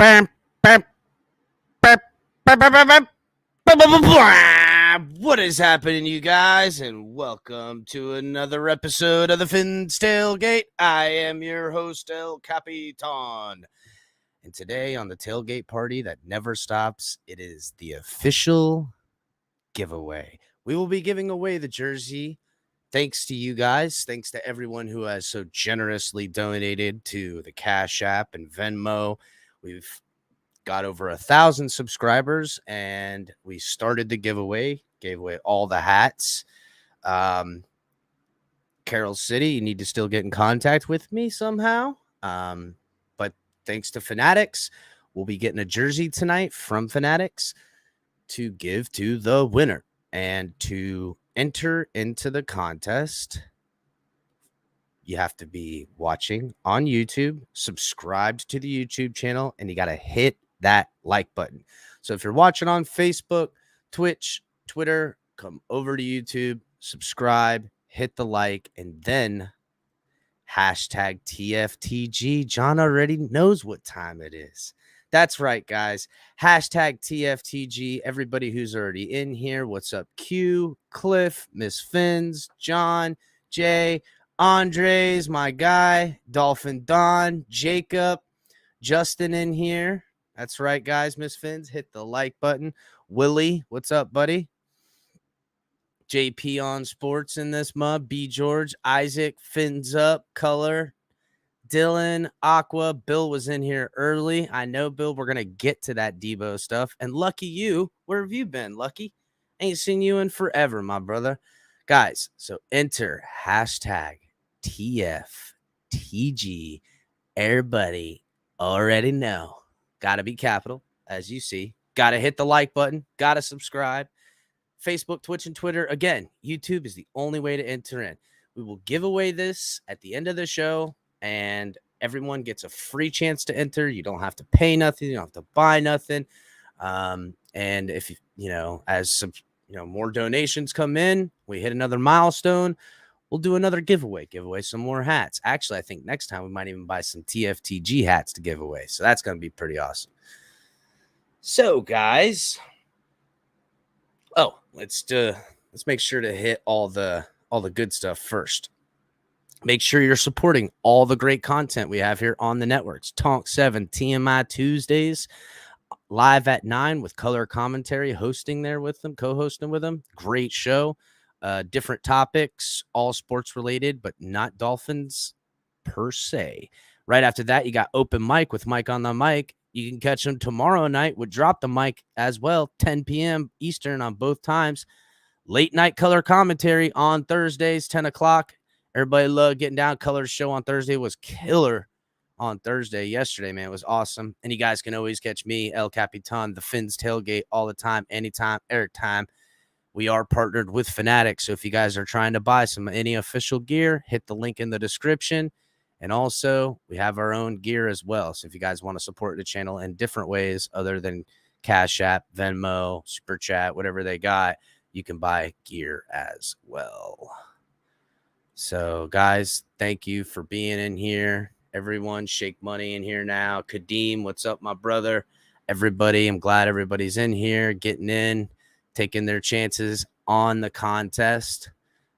Bam, bam, bam, bam, bam, bam, bam, bam, bam, bam. What is happening, you guys? And welcome to another episode of the Finn's Tailgate. I am your host, El Capitan. And today on the tailgate party that never stops, it is the official giveaway. We will be giving away the jersey. Thanks to you guys. Thanks to everyone who has so generously donated to the Cash App and Venmo. We've got over 1,000 subscribers, and we started the giveaway. Gave away all the hats. Carroll City, you need to still get in contact with me somehow. But thanks to Fanatics, we'll be getting a jersey tonight from Fanatics to give to the winner. And to enter into the contest, you have to be watching on YouTube, subscribed to the YouTube channel, and you got to hit that like button. So if you're watching on Facebook, Twitch, Twitter, come over to YouTube, subscribe, hit the like, and then hashtag TFTG. John already knows what time it is. That's right, guys. Hashtag TFTG. Everybody who's already in here, what's up? Q, Cliff, Miss Finns, John, Jay, Andres, my guy, Dolphin Don, Jacob, Justin in here. That's right, guys. Miss Finns, hit the like button. Willie, what's up, buddy? JP on sports in this mug. B George, Isaac, Fins up, Color, Dylan, Aqua, Bill was in here early. I know, Bill, we're going to get to that Debo stuff. And lucky you, where have you been, Lucky? Ain't seen you in forever, my brother. Guys, so enter hashtag TFTG. Everybody already know. Got to be capital, as you see. Got to hit the like button. Got to subscribe. Facebook, Twitch, and Twitter. Again, YouTube is the only way to enter in. We will give away this at the end of the show, and everyone gets a free chance to enter. You don't have to pay nothing. You don't have to buy nothing. And if as some more donations come in, we hit another milestone, we'll do another giveaway some more hats. Actually, I think next time we might even buy some TFTG hats to give away. So that's going to be pretty awesome. So, guys, let's make sure to hit all the good stuff first. Make sure you're supporting all the great content we have here on the networks. Tonk 7 TMI Tuesdays, live at 9 with color commentary, co-hosting with them. Great show. Different topics, all sports related, but not Dolphins per se. Right after that, you got Open Mic with Mike on the Mic. You can catch them tomorrow night with Drop the Mic as well, 10 p.m. Eastern on both times. Late night color commentary on Thursdays, 10 o'clock. Everybody loved getting down. Colors show on Thursday was killer on Thursday. Yesterday, man, it was awesome. And you guys can always catch me, El Capitan, the Finn's Tailgate, all the time, anytime, every time. We are partnered with Fanatics. So if you guys are trying to buy any official gear, hit the link in the description. And also, we have our own gear as well. So if you guys want to support the channel in different ways other than Cash App, Venmo, Super Chat, whatever they got, you can buy gear as well. So, guys, thank you for being in here. Everyone, Shake Money in here now. Kadeem, what's up, my brother? Everybody, I'm glad everybody's in here, getting in, taking their chances on the contest.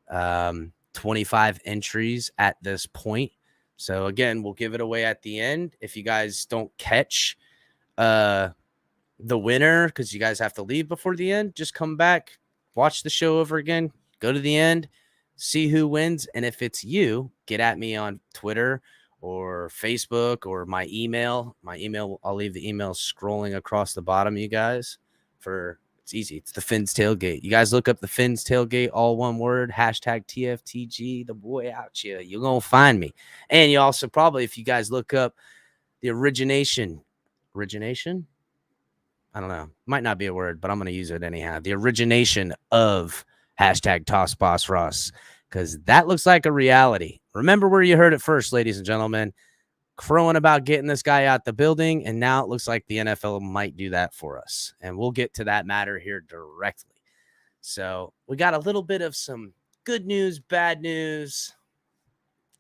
25 entries at this point. So, again, we'll give it away at the end. If you guys don't catch the winner because you guys have to leave before the end, just come back, watch the show over again, go to the end, see who wins. And if it's you, get at me on Twitter or Facebook or my email. I'll leave the email scrolling across the bottom, you guys. It's easy. It's the Finn's Tailgate. You guys look up the Finn's Tailgate, all one word, hashtag TFTG, the boy out here. You're going to find me. And you also probably, if you guys look up the origination? I don't know. Might not be a word, but I'm going to use it anyhow. The origination of hashtag Toss Boss Ross, because that looks like a reality. Remember where you heard it first, ladies and gentlemen. Crowing about getting this guy out the building, and now it looks like the NFL might do that for us. And we'll get to that matter here directly. So we got a little bit of some good news, bad news.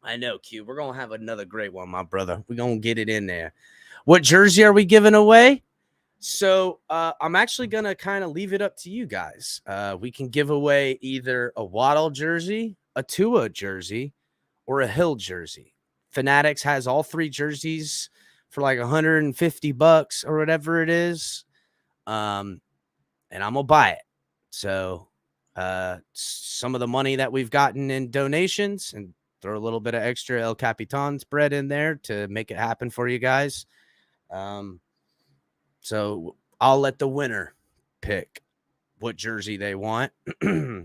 I know, Q. We're going to have another great one, my brother. We're going to get it in there. What jersey are we giving away? So I'm actually going to kind of leave it up to you guys. We can give away either a Waddle jersey, a Tua jersey, or a Hill jersey. Fanatics has all three jerseys for like $150 or whatever it is. And I'm going to buy it. So some of the money that we've gotten in donations, and throw a little bit of extra El Capitan's bread in there to make it happen for you guys. So I'll let the winner pick what jersey they want.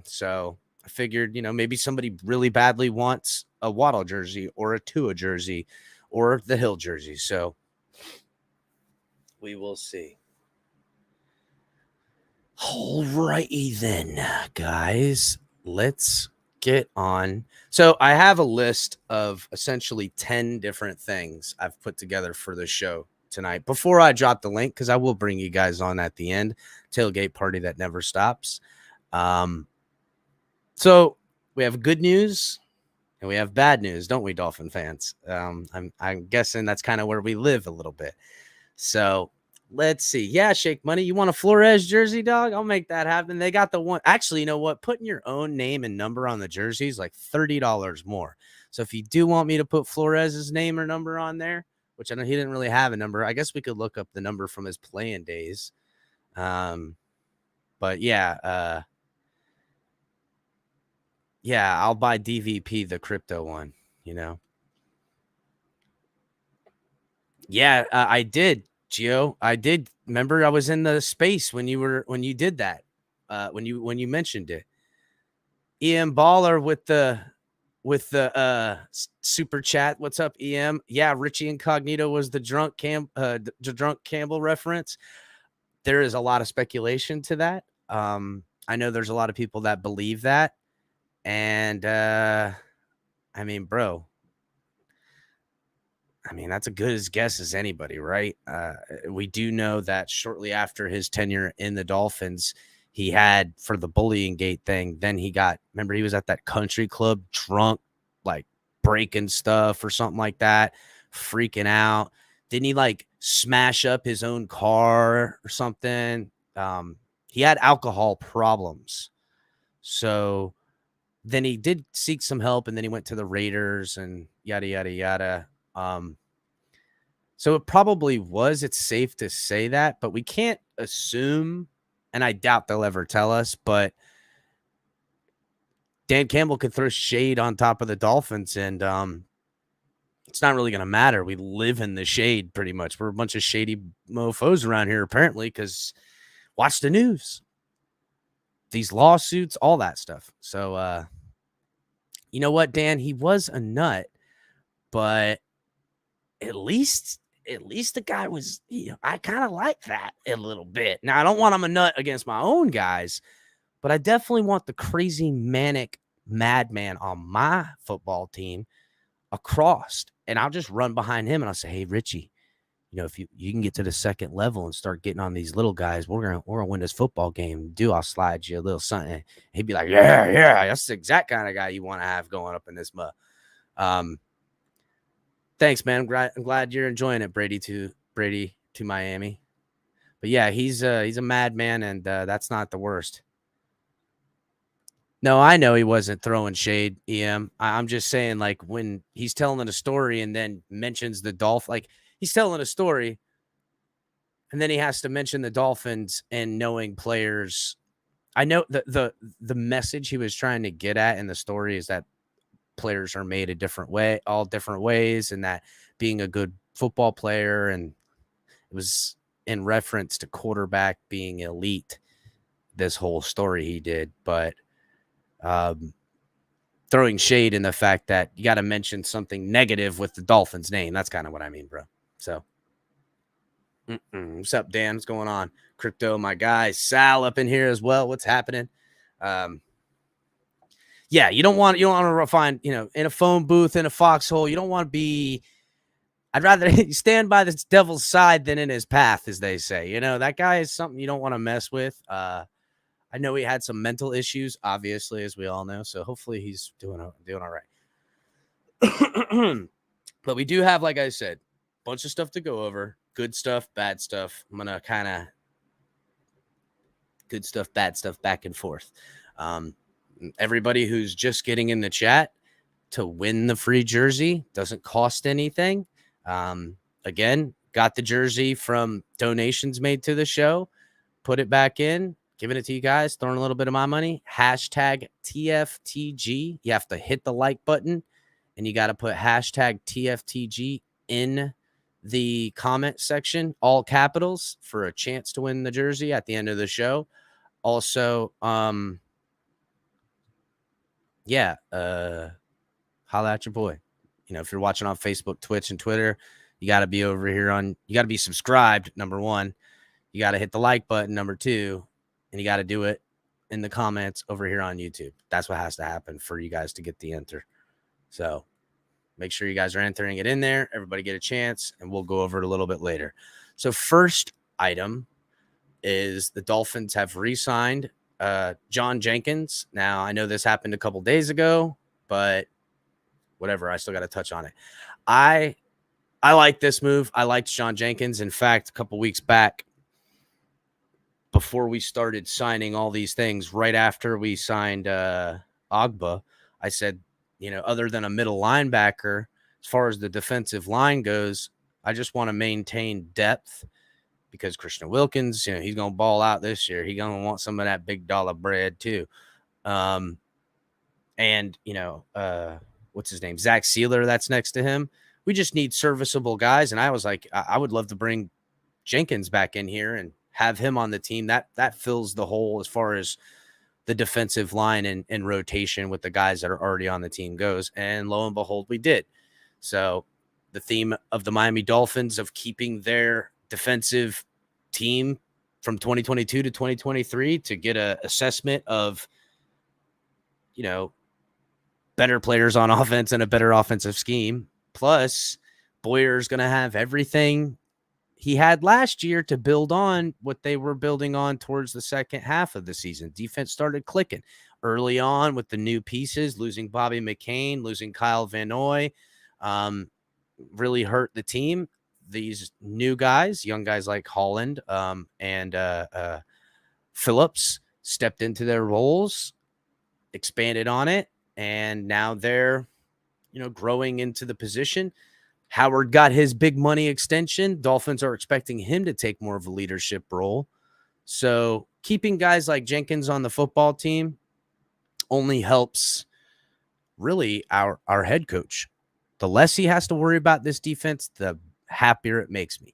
So I figured, maybe somebody really badly wants a Waddle jersey or a Tua jersey or the Hill jersey. So we will see. All righty then, guys. Let's get on. So I have a list of essentially 10 different things I've put together for the show tonight before I drop the link, because I will bring you guys on at the end. Tailgate party that never stops. So we have good news and we have bad news, don't we, Dolphin fans? I'm guessing that's kind of where we live a little bit. So let's see. Yeah, Shake Money, you want a Flores jersey, dog? I'll make that happen. They got the one. Actually, you know what? Putting your own name and number on the jersey is like $30 more. So if you do want me to put Flores's name or number on there, which I know he didn't really have a number, I guess we could look up the number from his playing days. But yeah, I'll buy DVP, the crypto one, Yeah, I did, Gio. I did. Remember, I was in the space when you did that. When you mentioned it. EM Baller with the super chat. What's up, EM? Yeah, Richie Incognito was the drunk Campbell reference. There is a lot of speculation to that. I know there's a lot of people that believe that. And I mean, bro, that's a good as guess as anybody, right? We do know that shortly after his tenure in the Dolphins, he had, for the bullying gate thing, then he was at that country club drunk, like breaking stuff or something like that, freaking out. Didn't he like smash up his own car or something? He had alcohol problems. So then he did seek some help, and then he went to the Raiders and yada, yada, yada. So it probably was. It's safe to say that, but we can't assume, and I doubt they'll ever tell us, but Dan Campbell could throw shade on top of the Dolphins, and it's not really going to matter. We live in the shade pretty much. We're a bunch of shady mofos around here, apparently, because watch the news. These lawsuits, all that stuff. So, you know what, Dan? He was a nut, but at least the guy was, I kind of like that a little bit. Now, I don't want him a nut against my own guys, but I definitely want the crazy manic madman on my football team across. And I'll just run behind him and I'll say, hey, Richie, if you can get to the second level and start getting on these little guys, we're gonna win this football game. I'll slide you a little something. He'd be like, yeah, that's the exact kind of guy you want to have going up in this mud. Thanks, man. I'm glad you're enjoying it, Brady to Miami. But yeah, he's a madman, and that's not the worst. No, I know he wasn't throwing shade, EM. I'm just saying, like, when he's telling a story and then mentions the Dolphins, like he's telling a story and then he has to mention the Dolphins and knowing players. I know the message he was trying to get at in the story is that players are made a different way, all different ways, and that being a good football player, and it was in reference to quarterback being elite, this whole story he did, but throwing shade in the fact that you got to mention something negative with the Dolphins name. That's kind of what I mean, bro. So what's up, Dan? What's going on? Crypto, my guy. Sal up in here as well. What's happening? Yeah, you don't want to find, in a phone booth in a foxhole. You don't want to be. I'd rather stand by the devil's side than in his path, as they say. That guy is something you don't want to mess with. I know he had some mental issues, obviously, as we all know. So hopefully he's doing all right. But we do have, like I said, a bunch of stuff to go over. good stuff, bad stuff. I'm going to kind of good stuff, bad stuff, back and forth. Everybody who's just getting in the chat, to win the free jersey, doesn't cost anything. Again, got the jersey from donations made to the show, put it back in, giving it to you guys, throwing a little bit of my money. Hashtag TFTG. You have to hit the like button, and you got to put hashtag TFTG in the comment section, all capitals, for a chance to win the jersey at the end of the show. Also, holla at your boy. If you're watching on Facebook, Twitch, and Twitter, you got to be over here you got to be subscribed, number one. You got to hit the like button, number two, and you got to do it in the comments over here on YouTube. That's what has to happen for you guys to get the enter. So make sure you guys are entering it in there. Everybody get a chance, and we'll go over it a little bit later. So first item is the Dolphins have re-signed John Jenkins. Now, I know this happened a couple days ago, but whatever, I still got to touch on it. I like this move. I liked John Jenkins. In fact, a couple weeks back, before we started signing all these things, right after we signed Agba, I said, other than a middle linebacker, as far as the defensive line goes, I just want to maintain depth, because Christian Wilkins, he's going to ball out this year. He's going to want some of that big dollar bread too. What's his name? Zach Sealer, that's next to him. We just need serviceable guys. And I was like, I would love to bring Jenkins back in here and have him on the team. That fills the hole as far as the defensive line and rotation with the guys that are already on the team goes. And lo and behold, we did. So the theme of the Miami Dolphins of keeping their defensive team from 2022 to 2023 to get an assessment of, better players on offense and a better offensive scheme. Plus, Boyer's going to have everything he had last year to build on what they were building on towards the second half of the season. Defense started clicking early on with the new pieces, losing Bobby McCain, losing Kyle Van Noy, really hurt the team. These new guys, young guys like Holland and Phillips, stepped into their roles, expanded on it, and now they're, growing into the position. Howard got his big money extension. Dolphins are expecting him to take more of a leadership role. So keeping guys like Jenkins on the football team only helps really our head coach. The less he has to worry about this defense, the happier it makes me.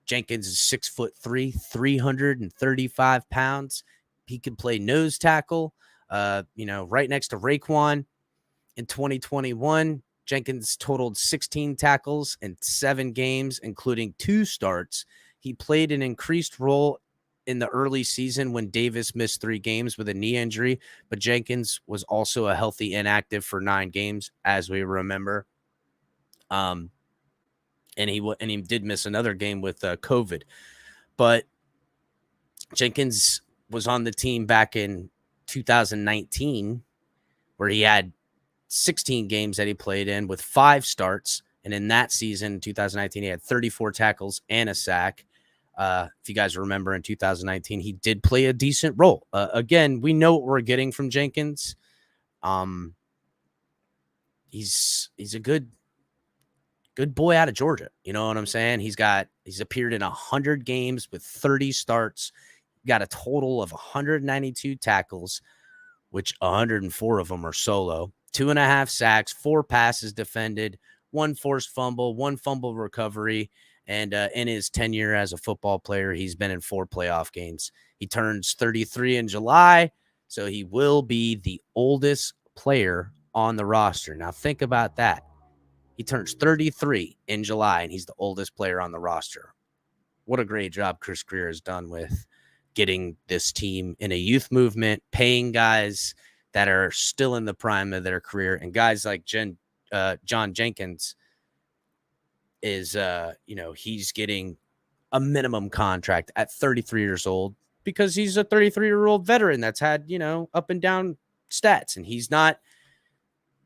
Jenkins is 6'3", 335 pounds. He can play nose tackle, right next to Raekwon. In 2021, Jenkins totaled 16 tackles in 7 games, including 2 starts. He played an increased role in the early season when Davis missed 3 games with a knee injury, but Jenkins was also a healthy inactive for 9 games, as we remember. And he did miss another game with COVID. But Jenkins was on the team back in 2019, where he had 16 games that he played in with 5 starts. And in that season, 2019, he had 34 tackles and a sack. If you guys remember, in 2019, he did play a decent role. Again, we know what we're getting from Jenkins. He's a good boy out of Georgia. You know what I'm saying? He's appeared in 100 games with 30 starts, got a total of 192 tackles, which 104 of them are solo, 2.5 sacks, 4 passes defended, 1 forced fumble, 1 fumble recovery. And in his tenure as a football player, he's been in 4 playoff games. He turns 33 in July, so he will be the oldest player on the roster. Now think about that. He turns 33 in July, and he's the oldest player on the roster. What a great job Chris Greer has done with getting this team in a youth movement, paying guys that are still in the prime of their career. And guys like John Jenkins is, he's getting a minimum contract at 33 years old because he's a 33-year-old veteran that's had, up and down stats. And he's not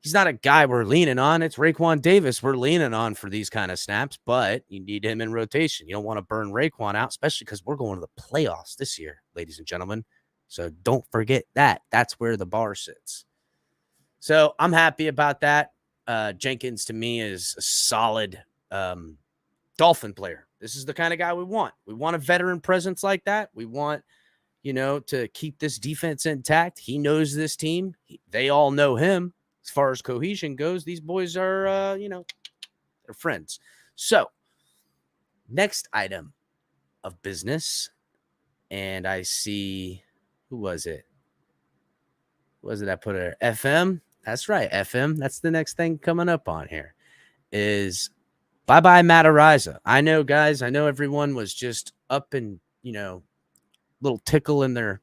He's not a guy we're leaning on. It's Raekwon Davis we're leaning on for these kind of snaps, but you need him in rotation. You don't want to burn Raekwon out, especially because we're going to the playoffs this year, ladies and gentlemen. So don't forget that. That's where the bar sits. So I'm happy about that. Jenkins, to me, is a solid Dolphin player. This is the kind of guy we want. We want a veteran presence like that. We want, to keep this defense intact. He knows this team. They all know him. As far as cohesion goes, these boys are, they're friends. So, next item of business, and I see, who was it? Who was it I put it? FM? That's right, FM. That's the next thing coming up on here is bye-bye Matt Ariza. I know, guys. I know everyone was just up and, little tickle in their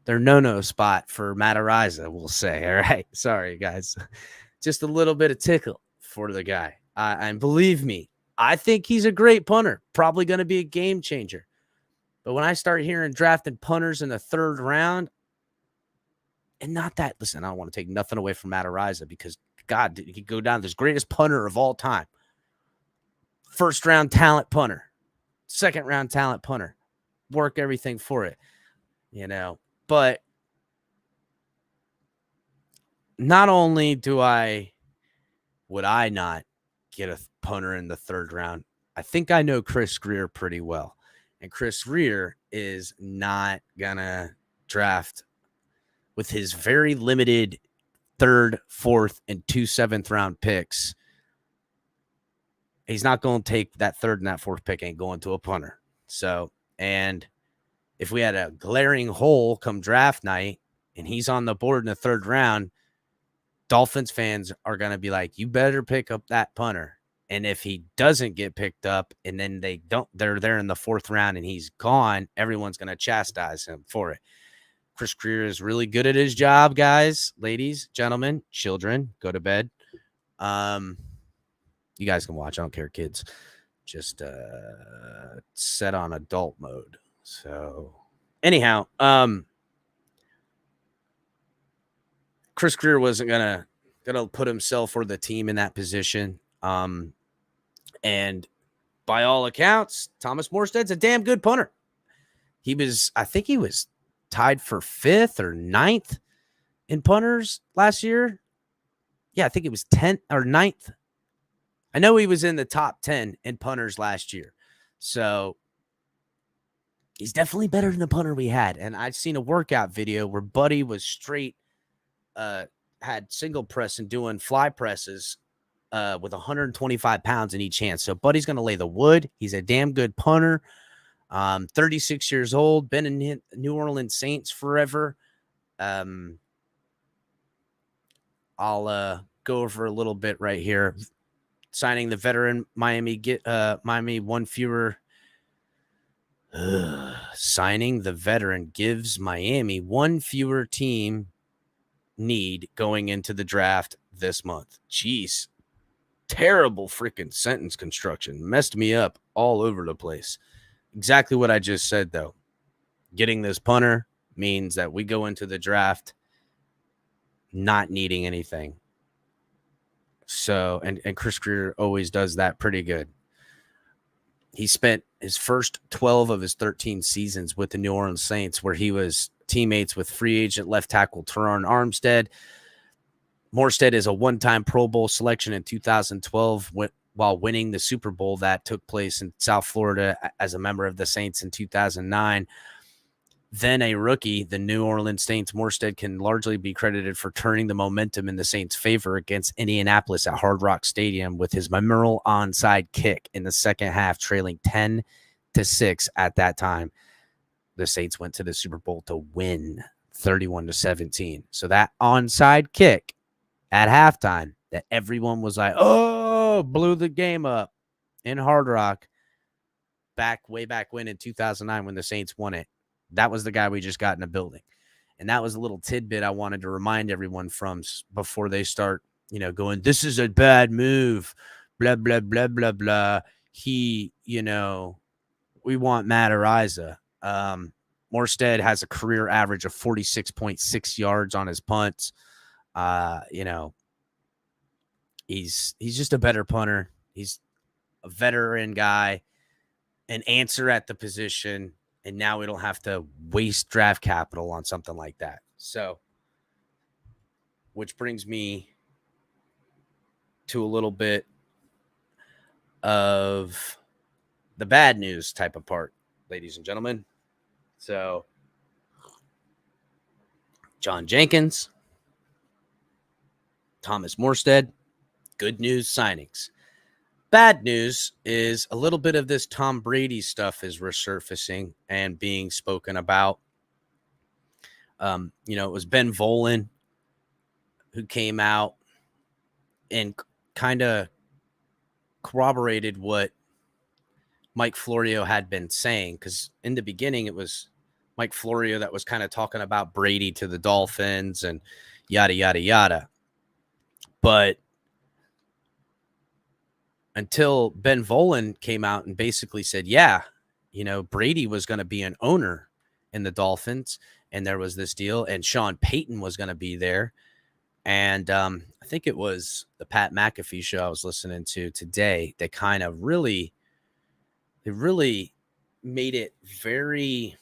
no-no spot for Matt Ariza, we'll say. All right. Sorry, guys. Just a little bit of tickle for the guy. And believe me, I think he's a great punter. Probably going to be a game changer. But when I start hearing drafting punters in the third round, and not that, listen, I don't want to take nothing away from Matt Ariza because, God, he could go down as greatest punter of all time. First-round talent punter. Second-round talent punter. Work everything for it, But not only would I not get a punter in the third round, I think I know Chris Greer pretty well. And Chris Greer is not going to draft with his very limited third, fourth, and 2 7th-round picks. He's not going to take that third and that fourth pick ain't going to a punter. So, and if we had a glaring hole come draft night and he's on the board in the third round, Dolphins fans are going to be like, you better pick up that punter. And if he doesn't get picked up and then they're there in the fourth round and he's gone, everyone's going to chastise him for it. Chris Greer is really good at his job, guys, ladies, gentlemen, children, go to bed. You guys can watch. I don't care, kids. Just set on adult mode. So anyhow, Chris Greer wasn't gonna put himself or the team in that position. And by all accounts, Thomas Morstead's a damn good punter. I think he was tied for 5th or 9th in punters last year. Yeah, I think it was 10th or 9th. I know he was in the top 10 in punters last year. So he's definitely better than the punter we had. And I've seen a workout video where Buddy was straight, had single press and doing fly presses with 125 pounds in each hand. So Buddy's going to lay the wood. He's a damn good punter. 36 years old, been in New Orleans Saints forever. I'll go over a little bit right here. Signing the veteran Miami one fewer. Signing the veteran gives Miami one fewer team need going into the draft this month. Jeez. Terrible freaking sentence construction. Messed me up all over the place. Exactly what I just said, though. Getting this punter means that we go into the draft not needing anything. So, and Chris Greer always does that pretty good. He spent his first 12 of his 13 seasons with the New Orleans Saints, where he was teammates with free agent left tackle Teron Armstead. Morstead is a one-time Pro Bowl selection in 2012 while winning the Super Bowl that took place in South Florida as a member of the Saints in 2009. Then a rookie, the New Orleans Saints, Morstead can largely be credited for turning the momentum in the Saints' favor against Indianapolis at Hard Rock Stadium with his memorable onside kick in the second half, trailing 10-6 at that time. The Saints went to the Super Bowl to win 31-17. So that onside kick at halftime that everyone was like, oh, blew the game up in Hard Rock way back when in 2009 when the Saints won it. That was the guy we just got in the building. And that was a little tidbit I wanted to remind everyone from before they start, going, this is a bad move, blah, blah, blah, blah, blah. We want Matt Ariza. Morstead has a career average of 46.6 yards on his punts. He's just a better punter. He's a veteran guy, an answer at the position, and now we don't have to waste draft capital on something like that. So, which brings me to a little bit of the bad news type of part, ladies and gentlemen. So, John Jenkins, Thomas Morstead, good news signings. Bad news is a little bit of this Tom Brady stuff is resurfacing and being spoken about. It was Ben Volen who came out and kind of corroborated what Mike Florio had been saying, because in the beginning it was Mike Florio that was kind of talking about Brady to the Dolphins and yada, yada, yada. But until Ben Volen came out and basically said, yeah, Brady was going to be an owner in the Dolphins, and there was this deal, and Sean Payton was going to be there. And I think it was the Pat McAfee show I was listening to today that kind of really made it very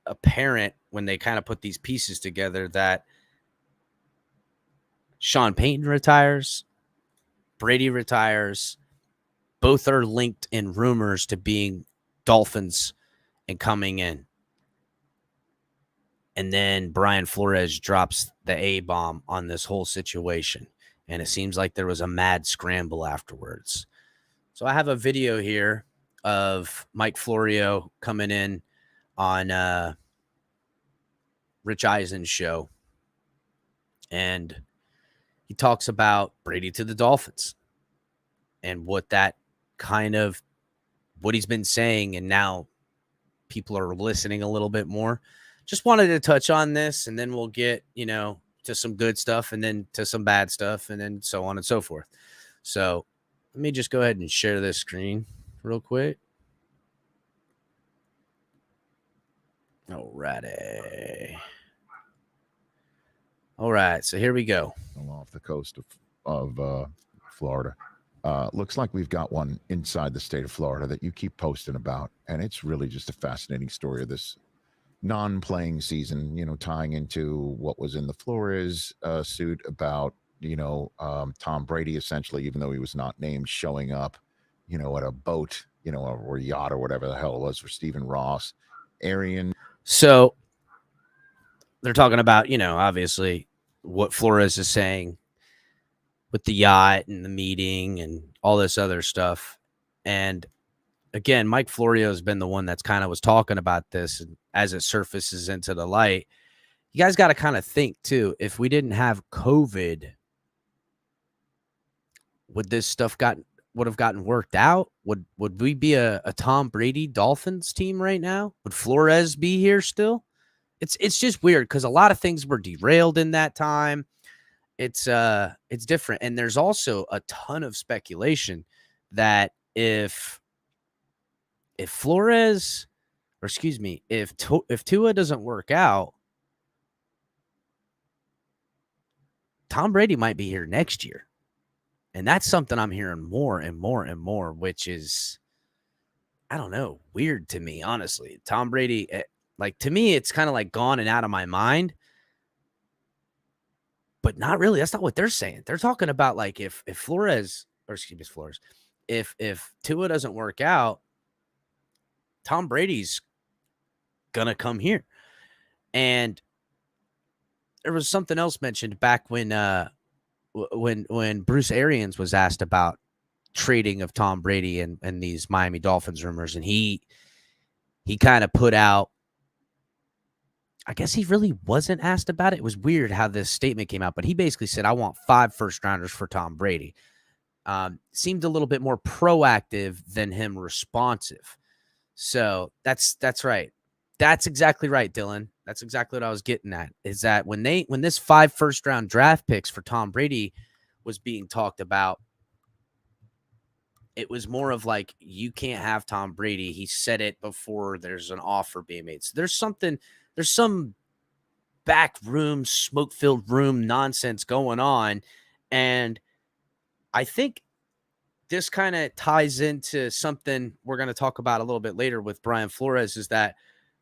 apparent when they kind of put these pieces together that Sean Payton retires, Brady retires. Both are linked in rumors to being Dolphins and coming in. And then Brian Flores drops the A-bomb on this whole situation. And it seems like there was a mad scramble afterwards. So I have a video here of Mike Florio coming in on Rich Eisen's show. And he talks about Brady to the Dolphins and what he's been saying. And now people are listening a little bit more. Just wanted to touch on this, and then we'll get, to some good stuff and then to some bad stuff and then so on and so forth. So let me just go ahead and share this screen real quick. Alrighty. All right, so here we go. Off the coast of Florida. Looks like we've got one inside the state of Florida that you keep posting about, and it's really just a fascinating story of this non-playing season, tying into what was in the Flores suit about, Tom Brady, essentially, even though he was not named, showing up, at a boat, or yacht or whatever the hell it was for Stephen Ross. Arian. So they're talking about, obviously what Flores is saying with the yacht and the meeting and all this other stuff. And again, Mike Florio has been the one that's kind of was talking about this, and as it surfaces into the light, you guys got to kind of think too, if we didn't have COVID, would this stuff would have gotten worked out? Would we be a Tom Brady Dolphins team right now? Would Flores be here still? It's just weird because a lot of things were derailed in that time. It's different. And there's also a ton of speculation that if Flores, or excuse me, if Tua doesn't work out, Tom Brady might be here next year. And that's something I'm hearing more and more and more, which is, I don't know, weird to me, honestly. Tom Brady, to me, it's kind of like gone and out of my mind. But not really. That's not what they're saying. They're talking about like if Flores, or excuse me, Flores, if Tua doesn't work out, Tom Brady's gonna come here. And there was something else mentioned back when Bruce Arians was asked about trading of Tom Brady and these Miami Dolphins rumors, and he kind of put out, I guess he really wasn't asked about it. It was weird how this statement came out, but he basically said, I want 5 first-rounders for Tom Brady. Seemed a little bit more proactive than him responsive. So that's right. That's exactly right, Dylan. That's exactly what I was getting at, is that when this 5 first-round draft picks for Tom Brady was being talked about, it was more of like, you can't have Tom Brady. He said it before there's an offer being made. So there's some back room, smoke-filled room nonsense going on. And I think this kind of ties into something we're going to talk about a little bit later with Brian Flores, is that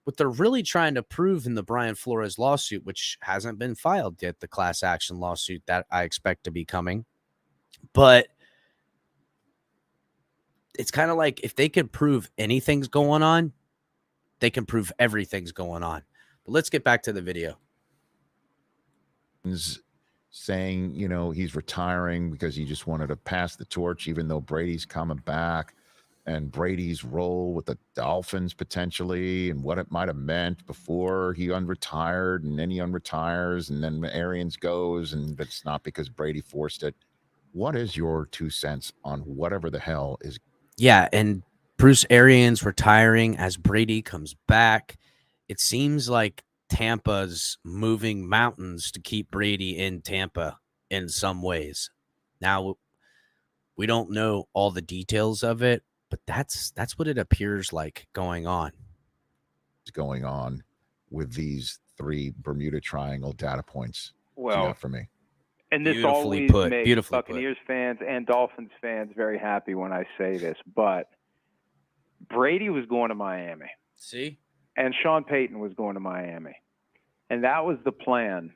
what they're really trying to prove in the Brian Flores lawsuit, which hasn't been filed yet, the class action lawsuit that I expect to be coming. But it's kind of like if they can prove anything's going on, they can prove everything's going on. But let's get back to the video. Saying, he's retiring because he just wanted to pass the torch, even though Brady's coming back, and Brady's role with the Dolphins potentially, and what it might have meant before he unretired, and then he unretires, and then Arians goes, and it's not because Brady forced it. What is your 2 cents on whatever the hell is? Yeah, and Bruce Arians retiring as Brady comes back. It seems like Tampa's moving mountains to keep Brady in Tampa in some ways. Now, we don't know all the details of it, but that's what it appears like going on. Going on with these 3 Bermuda Triangle data points. Well, for me. And this Beautifully always put. makes Beautifully Buccaneers fans and Dolphins fans very happy when I say this, but Brady was going to Miami. See? And Sean Payton was going to Miami. And that was the plan.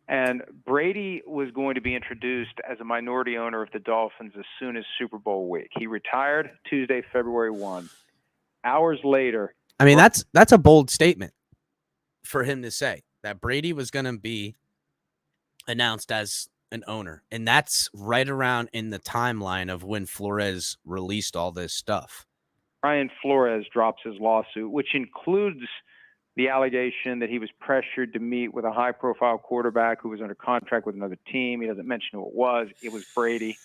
And Brady was going to be introduced as a minority owner of the Dolphins as soon as Super Bowl week. He retired Tuesday, February 1. Hours later. I mean, that's a bold statement for him to say, that Brady was going to be announced as an owner. And that's right around in the timeline of when Flores released all this stuff. Brian Flores drops his lawsuit, which includes the allegation that he was pressured to meet with a high-profile quarterback who was under contract with another team. He doesn't mention who it was. It was Brady.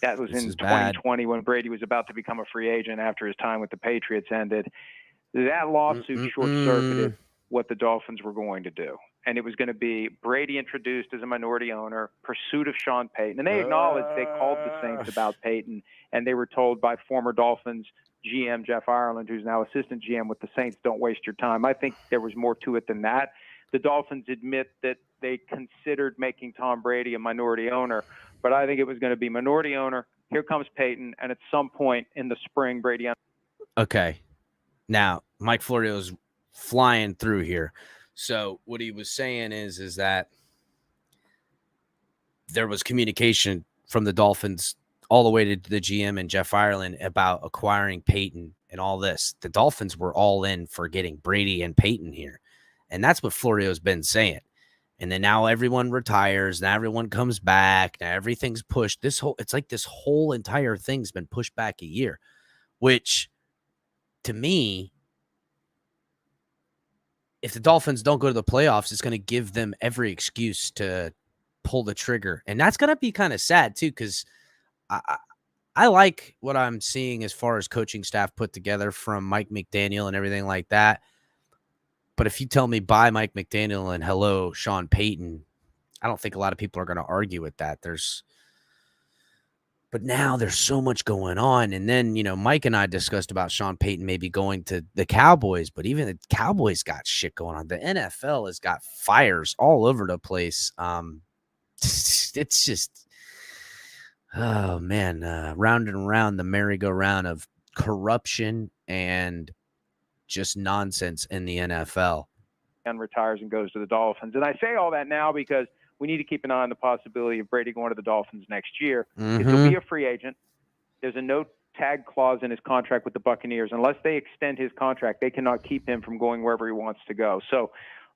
That was in 2020 when Brady was about to become a free agent after his time with the Patriots ended. That lawsuit short-circuited what the Dolphins were going to do. And it was going to be Brady introduced as a minority owner, pursuit of Sean Payton. And they acknowledged they called the Saints about Payton, and they were told by former Dolphins GM Jeff Ireland, who's now assistant GM with the Saints, don't waste your time. I think there was more to it than that. The Dolphins admit that they considered making Tom Brady a minority owner, but I think it was going to be minority owner. Here comes Payton, and at some point in the spring, Brady. Okay. Now, Mike Florio's flying through here. So what he was saying is that there was communication from the Dolphins all the way to the GM and Jeff Ireland about acquiring Payton and all this. The Dolphins were all in for getting Brady and Payton here. And that's what Florio's been saying. And then now everyone retires. Now everyone comes back. Now everything's pushed. It's like this whole entire thing's been pushed back a year, which to me, if the Dolphins don't go to the playoffs, it's going to give them every excuse to pull the trigger. And that's going to be kind of sad too, because I like what I'm seeing as far as coaching staff put together from Mike McDaniel and everything like that. But if you tell me bye Mike McDaniel and hello Sean Payton, I don't think a lot of people are going to argue with that. But now there's so much going on. And then, Mike and I discussed about Sean Payton maybe going to the Cowboys, but even the Cowboys got shit going on. The NFL has got fires all over the place. It's just, oh man, round and round the merry-go-round of corruption and just nonsense in the NFL. And retires and goes to the Dolphins. And I say all that now because we need to keep an eye on the possibility of Brady going to the Dolphins next year. He'll be a free agent. There's a no tag clause in his contract with the Buccaneers. Unless they extend his contract, they cannot keep him from going wherever he wants to go. So,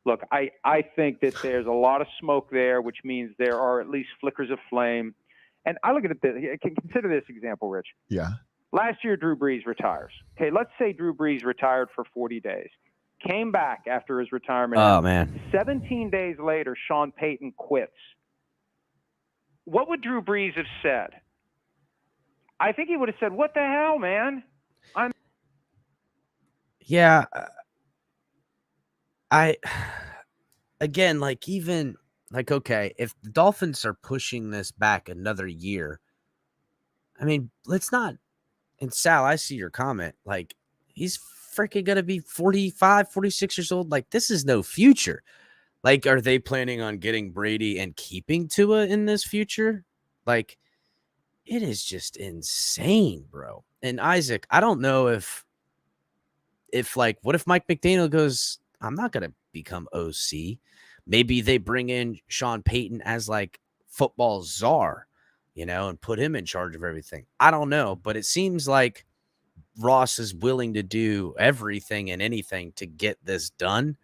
look, I think that there's a lot of smoke there, which means there are at least flickers of flame. And I look at it, consider this example, Rich. Yeah. Last year, Drew Brees retires. Okay, let's say Drew Brees retired for 40 days. Came back after his retirement. Oh, man. 17 days later, Sean Payton quits. What would Drew Brees have said? I think he would have said, what the hell, man? Yeah. Okay, if the Dolphins are pushing this back another year, I mean, let's not, and Sal, I see your comment, like, he's freaking going to be 45, 46 years old. Like, this is no future. Like, are they planning on getting Brady and keeping Tua in this future? Like, It is just insane, bro. And Isaac, I don't know if like, what if Mike McDaniel goes, I'm not going to become OC. Maybe they bring in Sean Payton as like football czar, and put him in charge of everything. I don't know, but it seems like Ross is willing to do everything and anything to get this done.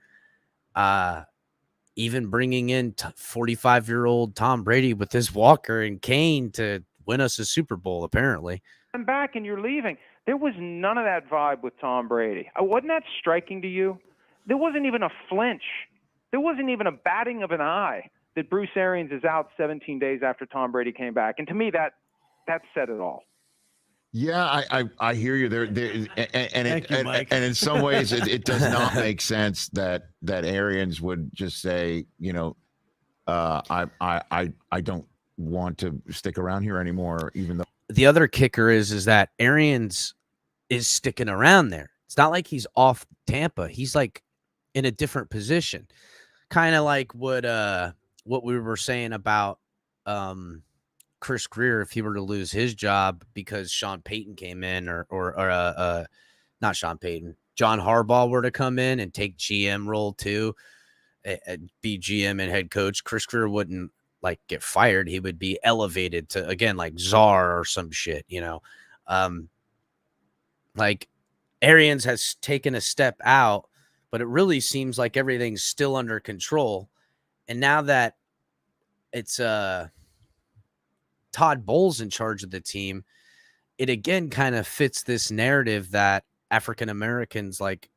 Even bringing in 45-year-old Tom Brady with his Walker and Kane to win us a Super Bowl, apparently. I'm back and you're leaving. There was none of that vibe with Tom Brady. Wasn't that striking to you? There wasn't even a flinch. There wasn't even a batting of an eye that Bruce Arians is out 17 days after Tom Brady came back. And to me, that said it all. Yeah, I hear you there, and in some ways it does not make sense that Arians would just say, I don't want to stick around here anymore, even though. The other kicker is that Arians is sticking around there. It's not like he's off Tampa. He's like in a different position, kind of like what we were saying about Chris Greer if he were to lose his job because Sean Payton came in, or not Sean Payton, John Harbaugh were to come in and take GM role too, be GM and head coach. Chris Greer wouldn't like get fired. He would be elevated to, again, like czar or some shit, like Arians has taken a step out, but it really seems like everything's still under control. And now that it's Todd Bowles in charge of the team, it again kind of fits this narrative that African Americans, like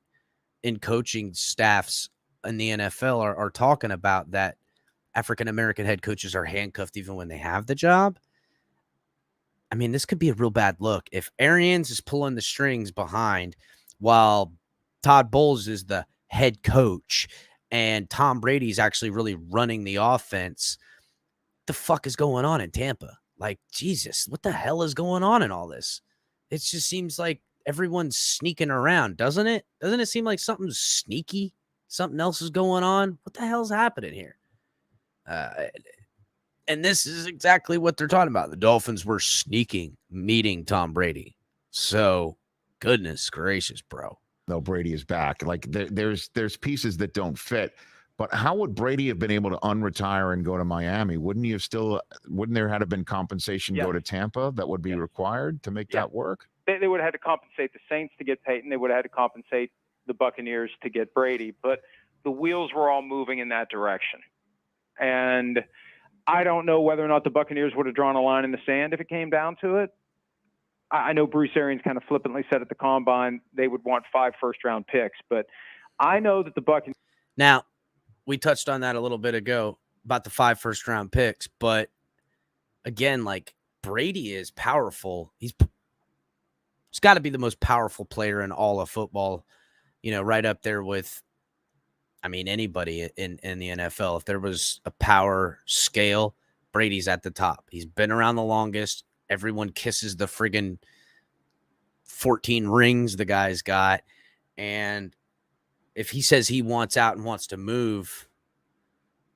in coaching staffs in the NFL, are talking about, that African American head coaches are handcuffed even when they have the job. I mean, this could be a real bad look if Arians is pulling the strings behind while Todd Bowles is the head coach and Tom Brady's actually really running the offense. The fuck is going on in Tampa? Like, Jesus, what the hell is going on in all this? It just seems like everyone's sneaking around, doesn't it? Doesn't it seem like something's sneaky? Something else is going on? What the hell's happening here? And this is exactly what they're talking about. The Dolphins were sneaking, meeting Tom Brady. So, goodness gracious, bro. No, Brady is back. Like there's pieces that don't fit. But how would Brady have been able to unretire and go to Miami? Wouldn't there have been compensation go to Tampa that would be required to make that work? They would have had to compensate the Saints to get Peyton. They would have had to compensate the Buccaneers to get Brady. But the wheels were all moving in that direction. And I don't know whether or not the Buccaneers would have drawn a line in the sand if it came down to it. I know Bruce Arians kind of flippantly said at the Combine they would want 5 first-round picks. But I know that the Buccaneers... Now, we touched on that a little bit ago about the 5 first-round picks. But, again, like, Brady is powerful. He's got to be the most powerful player in all of football, right up there with, I mean, anybody in the NFL. If there was a power scale, Brady's at the top. He's been around the longest. Everyone kisses the friggin' 14 rings the guy's got. And if he says he wants out and wants to move,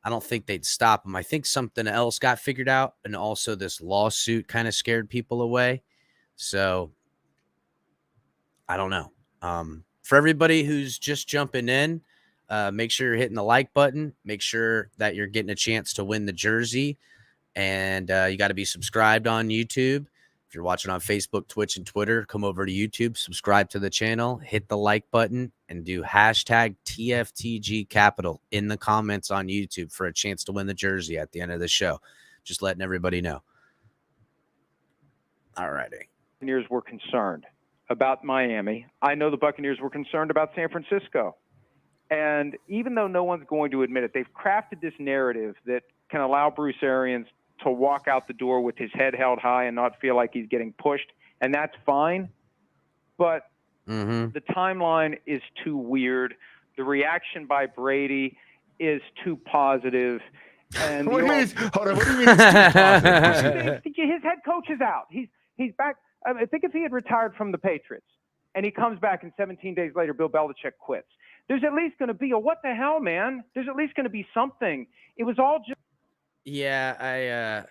I don't think they'd stop him. I think something else got figured out, and also this lawsuit kind of scared people away. So I don't know. For everybody who's just jumping in, make sure you're hitting the like button. Make sure that you're getting a chance to win the jersey. And you got to be subscribed on YouTube. If you're watching on Facebook, Twitch, and Twitter, come over to YouTube, subscribe to the channel, hit the like button, and do hashtag TFTG Capital in the comments on YouTube for a chance to win the jersey at the end of the show. Just letting everybody know. All righty. Buccaneers were concerned about Miami. I know the Buccaneers were concerned about San Francisco. And even though no one's going to admit it, they've crafted this narrative that can allow Bruce Arians to walk out the door with his head held high and not feel like he's getting pushed. And that's fine. But the timeline is too weird. The reaction by Brady is too positive. And what do you mean? Hold on. What do you mean it's too positive? His head coach is out. He's back. I think if he had retired from the Patriots and he comes back and 17 days later, Bill Belichick quits, there's at least going to be a what the hell, man? There's at least going to be something. It was all just. Yeah,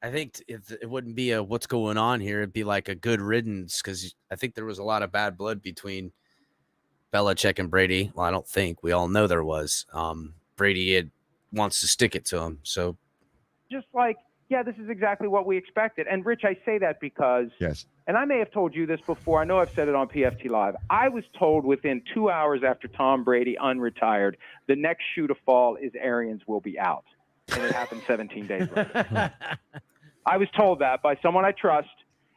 I I think if it wouldn't be a what's going on here, it'd be like a good riddance, because I think there was a lot of bad blood between Belichick and Brady. Well, I don't think. We all know there was. Brady wants to stick it to him. So just like, yeah, this is exactly what we expected. And Rich, I say that because, Yes. and I may have told you this before. I know I've said it on PFT Live. I was told within 2 hours after Tom Brady unretired, the next shoe to fall is Arians will be out. And it happened 17 days later. I was told that by someone I trust,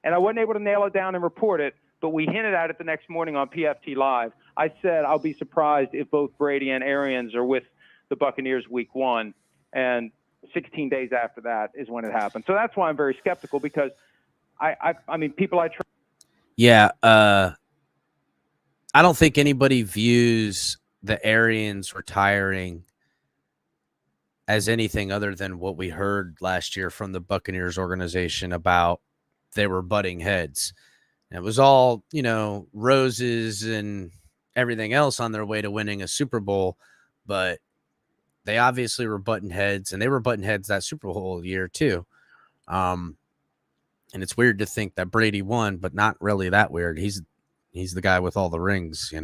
and I wasn't able to nail it down and report it, but we hinted at it the next morning on PFT Live. I said I'll be surprised if both Brady and Arians are with the Buccaneers week 1, and 16 days after that is when it happened. So that's why I'm very skeptical, because I mean, people I trust. yeah, I don't think anybody views the Arians retiring as anything other than what we heard last year from the Buccaneers organization about they were butting heads. And it was all, roses and everything else on their way to winning a Super Bowl, but they obviously were butting heads, and they were butting heads that Super Bowl year too. And it's weird to think that Brady won, but not really that weird. He's the guy with all the rings,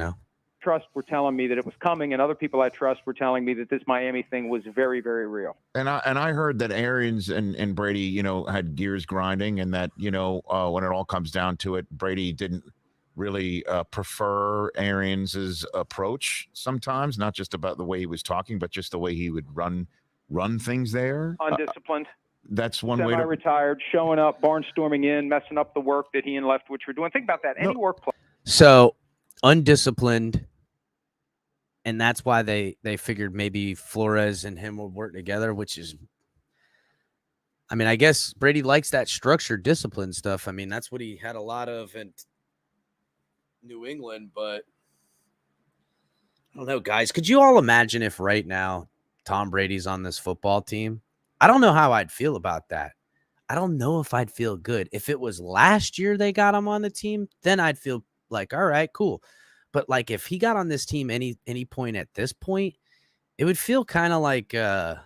Trust were telling me that it was coming, and other people I trust were telling me that this Miami thing was very, very real. And I heard that Arians and Brady, had gears grinding, and that, when it all comes down to it, Brady didn't really prefer Arians's approach sometimes, not just about the way he was talking, but just the way he would run things there. Undisciplined. That's one way to Semi-retired, showing up, barnstorming in, messing up the work that he and Leftwich were doing. Think about that. Any workplace. So undisciplined. And that's why they figured maybe Flores and him would work together, which is, I mean, I guess Brady likes that structured discipline stuff. I mean, that's what he had a lot of in New England, but I don't know, guys. Could you all imagine if right now Tom Brady's on this football team? I don't know how I'd feel about that. I don't know if I'd feel good. If it was last year they got him on the team, then I'd feel like, all right, cool. But like if he got on this team any point at this point, it would feel kind of like I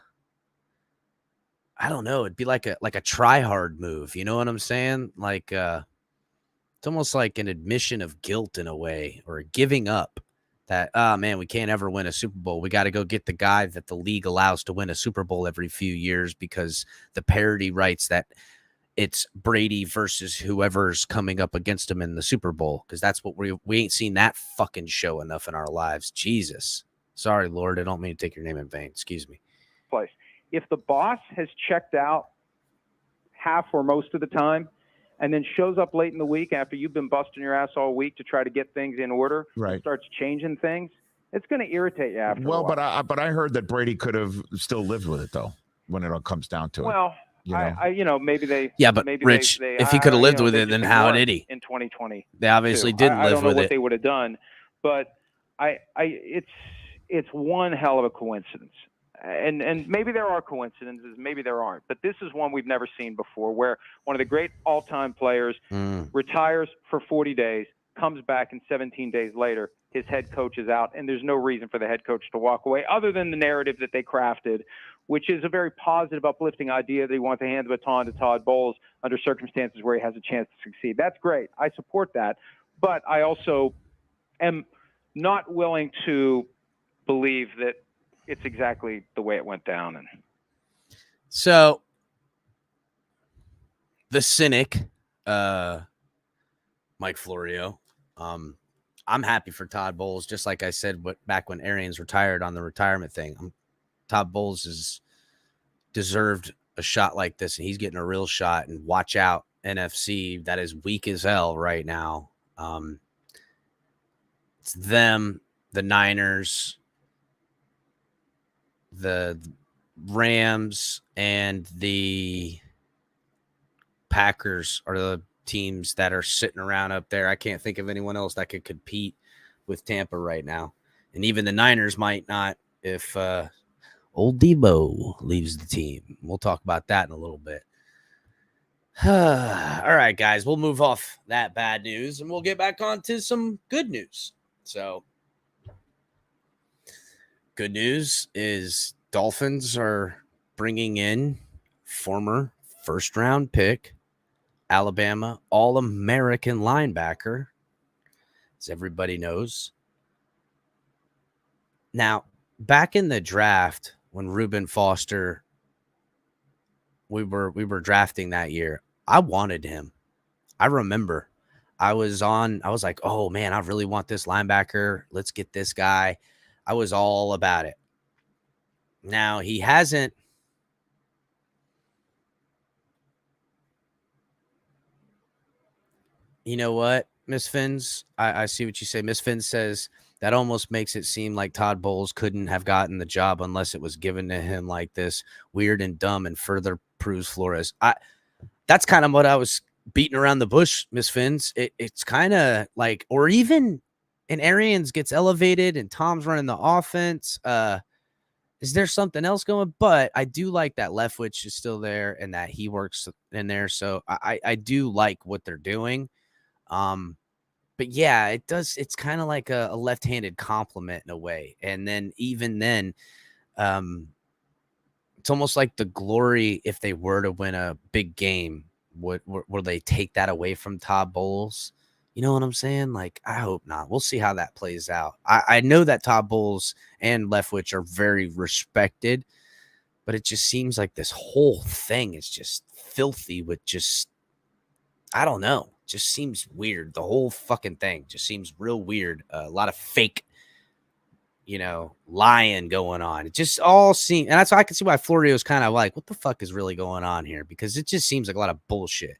don't know, it'd be like a try hard move. You know what I'm saying? Like it's almost like an admission of guilt in a way, or giving up that, oh man, we can't ever win a Super Bowl. We got to go get the guy that the league allows to win a Super Bowl every few years, because the parity writes that it's Brady versus whoever's coming up against him in the Super Bowl, because that's what we ain't seen that fucking show enough in our lives. Jesus. Sorry, Lord. I don't mean to take your name in vain. Excuse me. Place. If the boss has checked out half or most of the time and then shows up late in the week after you've been busting your ass all week to try to get things in order, right, starts changing things, it's going to irritate you after a while. But I heard that Brady could have still lived with it, though, when it all comes down to it. Well, maybe they. Yeah, but maybe Rich, they, if he could have lived with they it, then just how weren't did he? In 2020, They obviously didn't I live don't know with what it. they would have done, but it's one hell of a coincidence. And maybe there are coincidences, maybe there aren't. But this is one we've never seen before, where one of the great all-time players retires for 40 days, comes back, and 17 days later, his head coach is out, and there's no reason for the head coach to walk away other than the narrative that they crafted, which is a very positive, uplifting idea that he wants to hand the baton to Todd Bowles under circumstances where he has a chance to succeed. That's great. I support that. But I also am not willing to believe that it's exactly the way it went down. And so the cynic, Mike Florio, I'm happy for Todd Bowles, just like I said back when Arians retired on the retirement thing. Todd Bowles has deserved a shot like this, and he's getting a real shot. And watch out, NFC, that is weak as hell right now. It's them, the Niners, the Rams, and the Packers are the teams that are sitting around up there. I can't think of anyone else that could compete with Tampa right now. And even the Niners might not if old Debo leaves the team. We'll talk about that in a little bit. All right, guys, we'll move off that bad news and we'll get back on to some good news. So good news is Dolphins are bringing in former first-round pick, Alabama All-American linebacker, as everybody knows. Now, back in the draft, when Reuben Foster, we were drafting that year, I wanted him. I remember I was like, oh man, I really want this linebacker. Let's get this guy. I was all about it. Now he hasn't. You know what, Miss Fins? I see what you say. Miss Fins says that almost makes it seem like Todd Bowles couldn't have gotten the job unless it was given to him like this, weird and dumb, and further proves Flores. That's kind of what I was beating around the bush, Miss Fins. It's kind of like, or even and Arians gets elevated and Tom's running the offense. Is there something else going? But I do like that Leftwich is still there and that he works in there. So I do like what they're doing. But yeah, it does. It's kind of like a left-handed compliment in a way. And then even then, it's almost like the glory if they were to win a big game. Would they take that away from Todd Bowles? You know what I'm saying? Like, I hope not. We'll see how that plays out. I know that Todd Bowles and Leftwich are very respected, but it just seems like this whole thing is just filthy with just, I don't know. Just seems weird. The whole fucking thing just seems real weird. A lot of fake, lying going on. It just all seems, and that's why I can see why Florio's kind of like, what the fuck is really going on here? Because it just seems like a lot of bullshit.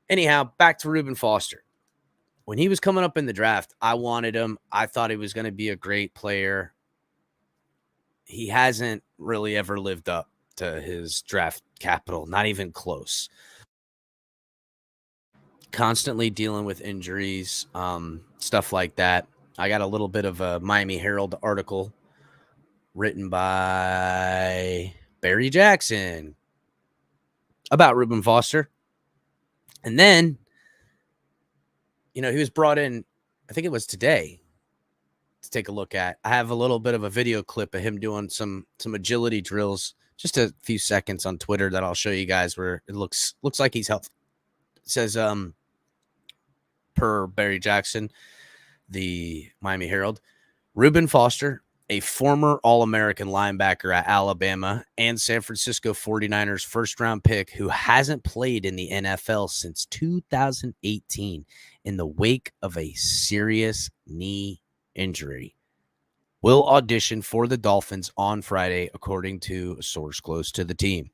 Anyhow, back to Reuben Foster. When he was coming up in the draft, I wanted him. I thought he was going to be a great player. He hasn't really ever lived up to his draft capital, not even close. Constantly dealing with injuries, stuff like that. I got a little bit of a Miami Herald article written by Barry Jackson about Reuben Foster. And then, he was brought in, I think it was today, to take a look at. I have a little bit of a video clip of him doing some agility drills, just a few seconds on Twitter that I'll show you guys where it looks like he's healthy. It says, per Barry Jackson, the Miami Herald, Reuben Foster, a former All-American linebacker at Alabama and San Francisco 49ers first-round pick who hasn't played in the NFL since 2018 in the wake of a serious knee injury, will audition for the Dolphins on Friday, according to a source close to the team.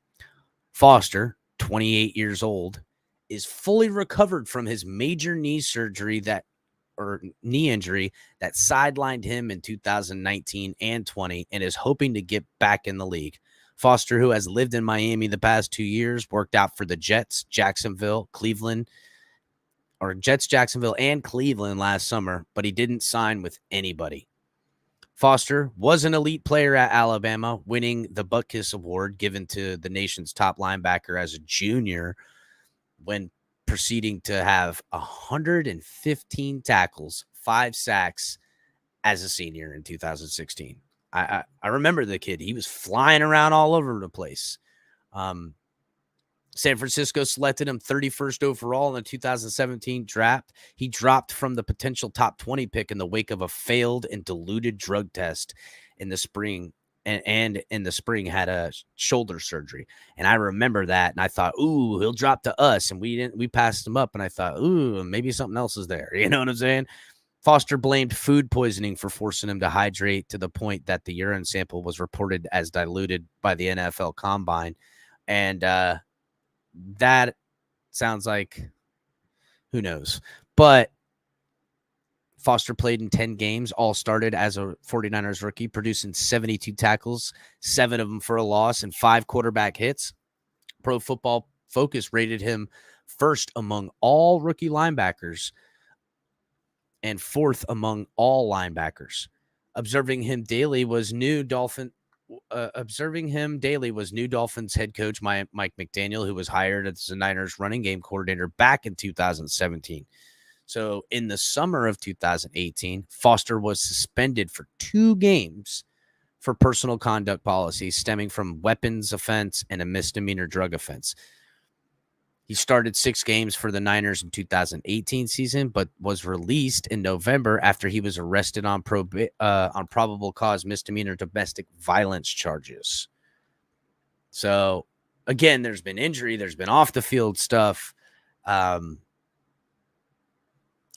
Foster, 28 years old, is fully recovered from his major knee injury that sidelined him in 2019 and 20 and is hoping to get back in the league. Foster, who has lived in Miami the past 2 years, worked out for the Jets, Jacksonville, and Cleveland last summer, but he didn't sign with anybody. Foster was an elite player at Alabama, winning the Butkus Award given to the nation's top linebacker as a junior, when proceeding to have 115 tackles, 5 sacks as a senior in 2016. I remember the kid. He was flying around all over the place. San Francisco selected him 31st overall in the 2017 draft. He dropped from the potential top 20 pick in the wake of a failed and diluted drug test in the spring. And in the spring had a shoulder surgery. And I remember that. And I thought, ooh, he'll drop to us. And we passed him up. And I thought, ooh, maybe something else is there. You know what I'm saying? Foster blamed food poisoning for forcing him to hydrate to the point that the urine sample was reported as diluted by the NFL Combine. And that sounds like, who knows? But Foster played in 10 games, all started as a 49ers rookie, producing 72 tackles, 7 of them for a loss, and 5 quarterback hits. Pro Football Focus rated him first among all rookie linebackers and 4th among all linebackers. Observing him daily was new Dolphins head coach Mike McDaniel, who was hired as the Niners running game coordinator back in 2017. So in the summer of 2018, Foster was suspended for 2 games for personal conduct policies stemming from weapons offense and a misdemeanor drug offense. He started 6 games for the Niners in 2018 season, but was released in November after he was arrested on probable cause misdemeanor domestic violence charges. So, again, there's been injury. There's been off-the-field stuff.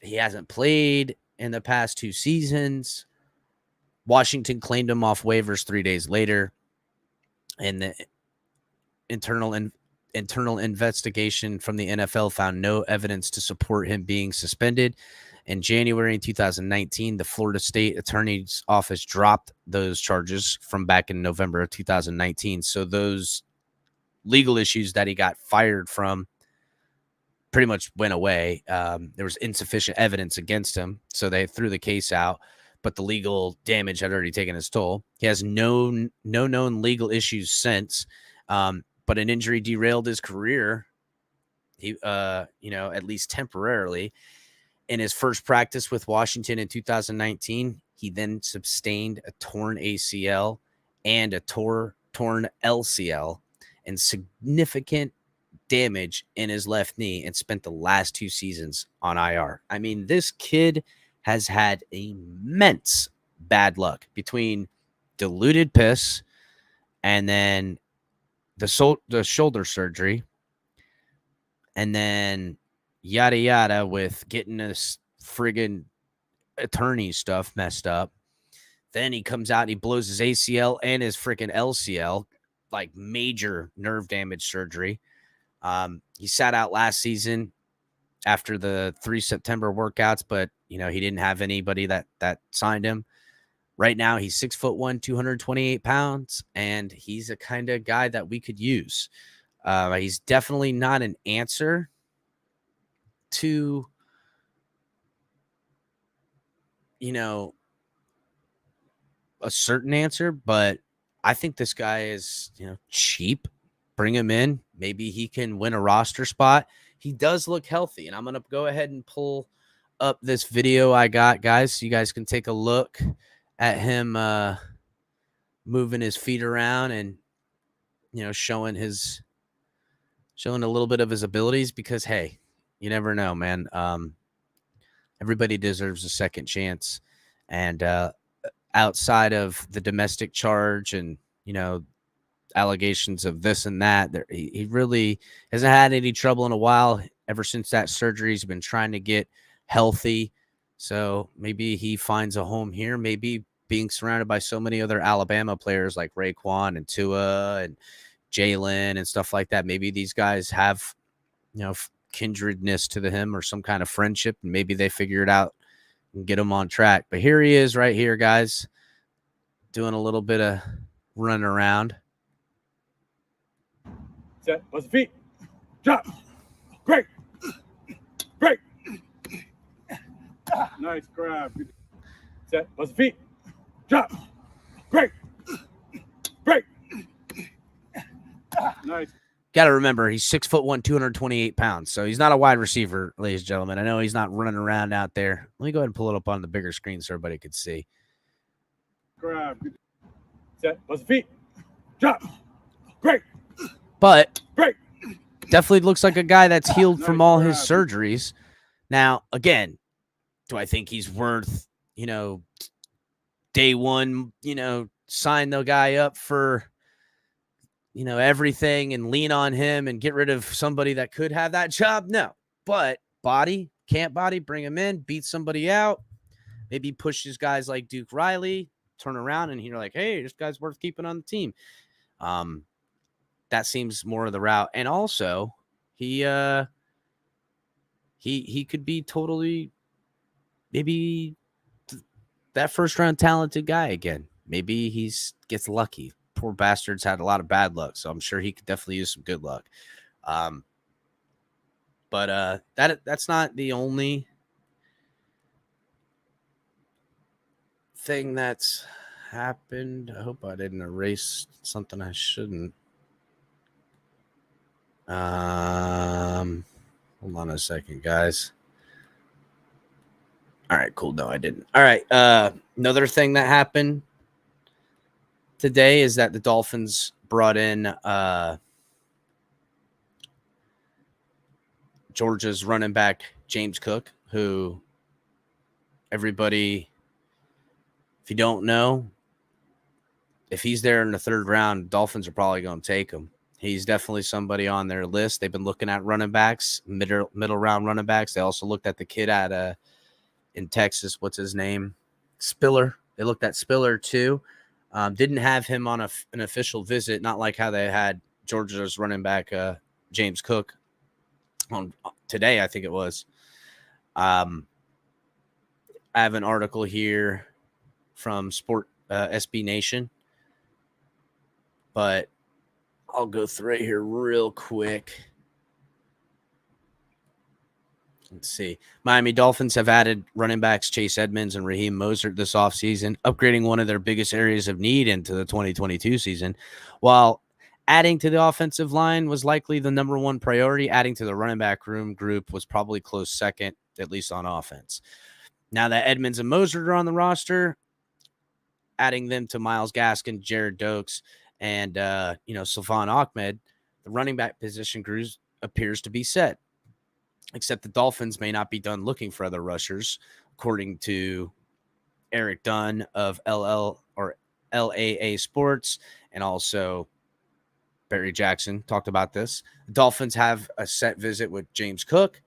He hasn't played in the past 2 seasons. Washington claimed him off waivers 3 days later, and the internal investigation from the NFL found no evidence to support him being suspended. In January 2019, the Florida State Attorney's Office dropped those charges from back in November of 2019. So those legal issues that he got fired from pretty much went away. There was insufficient evidence against him, so they threw the case out. But the legal damage had already taken its toll. He has no known legal issues since. But an injury derailed his career, at least temporarily. In his first practice with Washington in 2019, he then sustained a torn ACL and a torn LCL and significant damage in his left knee and spent the last 2 seasons on IR. I mean, this kid has had immense bad luck between diluted piss and then the shoulder surgery, and then yada yada with getting this friggin' attorney stuff messed up. Then he comes out and he blows his ACL and his freaking LCL, like major nerve damage surgery. He sat out last season after the 3 September workouts, but he didn't have anybody that signed him. Right now, he's 6'1", 228 pounds, and he's a kind of guy that we could use. He's definitely not an answer to, a certain answer, but I think this guy is, cheap. Bring him in. Maybe he can win a roster spot. He does look healthy, and I'm going to go ahead and pull up this video I got, guys, so you guys can take a look at him moving his feet around and showing a little bit of his abilities, because hey, you never know, man. Everybody deserves a second chance, and outside of the domestic charge and allegations of this and that, he really hasn't had any trouble in a while. Ever since that surgery, he's been trying to get healthy. So maybe he finds a home here. Maybe being surrounded by so many other Alabama players like Raekwon and Tua and Jalen and stuff like that, maybe these guys have, kindredness to him or some kind of friendship, and maybe they figure it out and get him on track. But here he is right here, guys, doing a little bit of run around. Set, bust the feet, drop, great, great. Nice grab. Set, bust the feet, drop, great, great. Nice. Got to remember, he's 6'1", 228 pounds. So he's not a wide receiver, ladies and gentlemen. I know he's not running around out there. Let me go ahead and pull it up on the bigger screen so everybody could see. Grab. Set, bust the feet, drop, great. But great. Definitely looks like a guy that's healed from all his surgeries. Now, again, do I think he's worth, day one, sign the guy up for, everything and lean on him and get rid of somebody that could have that job? No. But can't bring him in, beat somebody out, maybe pushes guys like Duke Riley, turn around and you're like, hey, this guy's worth keeping on the team. That seems more of the route. And also, he could be totally maybe that first round talented guy again. Maybe gets lucky. Poor bastard's had a lot of bad luck, so I'm sure he could definitely use some good luck. But that's not the only thing that's happened. I hope I didn't erase something I shouldn't. Hold on a second, guys. All right, cool. No, I didn't. All right. Another thing that happened today is that the Dolphins brought in Georgia's running back James Cook, who everybody, if you don't know, if he's there in the third round, Dolphins are probably going to take him. He's definitely somebody on their list. They've been looking at running backs, middle round running backs. They also looked at the kid at in Texas. What's his name? Spiller. They looked at Spiller too. Didn't have him on an official visit, not like how they had Georgia's running back James Cook on today, I think it was. I have an article here from SB Nation, but I'll go through it here real quick. Let's see. Miami Dolphins have added running backs Chase Edmonds and Raheem Mostert this offseason, upgrading one of their biggest areas of need into the 2022 season. While adding to the offensive line was likely the number one priority, adding to the running back room group was probably close second, at least on offense. Now that Edmonds and Mostert are on the roster, adding them to Myles Gaskin, Jared Dokes, and Salvon Ahmed, the running back position appears to be set. Except the Dolphins may not be done looking for other rushers, according to Eric Dunn of LAA Sports, and also Barry Jackson talked about this. The Dolphins have a set visit with James Cook,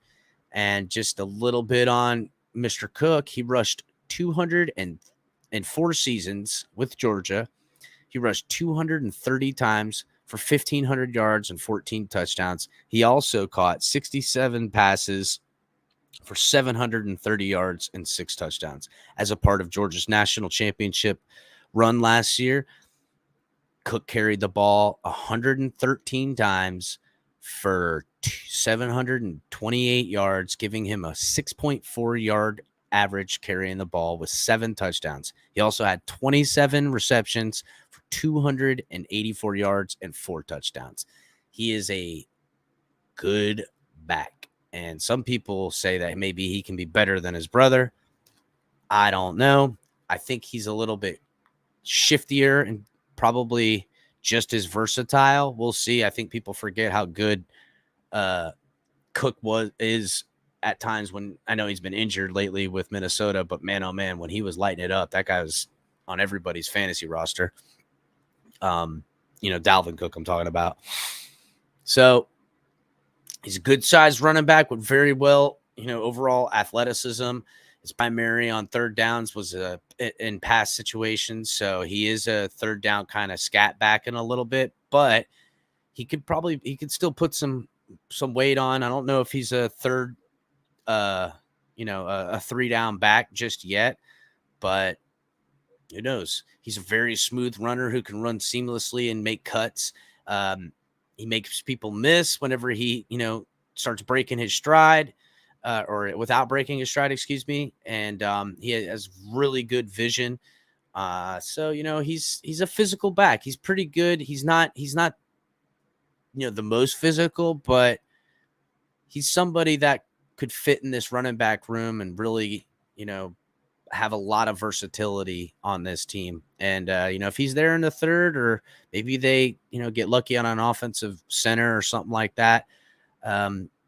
and just a little bit on Mr. Cook. He rushed 204 seasons with Georgia. He rushed 230 times for 1,500 yards and 14 touchdowns. He also caught 67 passes for 730 yards and 6 touchdowns. As a part of Georgia's national championship run last year, Cook carried the ball 113 times for 728 yards, giving him a 6.4 yard average carrying the ball with 7 touchdowns. He also had 27 receptions for 284 yards and 4 touchdowns. He is a good back. And some people say that maybe he can be better than his brother. I don't know. I think he's a little bit shiftier and probably just as versatile. We'll see. I think people forget how good Cook is at times when I know he's been injured lately with Minnesota, but man, oh man, when he was lighting it up, that guy was on everybody's fantasy roster. Dalvin Cook, I'm talking about. So he's a good sized running back with very well, overall athleticism. His primary on third downs was in pass situations. So he is a third down kind of scat back in a little bit, but he could still put some weight on. I don't know if he's a third, a 3-down back just yet, but who knows? He's a very smooth runner who can run seamlessly and make cuts. He makes people miss whenever he, starts breaking his stride, or without breaking his stride, excuse me. And he has really good vision. So he's a physical back. He's pretty good. He's not the most physical, but he's somebody that could fit in this running back room and really, have a lot of versatility on this team. And, if he's there in the third, or maybe they, get lucky on an offensive center or something like that,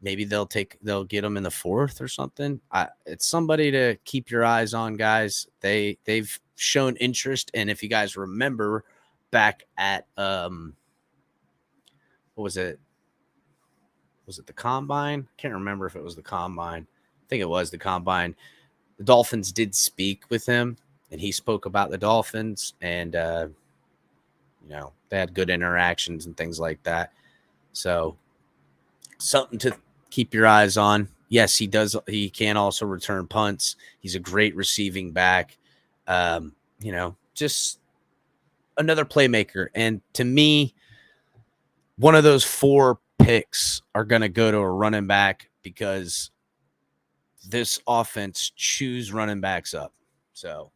maybe they'll get him in the fourth or something. It's somebody to keep your eyes on, guys. They've shown interest. And if you guys remember back at, what was it? Was it the Combine? I can't remember if it was the Combine. I think it was the Combine. The Dolphins did speak with him, and he spoke about the Dolphins, and, they had good interactions and things like that. So something to keep your eyes on. Yes, he does. He can also return punts. He's a great receiving back. Just another playmaker. And to me, one of those 4 picks are going to go to a running back, because this offense chews running backs up. So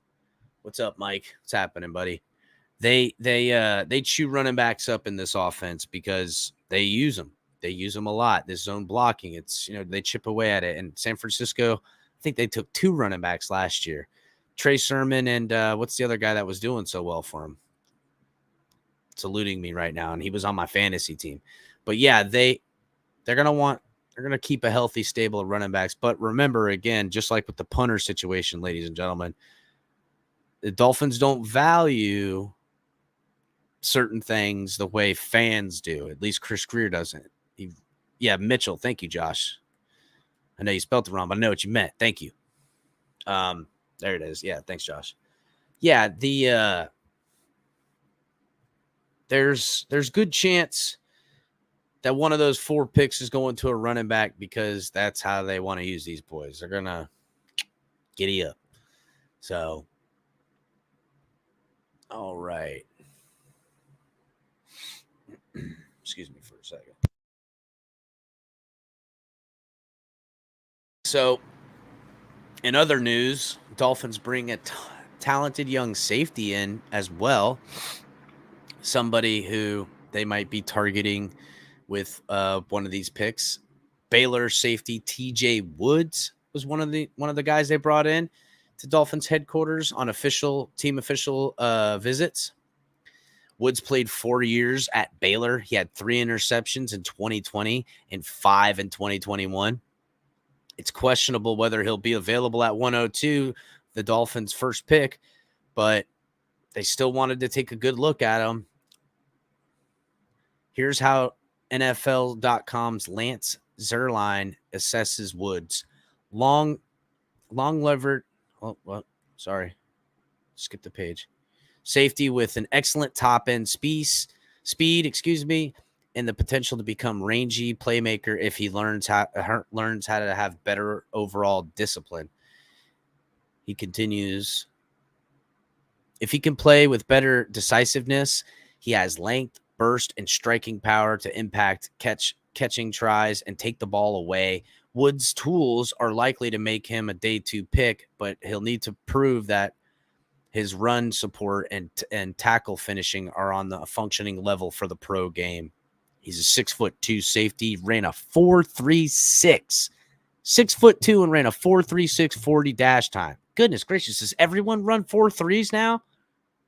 what's up, Mike? What's happening, buddy? They chew running backs up in this offense because they use them. They use them a lot. This zone blocking, it's, they chip away at it. And San Francisco, I think they took 2 running backs last year. Trey Sermon and what's the other guy that was doing so well for him? It's eluding me right now, and he was on my fantasy team. But yeah, they're gonna keep a healthy stable of running backs. But remember, again, just like with the punter situation, ladies and gentlemen, the Dolphins don't value certain things the way fans do. At least Chris Greer doesn't. Mitchell. Thank you, Josh. I know you spelled it wrong, but I know what you meant. Thank you. There it is. Yeah, thanks, Josh. Yeah, there's good chance that one of those 4 picks is going to a running back because that's how they want to use these boys. They're gonna giddy up. So, all right. Excuse me for a second. So, in other news, Dolphins bring a talented young safety in as well. Somebody who they might be targeting with one of these picks. Baylor safety TJ Woods was one of the guys they brought in to Dolphins headquarters on team official visits. Woods played 4 years at Baylor. He had 3 interceptions in 2020 and 5 in 2021. It's questionable whether he'll be available at 102, the Dolphins' first pick, but they still wanted to take a good look at him. Here's how NFL.com's Lance Zierlein assesses Woods. Long levered. Oh, well, sorry. Skip the page. Safety with an excellent top end speed, and the potential to become rangy playmaker if he learns how to have better overall discipline. He continues. If he can play with better decisiveness, he has length, burst, and striking power to impact catching tries and take the ball away. Woods' tools are likely to make him a day 2 pick, but he'll need to prove that his run support and tackle finishing are on the functioning level for the pro game. He's a 6'2" safety, ran a 4.36. 6'2" and ran a 4.36 40 dash time. Goodness gracious, does everyone run 4.3s now?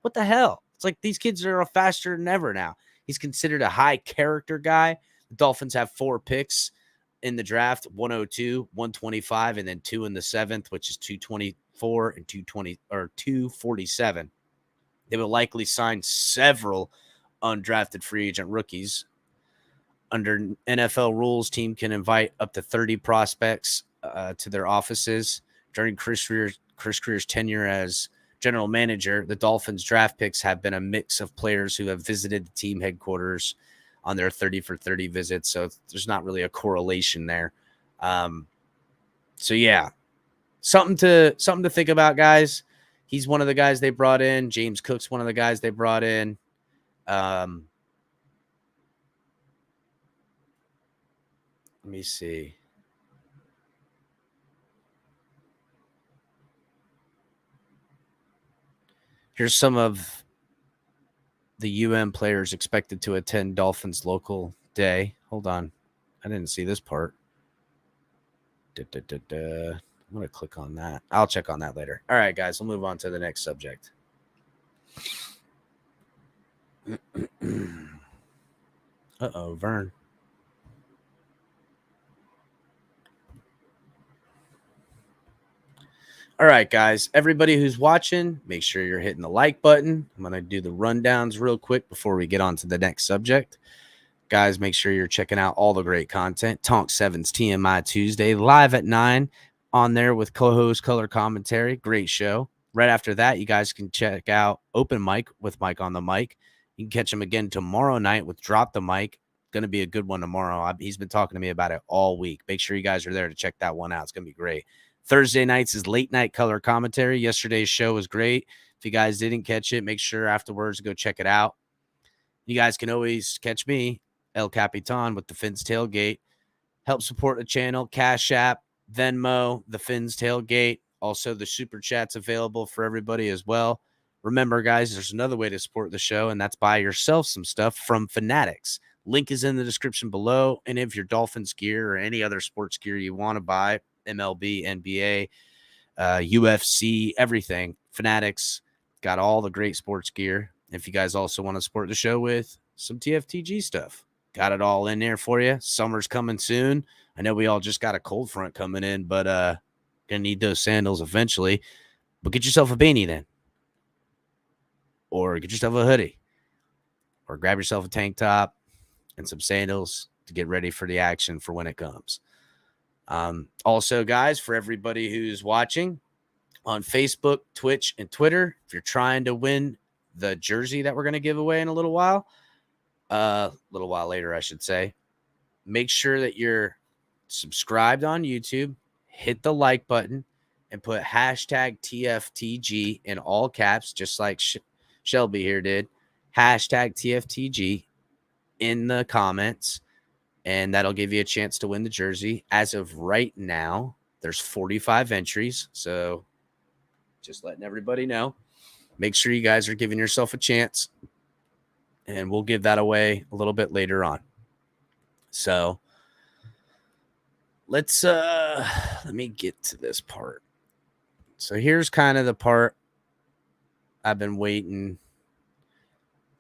What the hell? It's like these kids are faster than ever now. He's considered a high character guy. The Dolphins have 4 picks in the draft, 102, 125, and then 2 in the 7th, which is 224 and 247. They will likely sign several undrafted free agent rookies. Under NFL rules, team can invite up to 30 prospects to their offices. During Chris Greer's tenure as general manager, the Dolphins draft picks have been a mix of players who have visited the team headquarters on their 30 for 30 visits. So there's not really a correlation there. So yeah, something to think about, guys. He's one of the guys they brought in. James Cook's one of the guys they brought in. Let me see. Here's some of the UM players expected to attend Dolphins local day. Hold on. I didn't see this part. I'm going to click on that. I'll check on that later. All right, guys, we'll move on to the next subject. Uh-oh, Vern. All right, guys, everybody who's watching, make sure you're hitting the like button. I'm going to do the rundowns real quick before we get on to the next subject. Guys, make sure you're checking out all the great content. Tonk 7's TMI Tuesday, live at 9 on there with co-host color commentary. Great show. Right after that, you guys can check out Open Mic with Mike on the mic. You can catch him again tomorrow night with Drop the Mic. Going to be a good one tomorrow. He's been talking to me about it all week. Make sure you guys are there to check that one out. It's going to be great. Thursday nights is late night color commentary. Yesterday's show was great. If you guys didn't catch it, make sure afterwards to go check it out. You guys can always catch me, El Capitan, with the Fins Tailgate. Help support the channel, Cash App, Venmo, the Fins Tailgate. Also, the Super Chat's available for everybody as well. Remember, guys, there's another way to support the show, and that's buy yourself some stuff from Fanatics. Link is in the description below. And if your Dolphins gear or any other sports gear you want to buy, MLB, NBA, UFC, everything, Fanatics got all the great sports gear. If you guys also want to support the show with some TFTG stuff, got it all in there for you. Summer's coming soon. I know we all just got a cold front coming in, but gonna need those sandals eventually. But get yourself a beanie then, or get yourself a hoodie, or grab yourself a tank top and some sandals to get ready for the action for when it comes. Also, guys, for everybody who's watching on Facebook, Twitch, and Twitter, if you're trying to win the jersey that we're going to give away in a little while later, I should say, make sure that you're subscribed on YouTube, hit the like button, and put hashtag TFTG in all caps, just like Shelby here did. Hashtag TFTG in the comments, and that'll give you a chance to win the jersey. As of right now, there's 45 entries, so just letting everybody know. Make sure you guys are giving yourself a chance, and we'll give that away a little bit later on. So let me get to this part. So here's kind of the part I've been waiting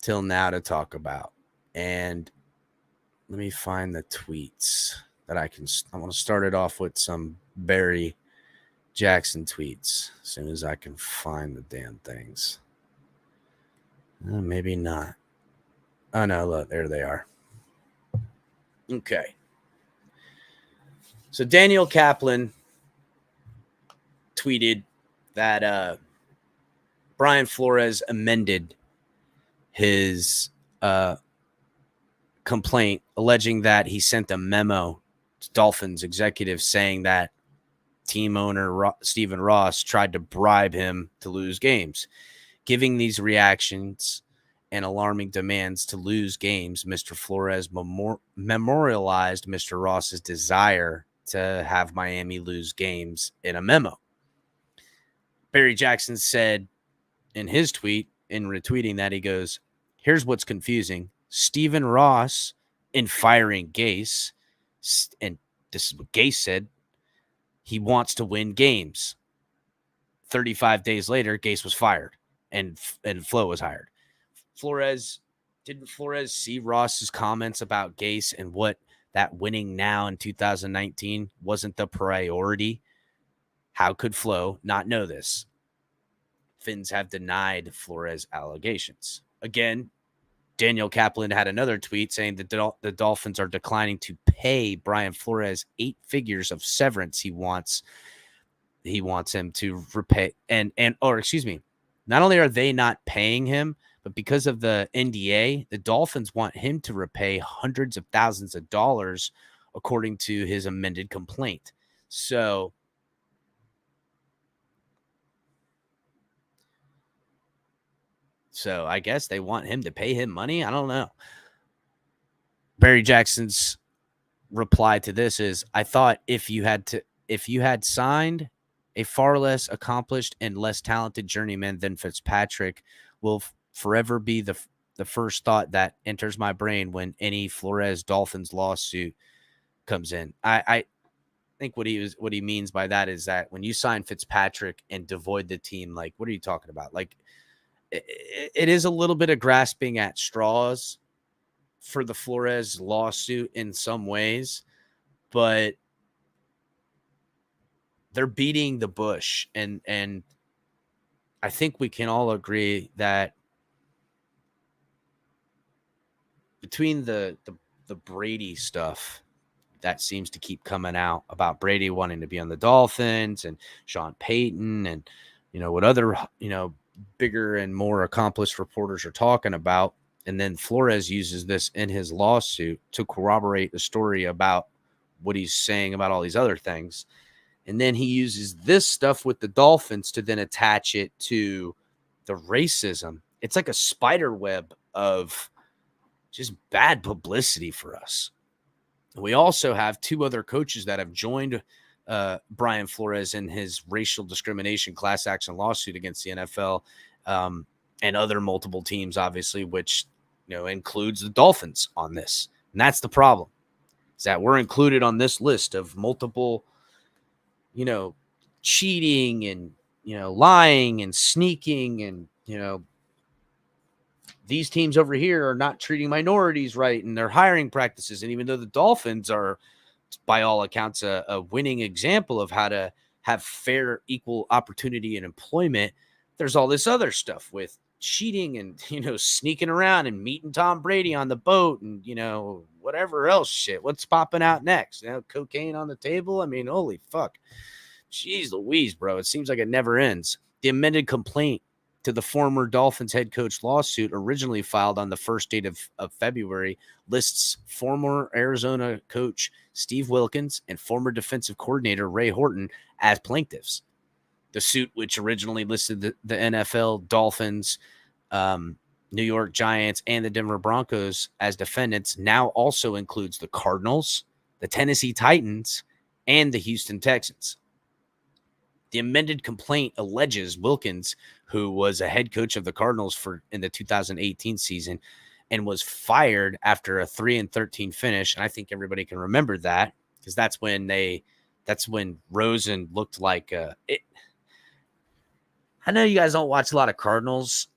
till now to talk about. And let me find the tweets that I want to start it off with some Barry Jackson tweets as soon as I can find the damn things. Maybe not. Oh, no, look, there they are. Okay. So Daniel Kaplan tweeted that Brian Flores amended his complaint, alleging that he sent a memo to Dolphins executives saying that team owner Stephen Ross tried to bribe him to lose games. Giving these reactions and alarming demands to lose games, Mr. Flores memorialized Mr. Ross's desire to have Miami lose games in a memo. Barry Jackson said in his tweet, in retweeting that, he goes, "Here's what's confusing. Stephen Ross, in firing Gase, and this is what Gase said, he wants to win games. 35 days later, Gase was fired and Flo was hired." Didn't Flores see Ross's comments about Gase and what that winning now in 2019 wasn't the priority? How could Flo not know this? Fins have denied Flores' allegations. Again, Daniel Kaplan had another tweet saying that the Dolphins are declining to pay Brian Flores 8 figures of severance he wants him to repay. Not only are they not paying him, but because of the NDA, the Dolphins want him to repay hundreds of thousands of dollars, according to his amended complaint. So I guess they want him to pay him money. I don't know. Barry Jackson's reply to this is, "I thought if you had signed a far less accomplished and less talented journeyman than Fitzpatrick, will forever be the first thought that enters my brain when any Flores Dolphins lawsuit comes in." I think what he means by that is that when you sign Fitzpatrick and devoid the team, like, what are you talking about? Like, it is a little bit of grasping at straws for the Flores lawsuit in some ways, but they're beating the bush. And I think we can all agree that between the Brady stuff that seems to keep coming out about Brady wanting to be on the Dolphins and Sean Payton and, what other, bigger and more accomplished reporters are talking about. And then Flores uses this in his lawsuit to corroborate the story about what he's saying about all these other things. And then he uses this stuff with the Dolphins to then attach it to the racism. It's like a spider web of just bad publicity for us. We also have 2 other coaches that have joined Brian Flores in his racial discrimination class action lawsuit against the NFL and other multiple teams, obviously, which includes the Dolphins on this. And that's the problem, is that we're included on this list of multiple, cheating and lying and sneaking and these teams over here are not treating minorities right in their hiring practices. And even though the Dolphins are, by all accounts, a winning example of how to have fair, equal opportunity in employment, there's all this other stuff with cheating and, sneaking around and meeting Tom Brady on the boat and, whatever else shit. What's popping out next? Cocaine on the table? I mean, holy fuck. Jeez Louise, bro. It seems like it never ends. The amended complaint to the former Dolphins head coach lawsuit, originally filed on the first date of February, lists former Arizona coach Steve Wilkins and former defensive coordinator Ray Horton as plaintiffs. The suit, which originally listed the NFL, Dolphins, New York Giants, and the Denver Broncos as defendants, now also includes the Cardinals, the Tennessee Titans, and the Houston Texans. The amended complaint alleges Wilkins, who was a head coach of the Cardinals in the 2018 season and was fired after a 3-13 finish. And I think everybody can remember that because that's when Rosen looked like it. I know you guys don't watch a lot of Cardinals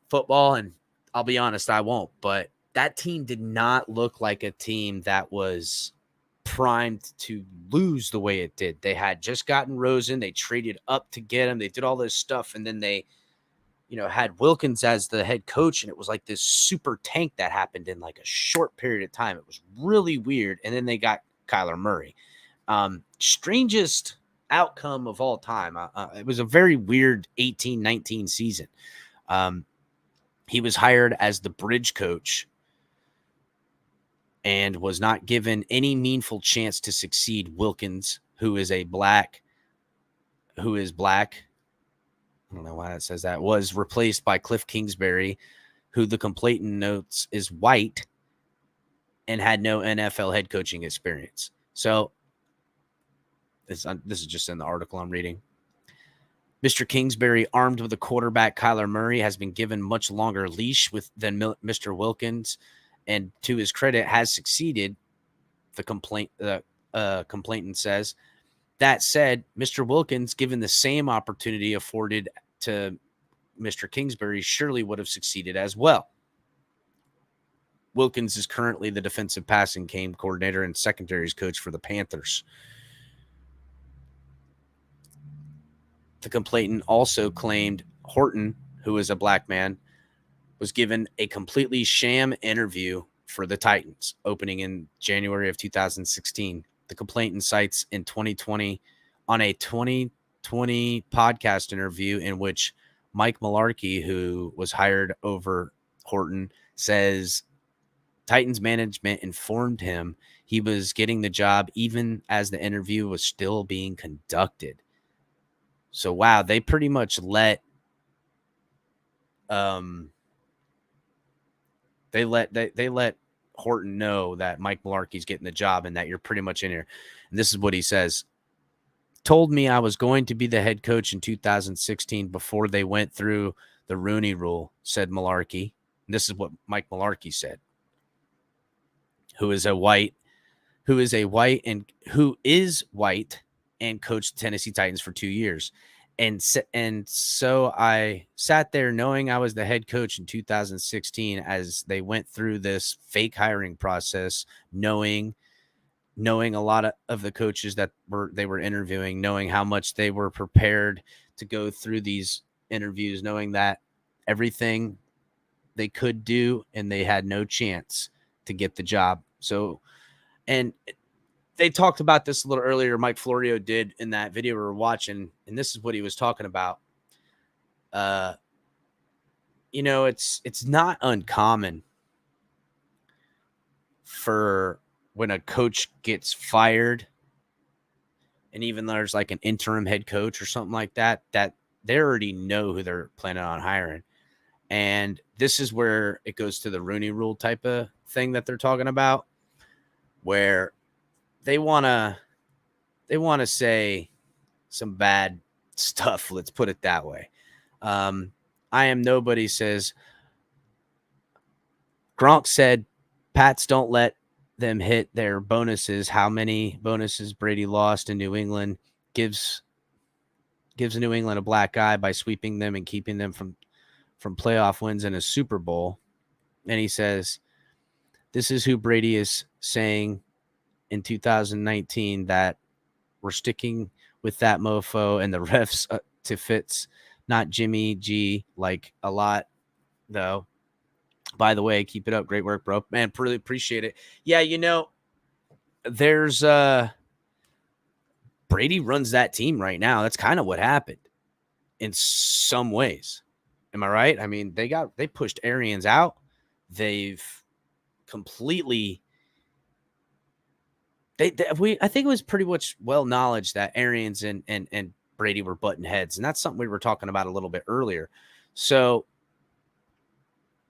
football, and I'll be honest, I won't. But that team did not look like a team that was primed to lose the way it did. They had just gotten Rosen. They traded up to get him. They did all this stuff, and then they, had Wilkins as the head coach, and it was like this super tank that happened in like a short period of time. It was really weird, and then they got Kyler Murray. Strangest outcome of all time. It was a very weird 18-19 season. He was hired as the bridge coach and was not given any meaningful chance to succeed. Wilkins, who is black, I don't know why it says that, was replaced by Cliff Kingsbury, who the complaint notes is white and had no NFL head coaching experience. So this is just in the article I'm reading. Mr. Kingsbury, armed with a quarterback Kyler Murray, has been given much longer leash than Mr. Wilkins, and to his credit, has succeeded, the complainant says. That said, Mr. Wilkins, given the same opportunity afforded to Mr. Kingsbury, surely would have succeeded as well. Wilkins is currently the defensive passing game coordinator and secondaries coach for the Panthers. The complainant also claimed Horton, who is a black man, was given a completely sham interview for the Titans, opening in January of 2016. The complainant cites in 2020 on a 2020 podcast interview in which Mike Mularkey, who was hired over Horton, says Titans management informed him he was getting the job even as the interview was still being conducted. So, wow, they pretty much let they let Horton know that Mike Mularkey's getting the job and that you're pretty much in here. And this is what he says. Told me I was going to be the head coach in 2016 before they went through the Rooney Rule, said Mularkey. And this is what Mike Mularkey said, who is white and coached the Tennessee Titans for 2 years. And so I sat there knowing I was the head coach in 2016 as they went through this fake hiring process, knowing a lot of the coaches that they were interviewing, knowing how much they were prepared to go through these interviews, knowing that everything they could do and they had no chance to get the job. So, and they talked about this a little earlier. Mike Florio did in that video we were watching, and this is what he was talking about. It's not uncommon for when a coach gets fired, and even there's like an interim head coach or something like that, that they already know who they're planning on hiring. And this is where it goes to the Rooney Rule type of thing that they're talking about, where they want to say some bad stuff. Let's put it that way. I am nobody says Gronk said Pats don't let them hit their bonuses. How many bonuses Brady lost in New England gives New England a black eye by sweeping them and keeping them from playoff wins in a Super Bowl. And he says, this is who Brady is saying in 2019 that we're sticking with that mofo and the refs to Fitz, not Jimmy G, like a lot, though. By the way, keep it up. Great work, bro. Man, really appreciate it. Yeah, there's Brady runs that team right now. That's kind of what happened in some ways. Am I right? I mean, they pushed Arians out. They've completely I think it was pretty much well knowledge that Arians and Brady were butting heads, and that's something we were talking about a little bit earlier. So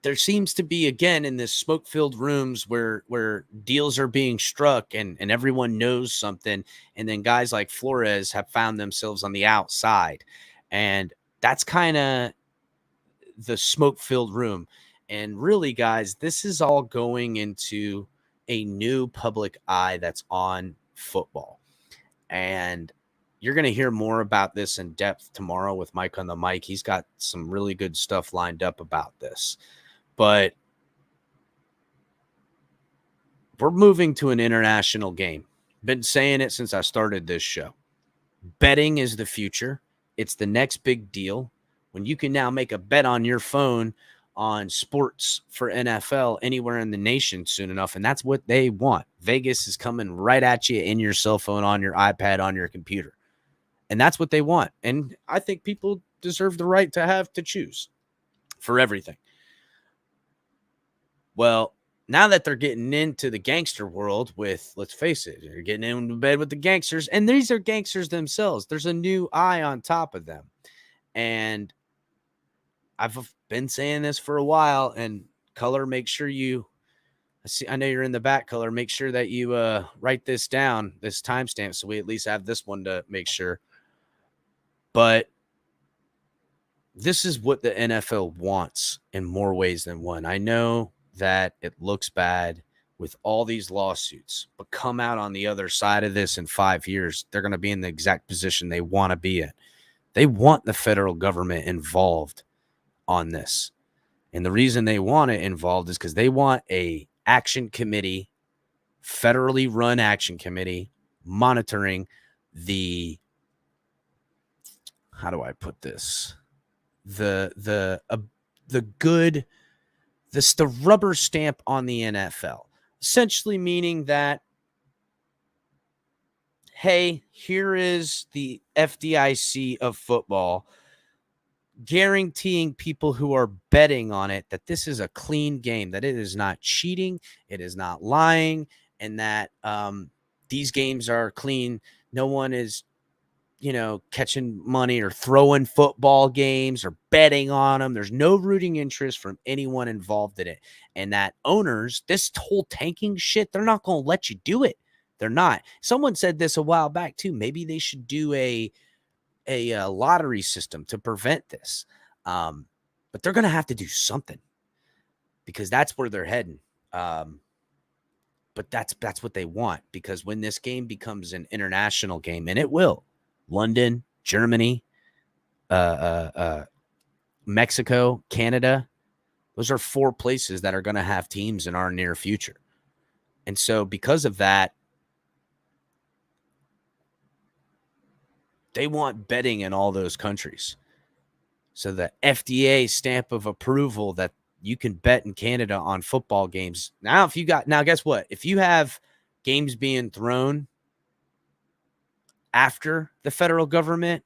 there seems to be, again, in this smoke-filled rooms where deals are being struck and everyone knows something, and then guys like Flores have found themselves on the outside. And that's kind of the smoke-filled room. And really, guys, this is all going into a new public eye that's on football. And you're going to hear more about this in depth tomorrow with Mike on the mic. He's got some really good stuff lined up about this. But we're moving to an international game. Been saying it since I started this show. Betting is the future. It's the next big deal. When you can now make a bet on your phone on sports for NFL anywhere in the nation soon enough, and that's what they want. Vegas is coming right at you in your cell phone, on your iPad, on your computer. And that's what they want. And I think people deserve the right to have to choose for everything. Well, now that they're getting into the gangster world with, let's face it, you're getting into bed with the gangsters, and these are gangsters themselves. There's a new eye on top of them. And I've been saying this for a while, and Color, make sure I know you're in the back, Color, make sure that you write this down, this timestamp, so we at least have this one to make sure. But this is what the NFL wants in more ways than one. I know that it looks bad with all these lawsuits, but come out on the other side of this in 5 years, they're going to be in the exact position they want to be in. They want the federal government involved on this. And the reason they want it involved is because they want a action committee, federally run action committee, monitoring the, how do I put this? The rubber stamp on the NFL, essentially meaning that, hey, here is the FDIC of football guaranteeing people who are betting on it that this is a clean game, that it is not cheating, it is not lying, and that these games are clean. No one is catching money or throwing football games or betting on them. There's no rooting interest from anyone involved in it. And that owners, this whole tanking shit, they're not going to let you do it. They're not. Someone said this a while back too. Maybe they should do a lottery system to prevent this. But they're going to have to do something because that's where they're heading. But that's what they want, because when this game becomes an international game, and it will, London, Germany, Mexico, Canada, those are 4 places that are going to have teams in our near future. And so because of that, they want betting in all those countries. So the FDA stamp of approval that you can bet in Canada on football games. Now, guess what? If you have games being thrown after the federal government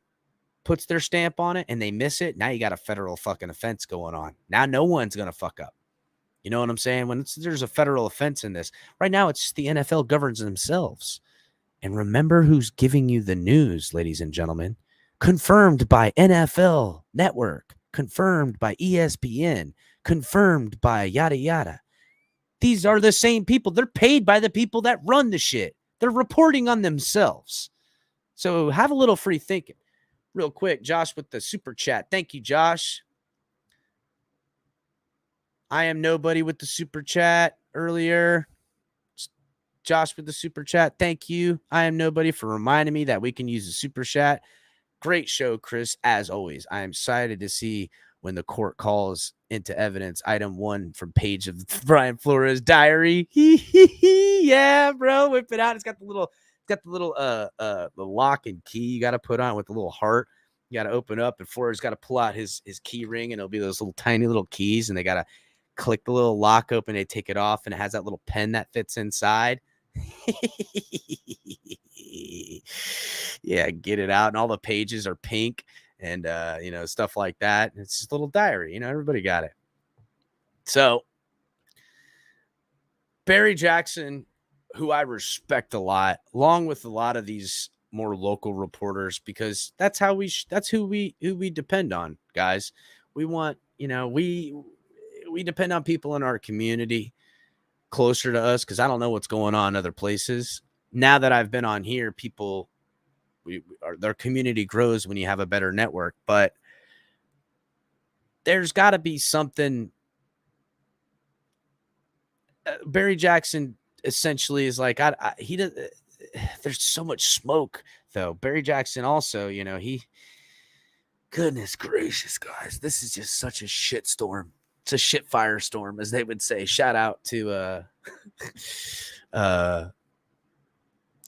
puts their stamp on it and they miss it, now you got a federal fucking offense going on. Now no one's going to fuck up. You know what I'm saying? When there's a federal offense in this. Right now, it's just the NFL governs themselves. And remember who's giving you the news, ladies and gentlemen. Confirmed by NFL Network. Confirmed by ESPN. Confirmed by yada yada. These are the same people. They're paid by the people that run the shit. They're reporting on themselves. So have a little free thinking. Real quick, Josh with the super chat. Thank you, Josh. I am nobody with the super chat earlier. Josh with the super chat. Thank you. I am nobody for reminding me that we can use the super chat. Great show, Chris. As always, I am excited to see when the court calls into evidence item 1 from page of Brian Flores' diary. Yeah, bro, whip it out. It's got the little the lock and key you got to put on with the little heart. You got to open up, and Flores got to pull out his key ring, and it'll be those little tiny little keys, and they got to click the little lock open. They take it off, and it has that little pen that fits inside. Yeah, get it out, and all the pages are pink, and stuff like that. It's just a little diary. Everybody got it. So Barry Jackson, who I respect a lot, along with a lot of these more local reporters, because that's how that's who we depend on, guys. We want, we depend on people in our community closer to us, because I don't know what's going on in other places. Now that I've been on here, people, their community grows when you have a better network, but there's got to be something. Barry Jackson essentially is like, he does. There's so much smoke, though. Barry Jackson also, goodness gracious, guys, this is just such a shit storm. It's a shit firestorm, as they would say. Shout out to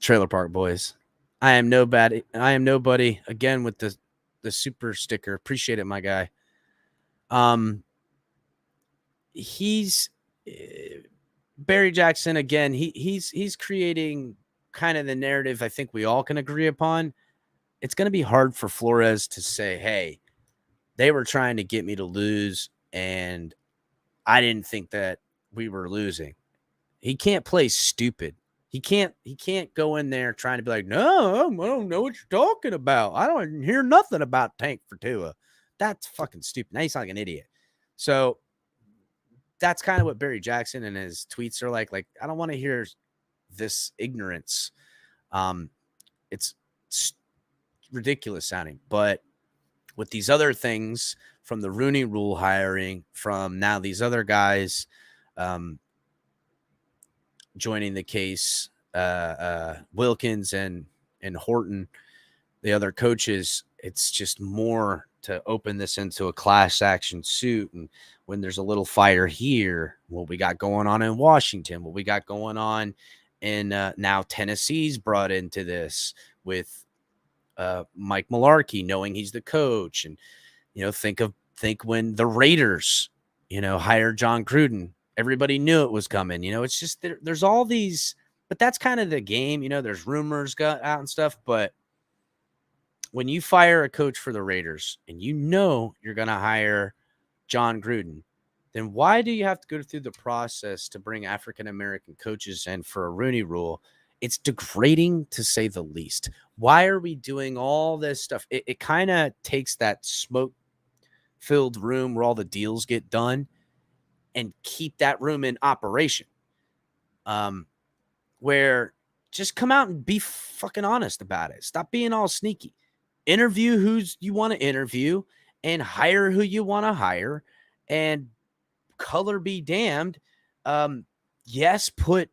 Trailer Park Boys. I am nobody. Again, with the super sticker. Appreciate it, my guy. He's Barry Jackson again. He's creating kind of the narrative I think we all can agree upon. It's going to be hard for Flores to say, hey, they were trying to get me to lose, and I didn't think that we were losing. He can't play stupid. He can't go in there trying to be like, no, I don't know what you're talking about. I don't hear nothing about Tank for Tua. That's fucking stupid. Now you sound like an idiot. So that's kind of what Barry Jackson and his tweets are like. Like, I don't want to hear this ignorance. It's ridiculous sounding, but with these other things, from the Rooney Rule hiring, from now these other guys joining the case, Wilkins and Horton, the other coaches, it's just more to open this into a class action suit. And when there's a little fire here, what we got going on in Washington, what we got going on in now Tennessee's brought into this with Mike Mularkey, knowing he's the coach. And, think when the Raiders, hired John Gruden, everybody knew it was coming. It's just there's all these, but that's kind of the game. There's rumors got out and stuff, but when you fire a coach for the Raiders and you're going to hire John Gruden, then why do you have to go through the process to bring African-American coaches in for a Rooney Rule? It's degrading, to say the least. Why are we doing all this stuff? It kind of takes that smoke-filled room where all the deals get done and keep that room in operation. Where just come out and be fucking honest about it. Stop being all sneaky. Interview who you want to interview and hire who you want to hire, and color be damned. Yes, put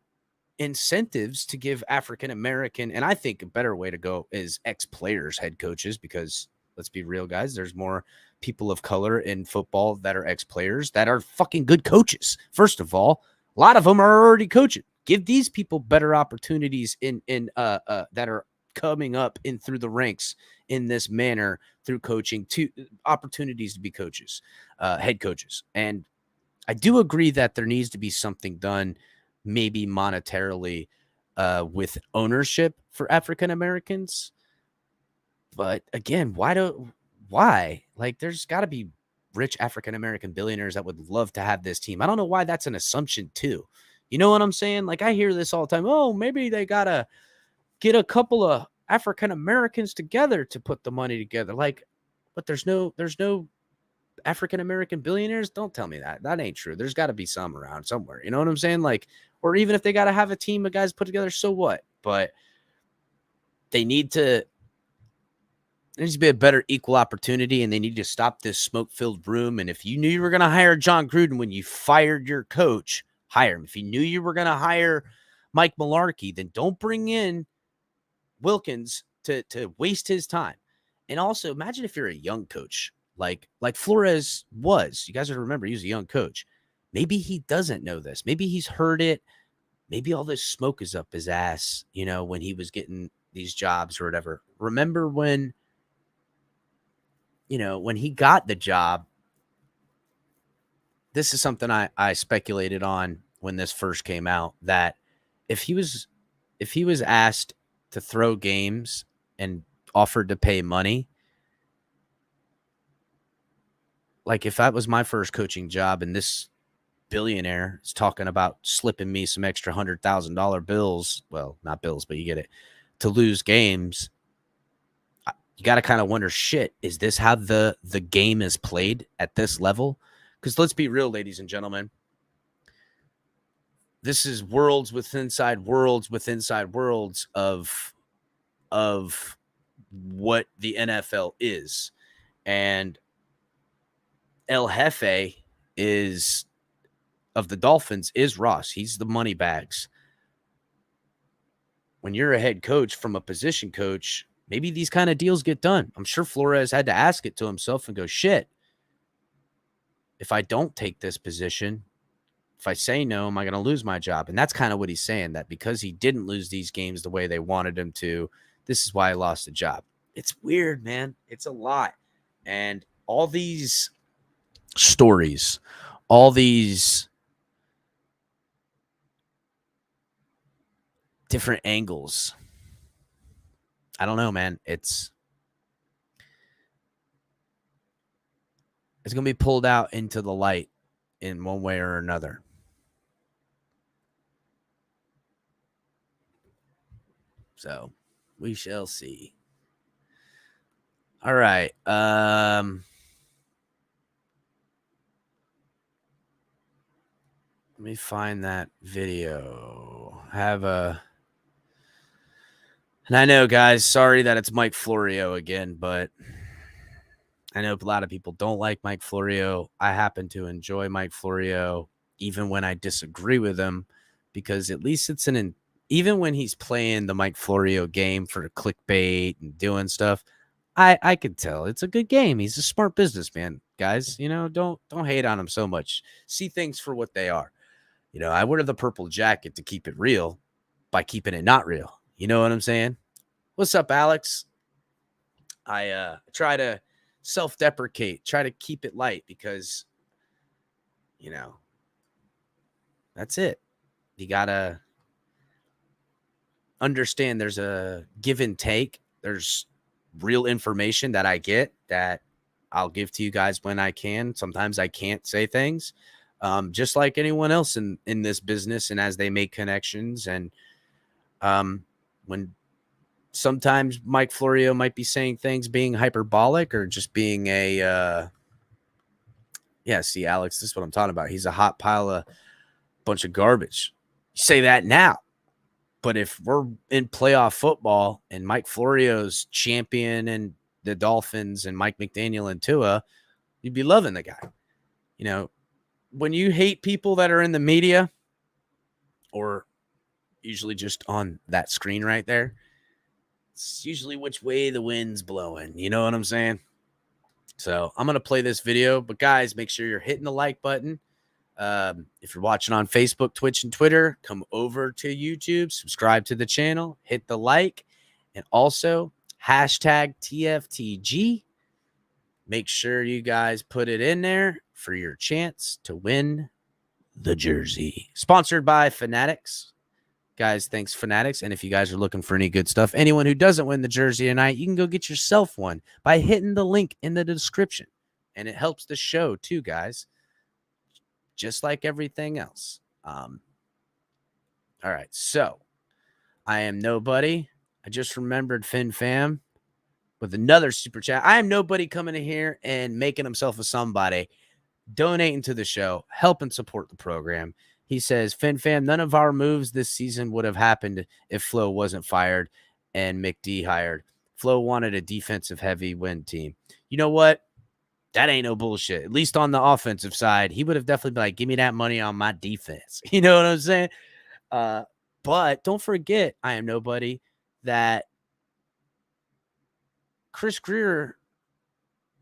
incentives to give African-American, and I think a better way to go is ex-players head coaches, because let's be real, guys, there's more people of color in football that are ex-players that are fucking good coaches. First of all, a lot of them are already coaching. Give these people better opportunities in that are coming up in through the ranks in this manner through coaching, to opportunities to be coaches, head coaches. And I do agree that there needs to be something done, maybe monetarily, with ownership for African Americans. But again, why? Like, there's got to be rich African American billionaires that would love to have this team. I don't know why that's an assumption too. You know what I'm saying? Like, I hear this all the time. Oh, maybe they gotta get a couple of African Americans together to put the money together. Like, but there's no African American billionaires. Don't tell me that. That ain't true. There's got to be some around somewhere. You know what I'm saying? Like, or even if they got to have a team of guys put together, so what? But there needs to be a better equal opportunity, and they need to stop this smoke-filled room. And if you knew you were going to hire John Gruden when you fired your coach, hire him. If you knew you were going to hire Mike Mularkey, then don't bring in Wilkins to waste his time. And also, imagine if you're a young coach like Flores was. You guys have to remember, he was a young coach. Maybe he doesn't know this. Maybe he's heard it. Maybe all this smoke is up his ass, when he was getting these jobs or whatever. Remember when, when he got the job, this is something I speculated on when this first came out, that if he was asked to throw games and offered to pay money, like if that was my first coaching job and this billionaire is talking about slipping me some extra $100,000 bills, well, not bills, but you get it, to lose games, you got to kind of wonder, shit, is this how the game is played at this level? Because let's be real, ladies and gentlemen, this is worlds with inside worlds of what the NFL is. And El Jefe is of the Dolphins is Ross. He's the money bags. When you're a head coach from a position coach, maybe these kind of deals get done. I'm sure Flores had to ask it to himself and go, shit, if I don't take this position, if I say no, am I going to lose my job? And that's kind of what he's saying, that because he didn't lose these games the way they wanted him to, this is why I lost the job. It's weird, man. It's a lot. And all these stories, all these different angles, I don't know, man. It's going to be pulled out into the light in one way or another. So we shall see. All right. Let me find that video. And I know, guys, sorry that it's Mike Florio again, but I know a lot of people don't like Mike Florio. I happen to enjoy Mike Florio, even when I disagree with him, because at least it's even when he's playing the Mike Florio game for the clickbait and doing stuff, I could tell it's a good game. He's a smart businessman, guys. Don't hate on him so much. See things for what they are. I wear the purple jacket to keep it real by keeping it not real. You know what I'm saying? What's up, Alex? I try to self-deprecate, try to keep it light because, that's it. You got to understand there's a give and take. There's real information that I get that I'll give to you guys when I can. Sometimes I can't say things, just like anyone else in this business, and as they make connections. And when sometimes Mike Florio might be saying things being hyperbolic or just being see, Alex, this is what I'm talking about. He's a hot pile of bunch of garbage. You say that now. But if we're in playoff football and Mike Florio's champion and the Dolphins and Mike McDaniel and Tua, you'd be loving the guy. When you hate people that are in the media or usually just on that screen right there, it's usually which way the wind's blowing. You know what I'm saying? So I'm going to play this video, but guys, make sure you're hitting the like button. If you're watching on Facebook, Twitch, and Twitter, come over to YouTube, subscribe to the channel, hit the like, and also hashtag TFTG. Make sure you guys put it in there for your chance to win the jersey. Sponsored by Fanatics. Guys, thanks, Fanatics. And if you guys are looking for any good stuff, anyone who doesn't win the jersey tonight, you can go get yourself one by hitting the link in the description. And it helps the show too, guys. Just like everything else. All right, so I am nobody. I just remembered Fin Fam with another super chat. I am nobody coming in here and making himself a somebody, donating to the show, helping support the program. He says, Fin Fam, none of our moves this season would have happened if Flo wasn't fired and McD hired. Flo wanted a defensive heavy win team. You know what? That ain't no bullshit. At least on the offensive side, he would have definitely been like, give me that money on my defense. You know what I'm saying? But don't forget, I am nobody, that Chris Greer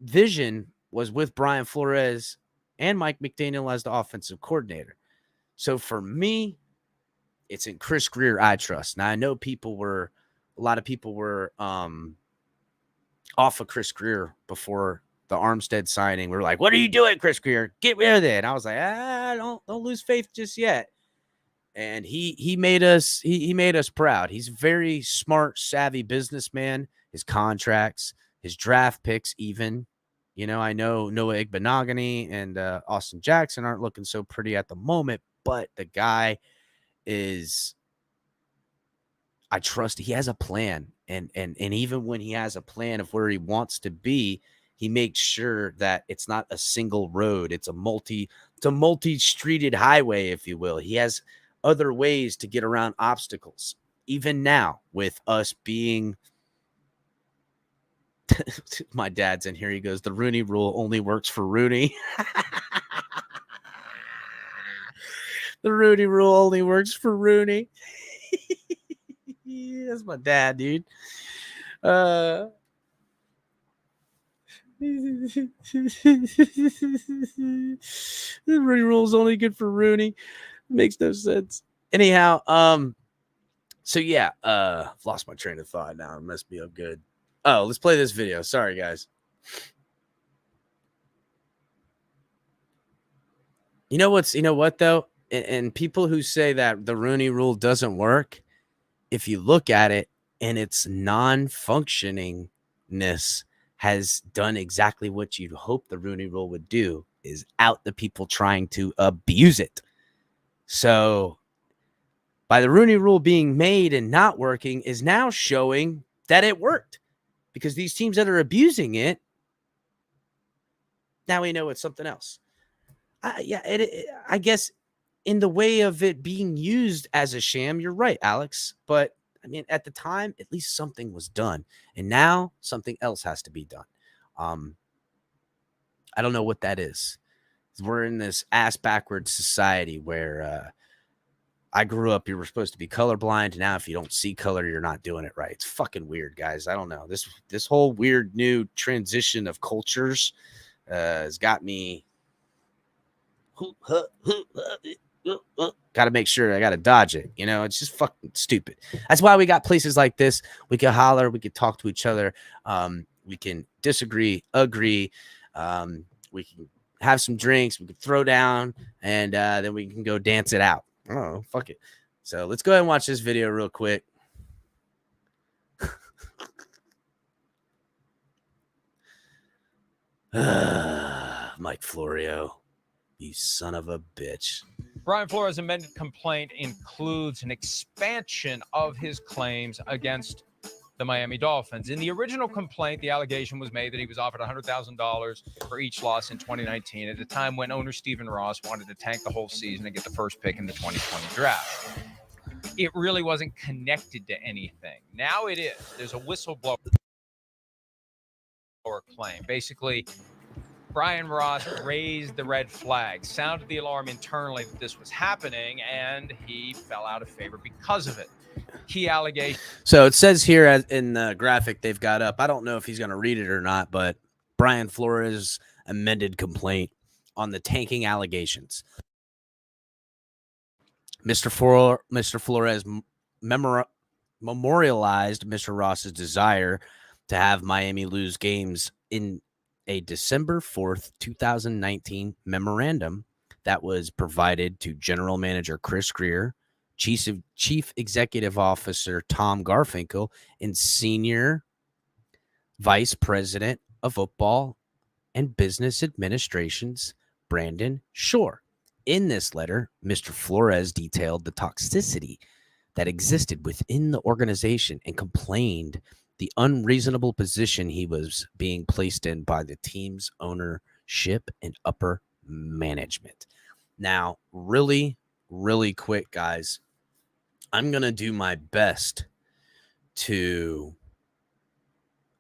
vision was with Brian Flores and Mike McDaniel as the offensive coordinator. So for me, it's in Chris Grier I trust. Now I know a lot of people were off of Chris Grier before the Armstead signing. We were like, "What are you doing, Chris Grier? Get rid of it." And I was like, don't lose faith just yet. And he made us he made us proud. He's a very smart, savvy businessman. His contracts, his draft picks, even. You know, I know Noah Igbenogany and Austin Jackson aren't looking so pretty at the moment, but the guy is, I trust he has a plan. And even when he has a plan of where he wants to be, he makes sure that it's not a single road. It's a multi-streeted highway, if you will. He has other ways to get around obstacles. Even now, with us being my dad's in here. He goes, the Rooney rule only works for Rooney. The Rooney rule only works for Rooney. That's my dad, dude. The Rooney rule is only good for Rooney. Makes no sense. Anyhow, so yeah, I've lost my train of thought now. It messed me up good. Oh, let's play this video. Sorry, guys. You know what though? And people who say that the Rooney rule doesn't work, if you look at it and its non-functioningness has done exactly what you'd hope the Rooney rule would do, is out the people trying to abuse it. So by the Rooney rule being made and not working is now showing that it worked. Because these teams that are abusing it, now we know it's something else. I guess in the way of it being used as a sham, you're right, Alex. But, I mean, at the time, at least something was done. And now something else has to be done. I don't know what that is. We're in this ass-backwards society where I grew up, you were supposed to be colorblind. Now, if you don't see color, you're not doing it right. It's fucking weird, guys. I don't know. This whole weird new transition of cultures has got me. Got to make sure I got to dodge it. You know, it's just fucking stupid. That's why we got places like this. We can holler. We can talk to each other. We can disagree, agree. We can have some drinks. We can throw down, and then we can go dance it out. Oh, fuck it. So let's go ahead and watch this video real quick. Mike Florio, you son of a bitch. Brian Flores' amended complaint includes an expansion of his claims against the Miami Dolphins. In the original complaint, the allegation was made that he was offered $100,000 for each loss in 2019 at a time when owner Stephen Ross wanted to tank the whole season and get the first pick in the 2020 draft. It really wasn't connected to anything. Now it is. There's a whistleblower claim. Basically, Brian Ross raised the red flag, sounded the alarm internally that this was happening, and he fell out of favor because of it. Key allegation. So it says here in the graphic they've got up, I don't know if he's going to read it or not, but Brian Flores' amended complaint on the tanking allegations. Mr. Flores memorialized Mr. Ross's desire to have Miami lose games in a December 4th, 2019 that was provided to General Manager Chris Grier, Chief Executive Officer Tom Garfinkel, and Senior Vice President of Football and Business Administrations Brandon Shore. In this letter, Mr. Flores detailed the toxicity that existed within the organization and complained the unreasonable position he was being placed in by the team's ownership and upper management. Now, really, really quick, guys, I'm going to do my best to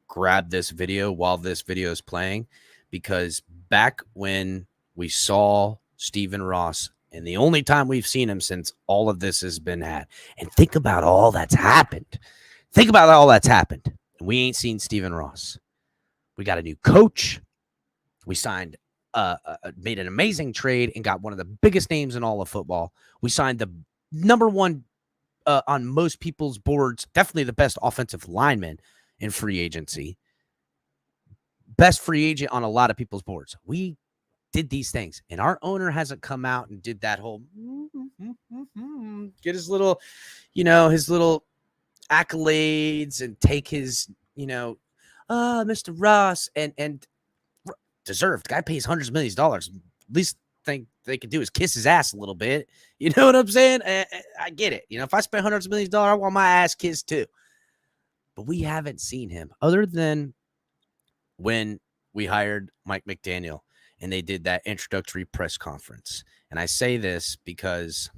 grab this video while this video is playing, because back when we saw Stephen Ross, and the only time we've seen him since all of this has been had, and think about all that's happened. Think about all that's happened. We ain't seen Stephen Ross. We got a new coach. We signed, made an amazing trade and got one of the biggest names in all of football. We signed the number one on most people's boards, definitely the best offensive lineman in free agency, best free agent on a lot of people's boards. We did these things, and our owner hasn't come out and did that whole get his little, his little accolades and take his, Mr. Ross and deserved. Guy pays hundreds of millions of dollars. Least thing they could do is kiss his ass a little bit. You know what I'm saying? I get it. If I spend hundreds of millions of dollars, I want my ass kissed too. But we haven't seen him other than when we hired Mike McDaniel and they did that introductory press conference. And I say this because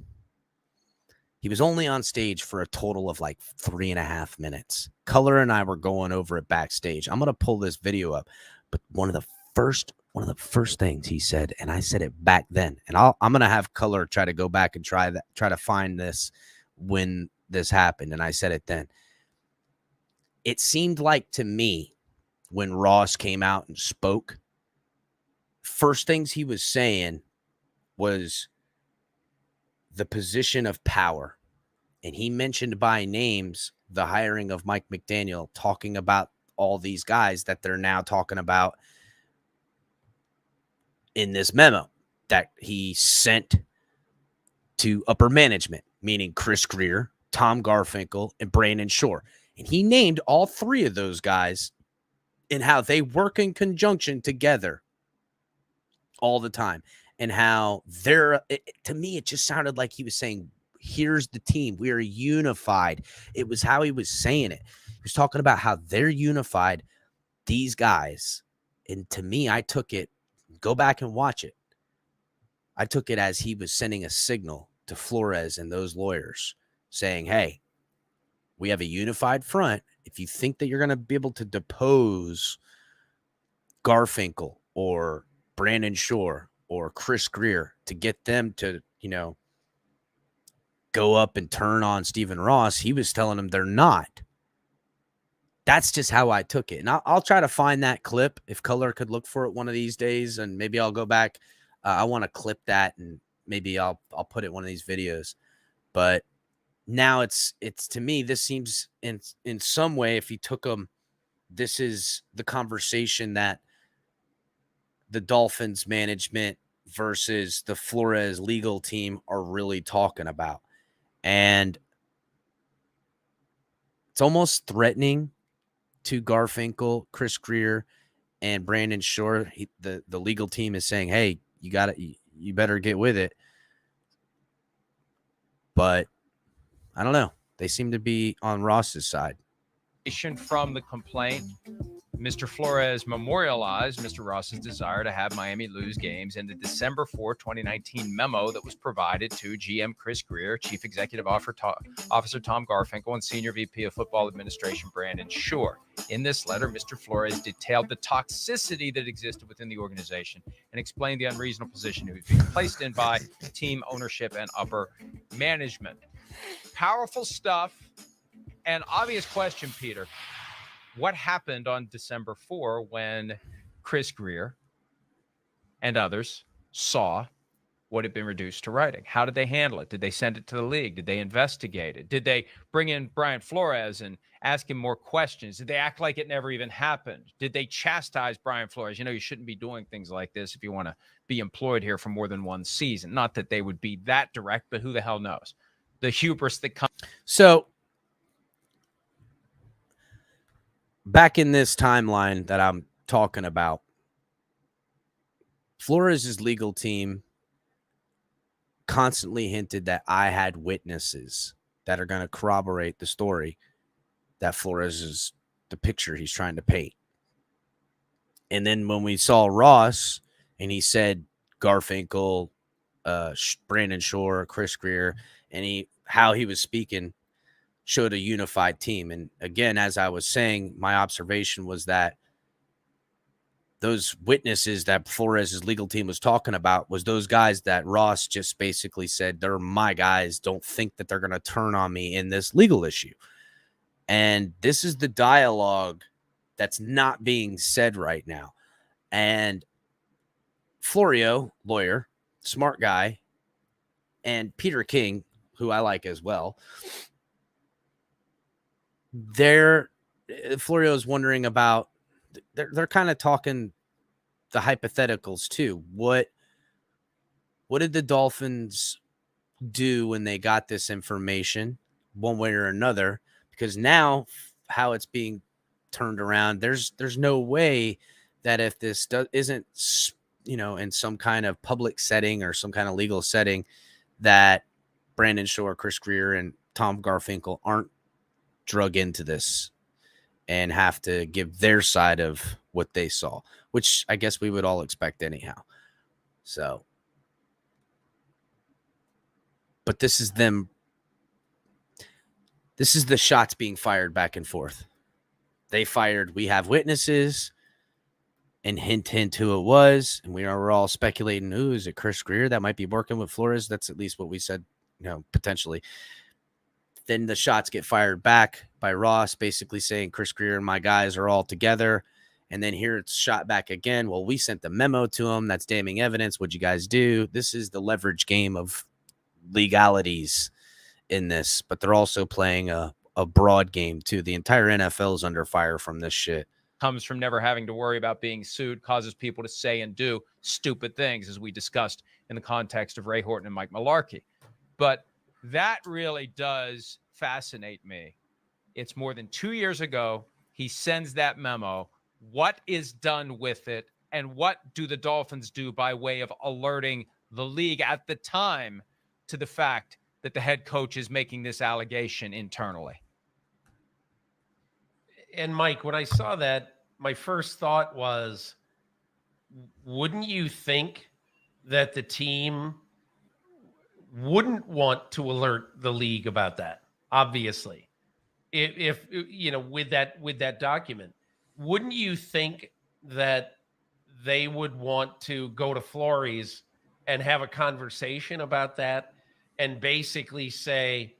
he was only on stage for a total of like 3.5 minutes. Color and I were going over it backstage. I'm going to pull this video up. But one of the first things he said, and I said it back then, and I'm going to have Color try to go back and try to find this when this happened. And I said it then. It seemed like to me when Ross came out and spoke, first things he was saying was the position of power. And he mentioned by names the hiring of Mike McDaniel, talking about all these guys that they're now talking about in this memo that he sent to upper management, meaning Chris Greer, Tom Garfinkel, and Brandon Shore. And he named all three of those guys and how they work in conjunction together all the time. And how to me, it just sounded like he was saying, here's the team. We are unified. It was how he was saying it. He was talking about how they're unified, these guys. And to me, I took it, go back and watch it. I took it as he was sending a signal to Flores and those lawyers saying, hey, we have a unified front. If you think that you're going to be able to depose Garfinkel or Brandon Shore or Chris Greer to get them to, go up and turn on Stephen Ross, he was telling them they're not. That's just how I took it. And I'll try to find that clip if Color could look for it one of these days, and maybe I'll go back. I want to clip that, and maybe I'll put it in one of these videos. But now it's to me, this seems in some way, if he took them, this is the conversation that the Dolphins management versus the Flores legal team are really talking about. And it's almost threatening to Garfinkel, Chris Greer, and Brandon Shore. The legal team is saying, hey, you better get with it. But I don't know. They seem to be on Ross's side. From the complaint, Mr. Flores memorialized Mr. Ross's desire to have Miami lose games in the December 4, 2019 memo that was provided to GM Chris Greer, Chief Executive Officer Tom Garfinkel, and Senior VP of Football Administration Brandon Shore. In this letter, Mr. Flores detailed the toxicity that existed within the organization and explained the unreasonable position he was being placed in by team ownership and upper management. Powerful stuff. An obvious question, Peter. What happened on December 4 when Chris Greer and others saw what had been reduced to writing? How did they handle it? Did they send it to the league? Did they investigate it? Did they bring in Brian Flores and ask him more questions? Did they act like it never even happened? Did they chastise Brian Flores? You shouldn't be doing things like this if you want to be employed here for more than one season. Not that they would be that direct, but who the hell knows? The hubris that comes. So back in this timeline that I'm talking about, Flores' legal team constantly hinted that I had witnesses that are going to corroborate the story that Flores is the picture he's trying to paint. And then when we saw Ross and he said Garfinkel, Brandon Shore, Chris Greer, and how he was speaking showed a unified team. And again, as I was saying, my observation was that those witnesses that Flores' legal team was talking about was those guys that Ross just basically said, they're my guys. Don't think that they're going to turn on me in this legal issue. And this is the dialogue that's not being said right now. And Florio, lawyer, smart guy, and Peter King, who I like as well, Florio's wondering about, they're kind of talking the hypotheticals too. What did the Dolphins do when they got this information, one way or another? Because now how it's being turned around, there's no way that if this isn't, in some kind of public setting or some kind of legal setting, that Brandon Shore, Chris Greer, and Tom Garfinkel aren't drug into this and have to give their side of what they saw, which I guess we would all expect anyhow. So, but this is the shots being fired back and forth. They fired, we have witnesses, and hint who it was. And we're all speculating, is it Chris Greer that might be working with Flores? That's at least what we said, potentially. Then the shots get fired back by Ross, basically saying Chris Greer and my guys are all together. And then here it's shot back again. Well, we sent the memo to them. That's damning evidence. What'd you guys do? This is the leverage game of legalities in this, but they're also playing a broad game too. The entire NFL is under fire from this shit. Comes from never having to worry about being sued, causes people to say and do stupid things, as we discussed in the context of Ray Horton and Mike Mularkey. But that really does fascinate me. It's more than 2 years ago. He sends that memo. What is done with it? And what do the Dolphins do by way of alerting the league at the time to the fact that the head coach is making this allegation internally? And Mike, when I saw that, my first thought was, wouldn't you think that the team wouldn't want to alert the league about that? Obviously, if with that document, wouldn't you think that they would want to go to Flores and have a conversation about that and basically say,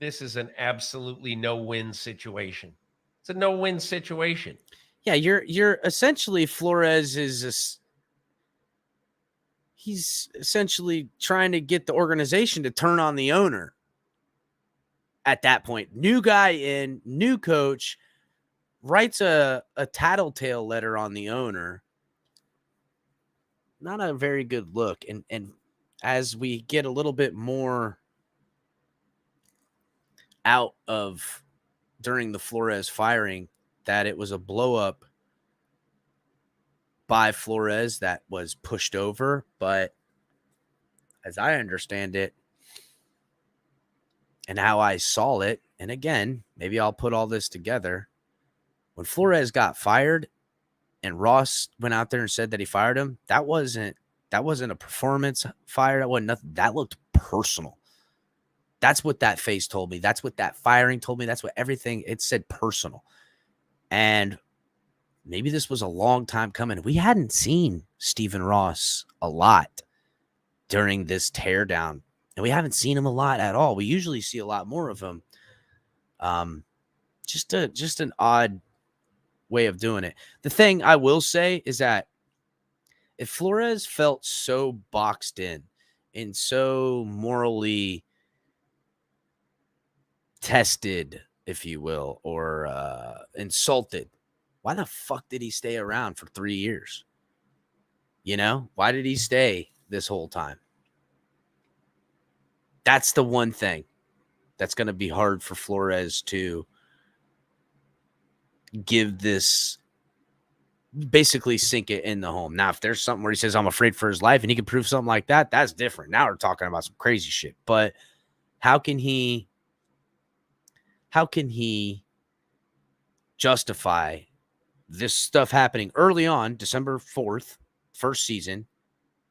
this is an absolutely no-win situation? It's a no-win situation. Yeah, you're essentially, Flores he's essentially trying to get the organization to turn on the owner at that point. New guy in, new coach, writes a tattletale letter on the owner. Not a very good look. And as we get a little bit more out of during the Flores firing, that it was a blow up by Flores that was pushed over. But as I understand it and how I saw it, and again, maybe I'll put all this together, when Flores got fired and Ross went out there and said that he fired him, that wasn't a performance fire. That wasn't nothing. That looked personal. That's what that face told me. That's what that firing told me. That's what everything, it said personal. And maybe this was a long time coming. We hadn't seen Stephen Ross a lot during this teardown, and we haven't seen him a lot at all. We usually see a lot more of him. Just an odd way of doing it. The thing I will say is that if Flores felt so boxed in and so morally tested, if you will, or insulted, why the fuck did he stay around for 3 years? Why did he stay this whole time? That's the one thing that's going to be hard for Flores to give this, basically sink it in the home. Now, if there's something where he says, I'm afraid for his life, and he can prove something like that, that's different. Now we're talking about some crazy shit. But how can he justify this stuff happening early on, December 4th, first season?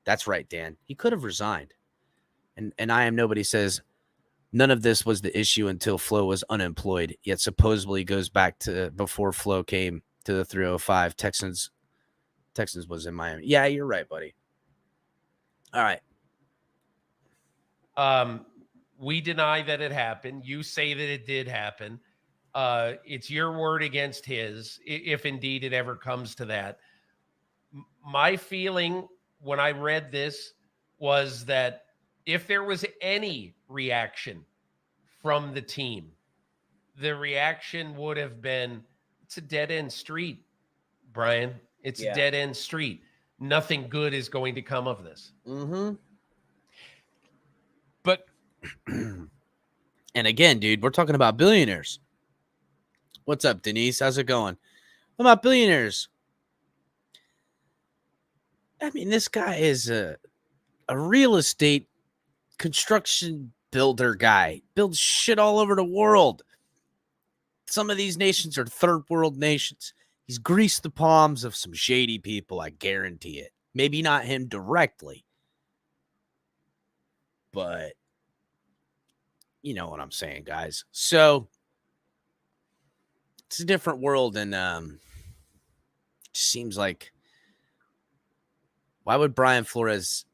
That's right, Dan. He could have resigned. And I Am Nobody says none of this was the issue until Flo was unemployed, yet supposedly goes back to before Flo came to the 305. Texans was in Miami. Yeah, you're right, buddy. All right. We deny that it happened. You say that it did happen. It's your word against his, if indeed it ever comes to that. My feeling when I read this was that if there was any reaction from the team, the reaction would have been, it's a dead-end street, Brian. It's a dead-end street. Nothing good is going to come of this. Mm-hmm. But And again, dude, we're talking about billionaires. What's up, Denise? How's it going? What about billionaires? I mean, this guy is a real estate construction builder guy. Builds shit all over the world. Some of these nations are third world nations. He's greased the palms of some shady people, I guarantee it. Maybe not him directly, but you know what I'm saying, guys. So it's a different world, and it seems like, why would Brian Flores?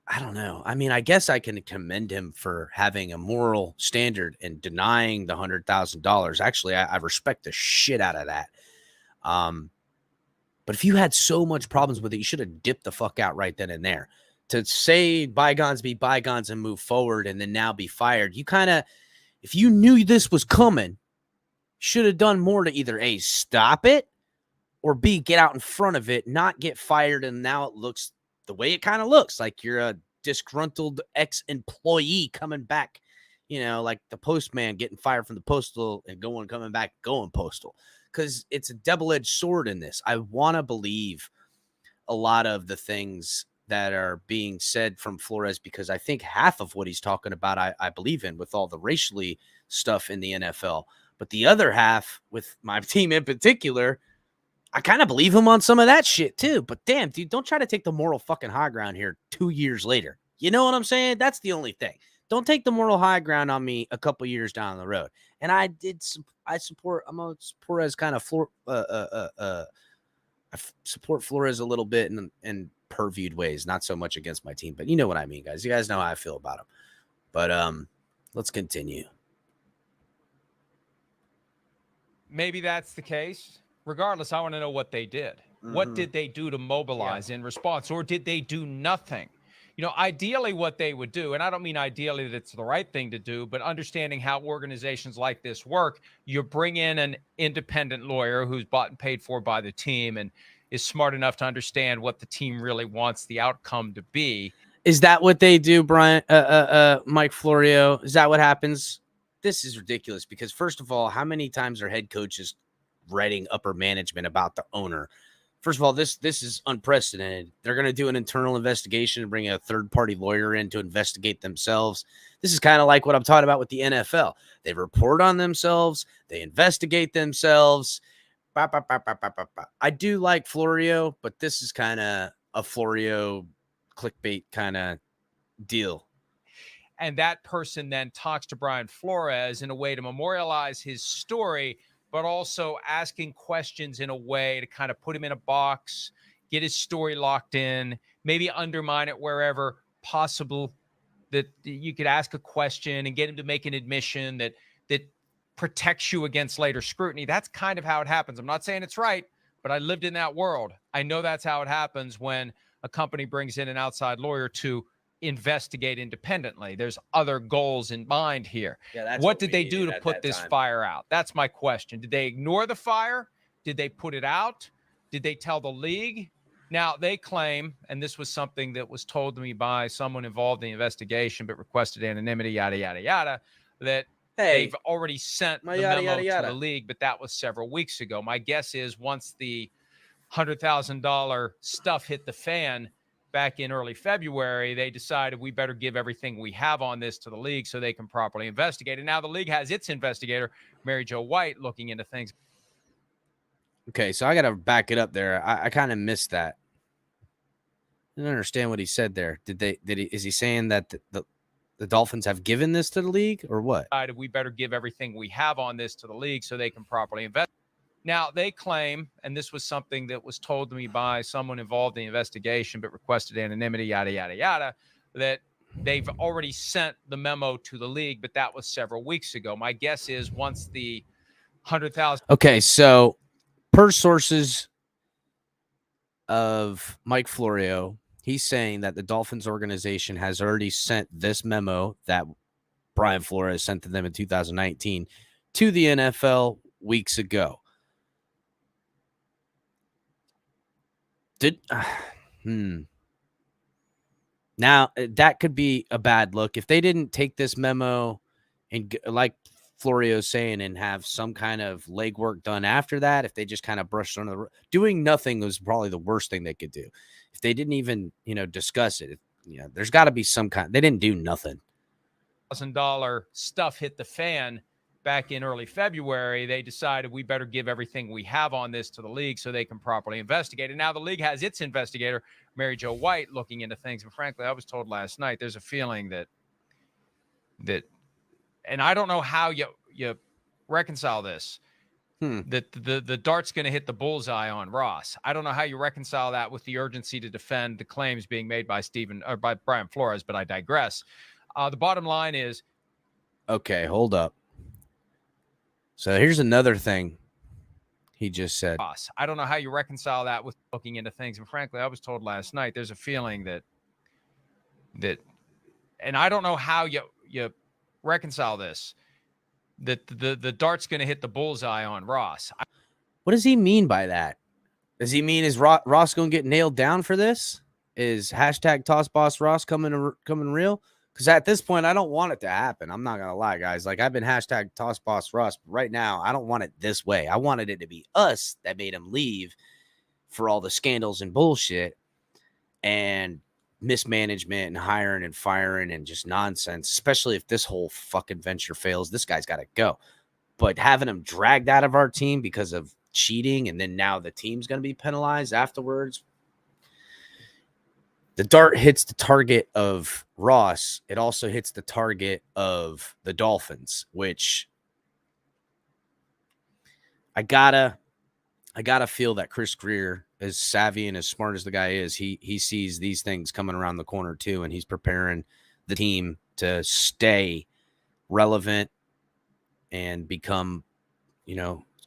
I don't know. I mean, I guess I can commend him for having a moral standard and denying the $100,000. Actually, I respect the shit out of that. But if you had so much problems with it, you should have dipped the fuck out right then and there. To say bygones be bygones and move forward and then now be fired, you kind of, if you knew this was coming, should have done more to either A, stop it, or B, get out in front of it, not get fired, and now it looks the way it kind of looks, like you're a disgruntled ex-employee coming back, you know, like the postman getting fired from the postal and coming back, going postal. Because it's a double-edged sword in this. I want to believe a lot of the things that are being said from Flores, because I think half of what he's talking about, I believe in, with all the racially stuff in the NFL. But the other half, with my team in particular, I kind of believe him on some of that shit too. But damn, dude, don't try to take the moral fucking high ground here 2 years later. You know what I'm saying? That's the only thing. Don't take the moral high ground on me a couple years down the road. And I'm a Flores kind of I support Flores a little bit in purviewed ways, not so much against my team, but you know what I mean, guys. You guys know how I feel about him. But let's continue. maybe that's the case. Regardless, I want to know what they did. What did they do to mobilize in response, or did they do nothing? You know, ideally what they would do, and I don't mean ideally that it's the right thing to do, but understanding how organizations like this work, you bring in an independent lawyer who's bought and paid for by the team and is smart enough to understand what the team really wants the outcome to be. Is that what they do, Brian? Mike Florio? Is that what happens? This is ridiculous because, first of all, how many times are head coaches writing upper management about the owner? First of all, this is unprecedented. They're going to do an internal investigation and bring a third-party lawyer in to investigate themselves. This is kind of like what I'm talking about with the NFL. They report on themselves. They investigate themselves. I do like Florio, but this is kind of a Florio clickbait kind of deal. And that person then talks to Brian Flores in a way to memorialize his story, but also asking questions in a way to kind of put him in a box, get his story locked in, maybe undermine it wherever possible, that you could ask a question and get him to make an admission that protects you against later scrutiny. That's kind of how it happens. I'm not saying it's right, but I lived in that world. I know that's how it happens when a company brings in an outside lawyer to investigate independently. There's other goals in mind here. Yeah, what did they do to put this fire out? That's my question. Did they ignore the fire? Did they put it out? Did they tell the league? Now, they claim, and this was something that was told to me by someone involved in the investigation but requested anonymity, yada, yada, yada, that they've already sent the memo to the league, but that was several weeks ago. My guess is once the $100,000 stuff hit the fan back in early February, they decided we better give everything we have on this to the league so they can properly investigate. And now the league has its investigator, Mary Jo White, looking into things. Okay, so I got to back it up there. I kind of missed that. I didn't understand what he said there. Is he saying that the Dolphins have given this to the league or what? We better give everything we have on this to the league so they can properly investigate. Now, they claim, and this was something that was told to me by someone involved in the investigation but requested anonymity, yada, yada, yada, that they've already sent the memo to the league, but that was several weeks ago. My guess is once the 100,000. Okay, so per sources, of Mike Florio, he's saying that the Dolphins organization has already sent this memo that Brian Flores sent to them in 2019 to the NFL weeks ago. Now, that could be a bad look. If they didn't take this memo and, like Florio's saying, and have some kind of legwork done after that, if they just kind of brushed under the doing nothing was probably the worst thing they could do. If they didn't even, discuss it, there's got to be some kind. They didn't do nothing. $1,000 stuff hit the fan back in early February. They decided we better give everything we have on this to the league so they can properly investigate. And now the league has its investigator, Mary Jo White, looking into things. But frankly, I was told last night there's a feeling that and I don't know how you reconcile this. That the dart's going to hit the bullseye on Ross. I don't know how you reconcile that with the urgency to defend the claims being made by by Brian Flores, but I digress. The bottom line is, okay, hold up. So here's another thing he just said. Ross. I don't know how you reconcile that with looking into things. And frankly, I was told last night there's a feeling that and I don't know how you reconcile this. That the dart's going to hit the bullseye on Ross. What does he mean by that? Does he mean is Ross going to get nailed down for this? Is hashtag Toss Boss Ross coming real? Because at this point, I don't want it to happen. I'm not going to lie, guys. Like, I've been hashtag Toss Boss Ross, but right now, I don't want it this way. I wanted it to be us that made him leave for all the scandals and bullshit and mismanagement and hiring and firing and just nonsense, especially if this whole fucking venture fails. This guy's got to go. But having him dragged out of our team because of cheating, and then now the team's going to be penalized afterwards. The dart hits the target of Ross. It also hits the target of the Dolphins, which I gotta feel that Chris Greer, as savvy and as smart as the guy is, he sees these things coming around the corner too, and he's preparing the team to stay relevant and become,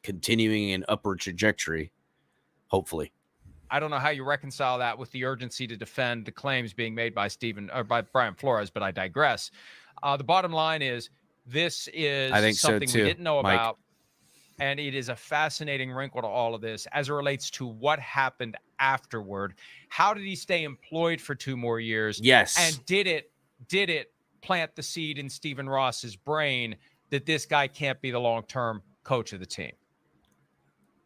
continuing an upward trajectory, hopefully. I don't know how you reconcile that with the urgency to defend the claims being made by by Brian Flores, but I digress. The bottom line is this is something we didn't know about, and it is a fascinating wrinkle to all of this as it relates to what happened afterward. How did he stay employed for 2 more years? Yes. And did it plant the seed in Stephen Ross's brain that this guy can't be the long-term coach of the team?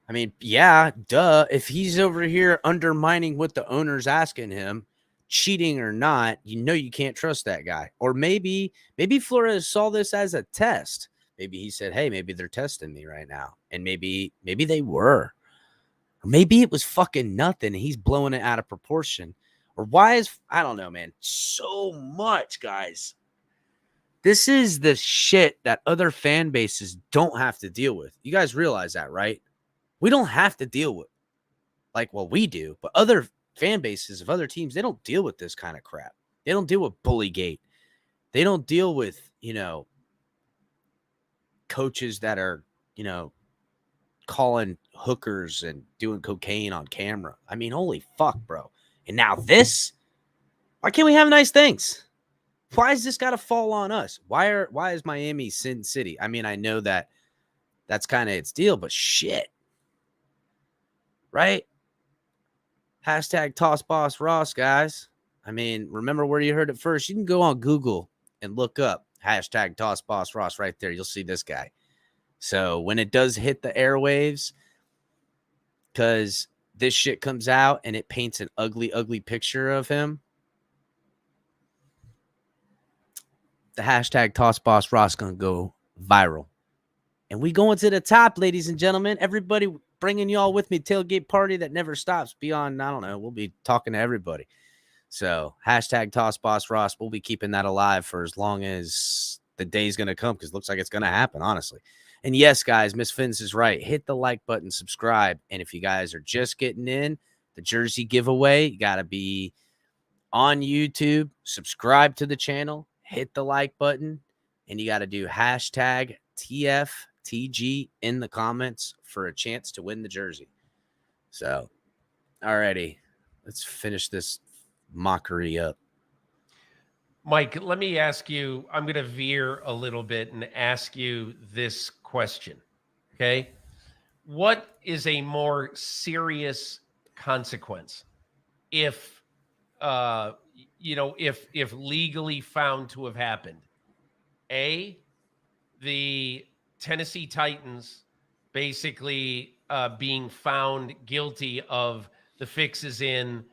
I mean, yeah, duh. If he's over here undermining what the owner's asking him, cheating or not, you can't trust that guy. Or maybe Flores saw this as a test. Maybe he said, hey, maybe they're testing me right now. And maybe they were. Or maybe it was fucking nothing. And he's blowing it out of proportion. Or I don't know, man. So much, guys. This is the shit that other fan bases don't have to deal with. You guys realize that, right? We don't have to deal with, we do, but other fan bases of other teams, they don't deal with this kind of crap. They don't deal with Bullygate. They don't deal with, coaches that are, calling hookers and doing cocaine on camera. I mean, holy fuck, bro. And now this? Why can't we have nice things? Why is this got to fall on us? Why is Miami Sin City? I mean, I know that's kind of its deal, but shit. Right? Hashtag Toss Boss Ross, guys. I mean, remember where you heard it first. You can go on Google and look up hashtag Toss Boss Ross right there. You'll see this guy. So when it does hit the airwaves, because this shit comes out and it paints an ugly, ugly picture of him, the hashtag Toss Boss Ross going to go viral. And we going to the top, ladies and gentlemen. Everybody bringing y'all with me. Tailgate party that never stops beyond, I don't know. We'll be talking to everybody. So hashtag Toss Boss Ross. We'll be keeping that alive for as long as the day's going to come, because it looks like it's going to happen, honestly. And yes, guys, Miss Fins is right. Hit the like button, subscribe. And if you guys are just getting in, the jersey giveaway, you got to be on YouTube, subscribe to the channel, hit the like button, and you got to do hashtag TFTG in the comments for a chance to win the jersey. So, alrighty. let's finish this mockery up. Mike, let me ask you, I'm going to veer a little bit and ask you this question. Okay. What is a more serious consequence if, if legally found to have happened? A, the Tennessee Titans basically being found guilty of the fixes in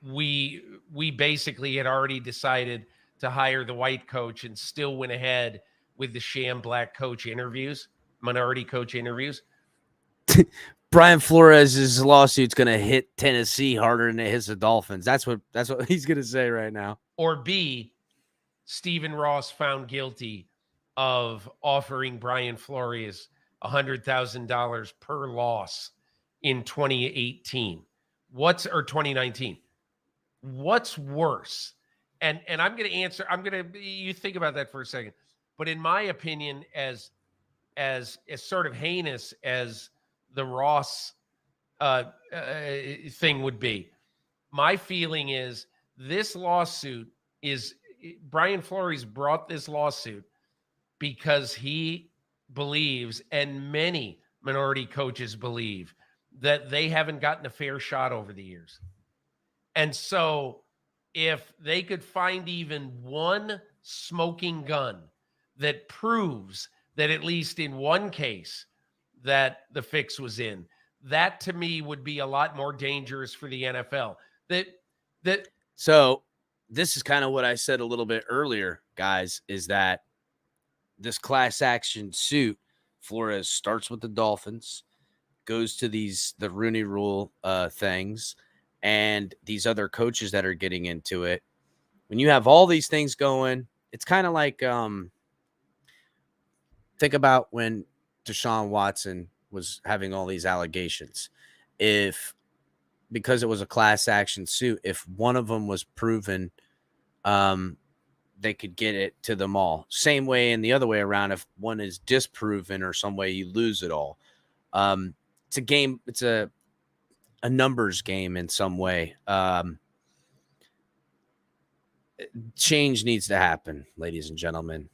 we basically had already decided to hire the white coach and still went ahead with the sham black coach interviews, minority coach interviews. Brian Flores' lawsuit's going to hit Tennessee harder than it hits the Dolphins. That's what he's going to say right now. Or B, Stephen Ross found guilty of offering Brian Flores $100,000 per loss in 2018. Or 2019. What's worse? And I'm going to answer. You think about that for a second. But in my opinion, as sort of heinous as the Ross thing would be, my feeling is this lawsuit is Brian Flores brought this lawsuit because he believes, and many minority coaches believe, that they haven't gotten a fair shot over the years. And so if they could find even one smoking gun that proves that at least in one case that the fix was in, that to me would be a lot more dangerous for the NFL. So this is kind of what I said a little bit earlier, guys, is that this class action suit, Flores starts with the Dolphins, goes to the Rooney Rule things, and these other coaches that are getting into it. When you have all these things going, it's kind of like think about when Deshaun Watson was having all these allegations. Because it was a class action suit, if one of them was proven, they could get it to them all. Same way and the other way around. If one is disproven or some way, you lose it all. It's a game. It's a numbers game in some way. Change needs to happen, ladies and gentlemen.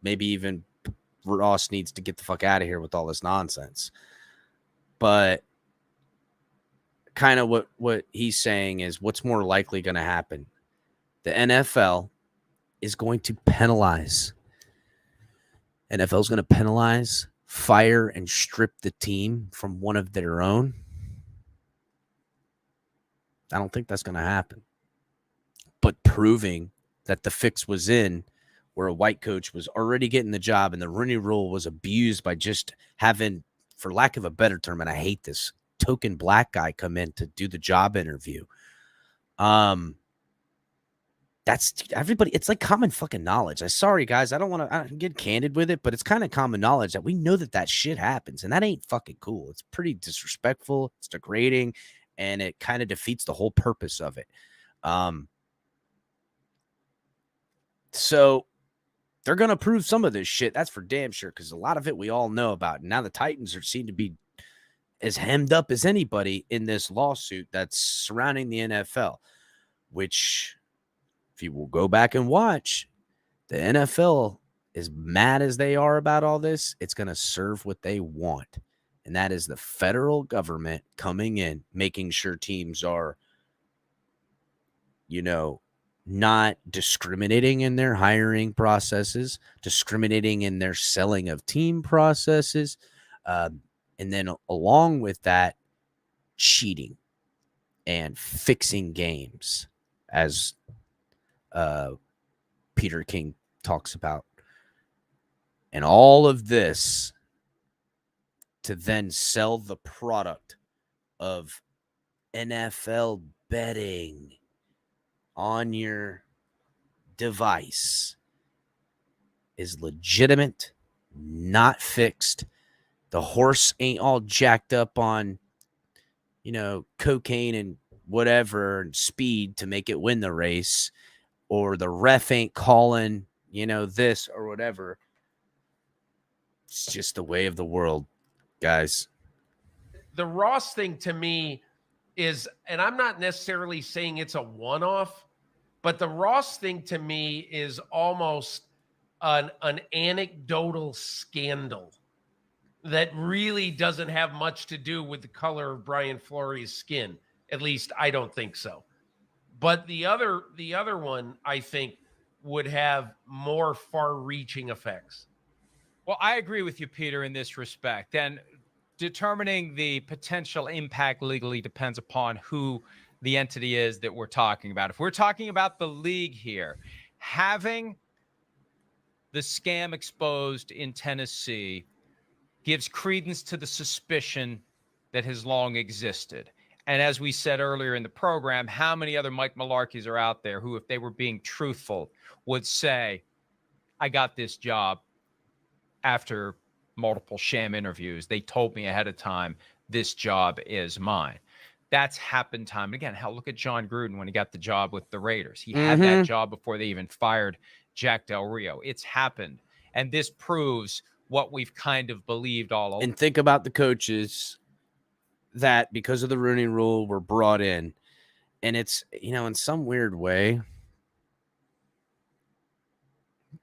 Maybe even Ross needs to get the fuck out of here with all this nonsense. But kind of what he's saying is what's more likely going to happen. The NFL is going to penalize. NFL is going to penalize, fire, and strip the team from one of their own. I don't think that's going to happen. But proving that the fix was in where a white coach was already getting the job and the Rooney Rule was abused by just having, for lack of a better term, and I hate this, token black guy come in to do the job interview. That's everybody. It's like common fucking knowledge. I'm sorry, guys. I don't want to get candid with it, but it's kind of common knowledge that we know that shit happens, and that ain't fucking cool. It's pretty disrespectful. It's degrading, and it kind of defeats the whole purpose of it. So they're going to prove some of this shit. That's for damn sure, because a lot of it we all know about. And now the Titans seem to be as hemmed up as anybody in this lawsuit that's surrounding the NFL, which, if you will go back and watch, the NFL, as mad as they are about all this, it's going to serve what they want. And that is the federal government coming in, making sure teams are, not discriminating in their hiring processes, discriminating in their selling of team processes, and then along with that, cheating and fixing games, as Peter King talks about. And all of this to then sell the product of NFL betting on your device is legitimate, not fixed. The horse ain't all jacked up on, cocaine and whatever and speed to make it win the race, or the ref ain't calling, this or whatever. It's just the way of the world, guys. the Ross thing to me is, and I'm not necessarily saying it's a one-off, but the Ross thing to me is almost an anecdotal scandal that really doesn't have much to do with the color of Brian Flores' skin. At least I don't think so. But the other one, I think, would have more far-reaching effects. Well, I agree with you, Peter, in this respect. And determining the potential impact legally depends upon who the entity is that we're talking about. If we're talking about the league here, having the scam exposed in Tennessee gives credence to the suspicion that has long existed. And as we said earlier in the program, how many other Mike Malarkeys are out there who, if they were being truthful, would say, I got this job after multiple sham interviews. They told me ahead of time, this job is mine. That's happened time and again. Hell, look at John Gruden when he got the job with the Raiders. He had that job before they even fired Jack Del Rio. It's happened. And this proves what we've kind of believed all along. And think about the coaches that, because of the Rooney Rule, were brought in. And it's, in some weird way,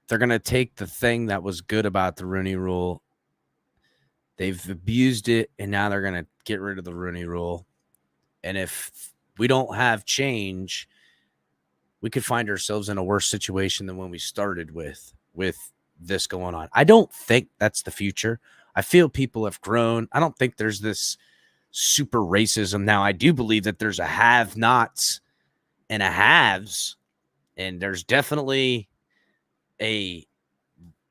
they're going to take the thing that was good about the Rooney Rule. They've abused it, and now they're going to get rid of the Rooney Rule. And if we don't have change, we could find ourselves in a worse situation than when we started with this going on. I don't think that's the future. I feel people have grown. I don't think there's this super racism. Now, I do believe that there's a have-nots and a haves, and there's definitely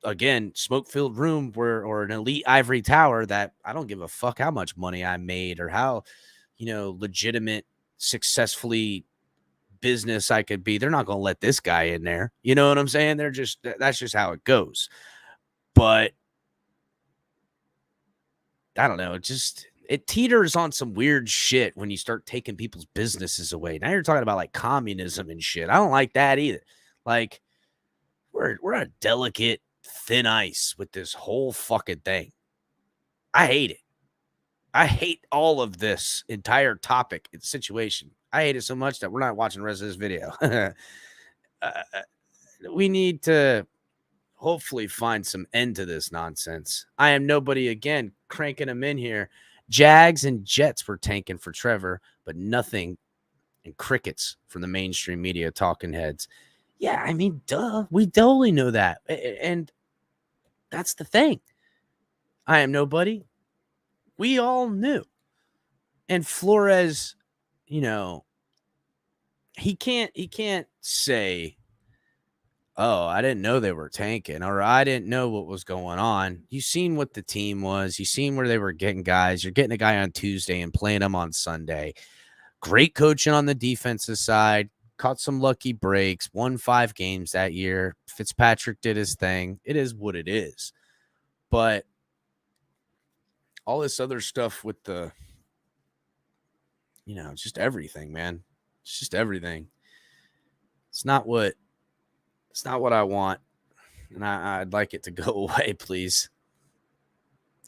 again, smoke-filled room or an elite ivory tower that I don't give a fuck how much money I made or how, legitimate, successfully business I could be. They're not going to let this guy in there. You know what I'm saying? That's just how it goes. But I don't know. It teeters on some weird shit when you start taking people's businesses away. Now you're talking about like communism and shit. I don't like that either. Like, we're on delicate, thin ice with this whole fucking thing. I hate it. I hate all of this entire topic and situation. I hate it so much that we're not watching the rest of this video. We need to hopefully find some end to this nonsense. I am nobody, again, cranking them in here. Jags and Jets were tanking for Trevor, but nothing and crickets from the mainstream media talking heads. Yeah, I mean, duh. We totally know that. And that's the thing. I am nobody. We all knew. And Flores, he can't say, oh, I didn't know they were tanking, or I didn't know what was going on. You seen what the team was. You seen where they were getting guys. You're getting a guy on Tuesday and playing him on Sunday. Great coaching on the defensive side. Caught some lucky breaks. Won 5 games that year. Fitzpatrick did his thing. It is what it is. But all this other stuff with the, just everything, man. It's just everything. It's not what I want. And I'd like it to go away, please.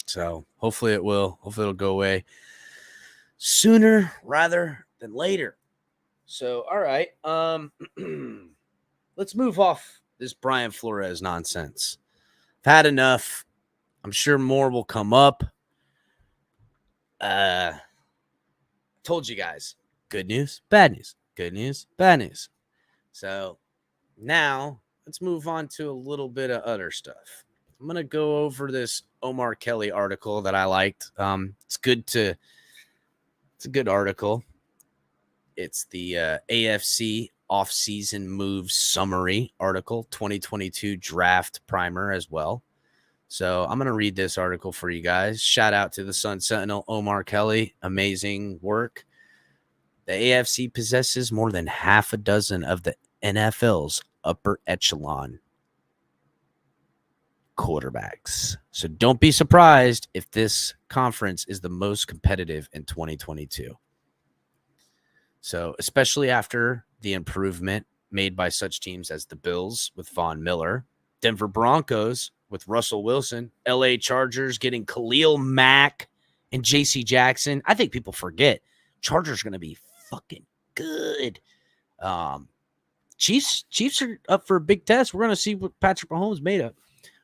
So hopefully it will. Hopefully it'll go away sooner rather than later. So, all right. Let's move off this Brian Flores nonsense. I've had enough. I'm sure more will come up. Told you guys, good news, bad news, good news, bad news. So now let's move on to a little bit of other stuff. I'm going to go over this Omar Kelly article that I liked. It's a good article. It's the AFC offseason moves summary article, 2022 draft primer as well. So I'm going to read this article for you guys. Shout out to the Sun Sentinel, Omar Kelly. Amazing work. The AFC possesses more than half a dozen of the NFL's upper echelon quarterbacks. So don't be surprised if this conference is the most competitive in 2022. So especially after the improvement made by such teams as the Bills with Von Miller, Denver Broncos with Russell Wilson, LA Chargers getting Khalil Mack and J.C. Jackson. I think people forget Chargers are going to be fucking good. Chiefs are up for a big test. We're going to see what Patrick Mahomes made of.